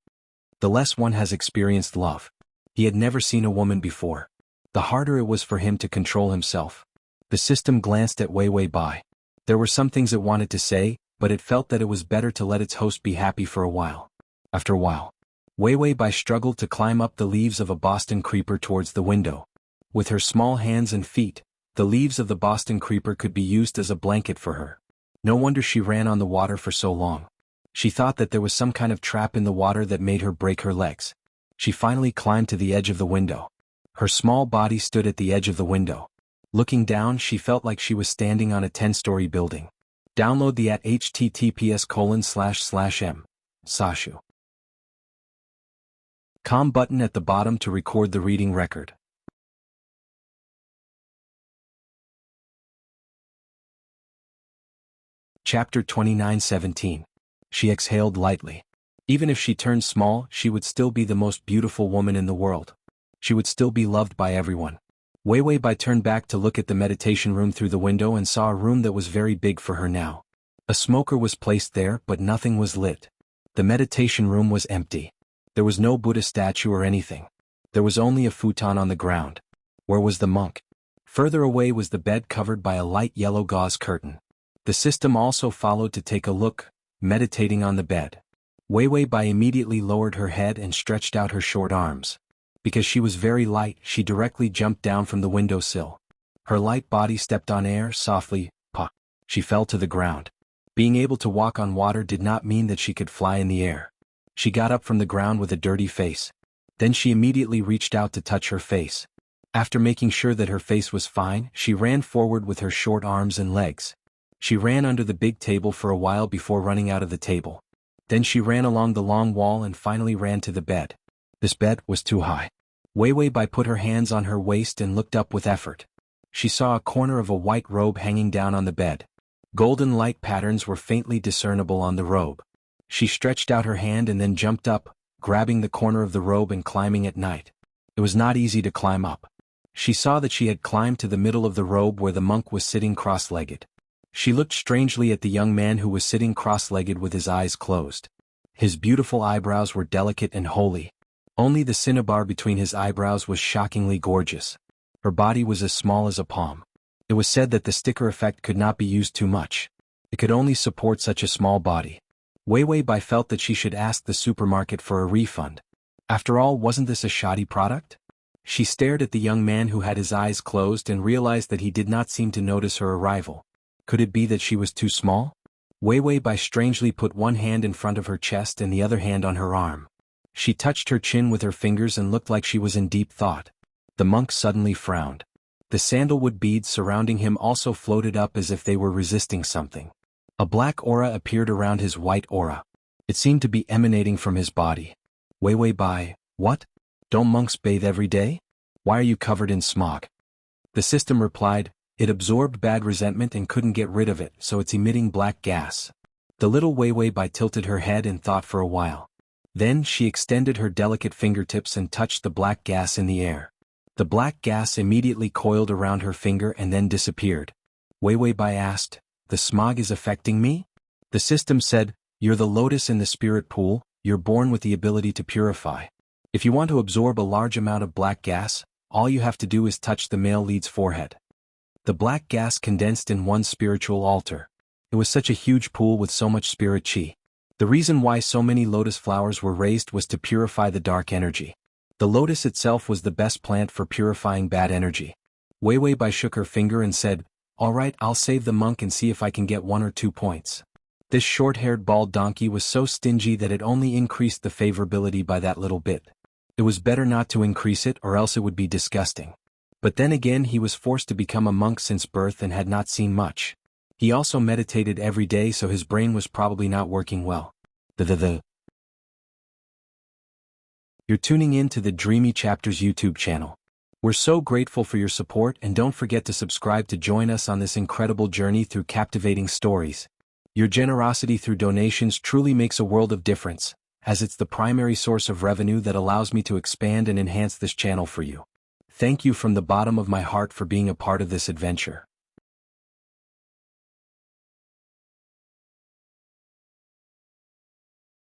The less one has experienced love. He had never seen a woman before. The harder it was for him to control himself. The system glanced at Wei Bai. There were some things it wanted to say, but it felt that it was better to let its host be happy for a while. After a while, Wei Bai struggled to climb up the leaves of a Boston creeper towards the window. With her small hands and feet, the leaves of the Boston creeper could be used as a blanket for her. No wonder she ran on the water for so long. She thought that there was some kind of trap in the water that made her break her legs. She finally climbed to the edge of the window. Her small body stood at the edge of the window. Looking down, she felt like she was standing on a 10-story building. Download the at https://m. Sashu. Com button at the bottom to record the reading record. Chapter 29:17. She exhaled lightly. Even if she turned small, she would still be the most beautiful woman in the world. She would still be loved by everyone. Wei Bai turned back to look at the meditation room through the window and saw a room that was very big for her now. A smoker was placed there, but nothing was lit. The meditation room was empty. There was no Buddha statue or anything. There was only a futon on the ground. Where was the monk? Further away was the bed covered by a light yellow gauze curtain. The system also followed to take a look, meditating on the bed. Wei Bai immediately lowered her head and stretched out her short arms. Because she was very light, she directly jumped down from the windowsill. Her light body stepped on air softly, pah. She fell to the ground. Being able to walk on water did not mean that she could fly in the air. She got up from the ground with a dirty face. Then she immediately reached out to touch her face. After making sure that her face was fine, she ran forward with her short arms and legs. She ran under the big table for a while before running out of the table. Then she ran along the long wall and finally ran to the bed. This bed was too high. Wei Bai put her hands on her waist and looked up with effort. She saw a corner of a white robe hanging down on the bed. Golden light patterns were faintly discernible on the robe. She stretched out her hand and then jumped up, grabbing the corner of the robe and climbing at night. It was not easy to climb up. She saw that she had climbed to the middle of the robe where the monk was sitting cross-legged. She looked strangely at the young man who was sitting cross-legged with his eyes closed. His beautiful eyebrows were delicate and holy. Only the cinnabar between his eyebrows was shockingly gorgeous. Her body was as small as a palm. It was said that the sticker effect could not be used too much. It could only support such a small body. Wei Bai felt that she should ask the supermarket for a refund. After all, wasn't this a shoddy product? She stared at the young man who had his eyes closed and realized that he did not seem to notice her arrival. Could it be that she was too small? Wei Bai strangely put one hand in front of her chest and the other hand on her arm. She touched her chin with her fingers and looked like she was in deep thought. The monk suddenly frowned. The sandalwood beads surrounding him also floated up as if they were resisting something. A black aura appeared around his white aura. It seemed to be emanating from his body. Wei Bai, what? Don't monks bathe every day? Why are you covered in smog? The system replied, it absorbed bad resentment and couldn't get rid of it, so it's emitting black gas. The little Wei Bai tilted her head and thought for a while. Then she extended her delicate fingertips and touched the black gas in the air. The black gas immediately coiled around her finger and then disappeared. Wei Bai asked, the smog is affecting me? The system said, you're the lotus in the spirit pool, you're born with the ability to purify. If you want to absorb a large amount of black gas, all you have to do is touch the male lead's forehead. The black gas condensed in one spiritual altar. It was such a huge pool with so much spirit chi. The reason why so many lotus flowers were raised was to purify the dark energy. The lotus itself was the best plant for purifying bad energy. Wei Bai shook her finger and said, all right, I'll save the monk and see if I can get 1 or 2 points. This short-haired bald donkey was so stingy that it only increased the favorability by that little bit. It was better not to increase it or else it would be disgusting. But then again he was forced to become a monk since birth and had not seen much. He also meditated every day, so his brain was probably not working well. You're tuning in to the Dreamy Chapters YouTube channel. We're so grateful for your support, and don't forget to subscribe to join us on this incredible journey through captivating stories. Your generosity through donations truly makes a world of difference, as it's the primary source of revenue that allows me to expand and enhance this channel for you. Thank you from the bottom of my heart for being a part of this adventure.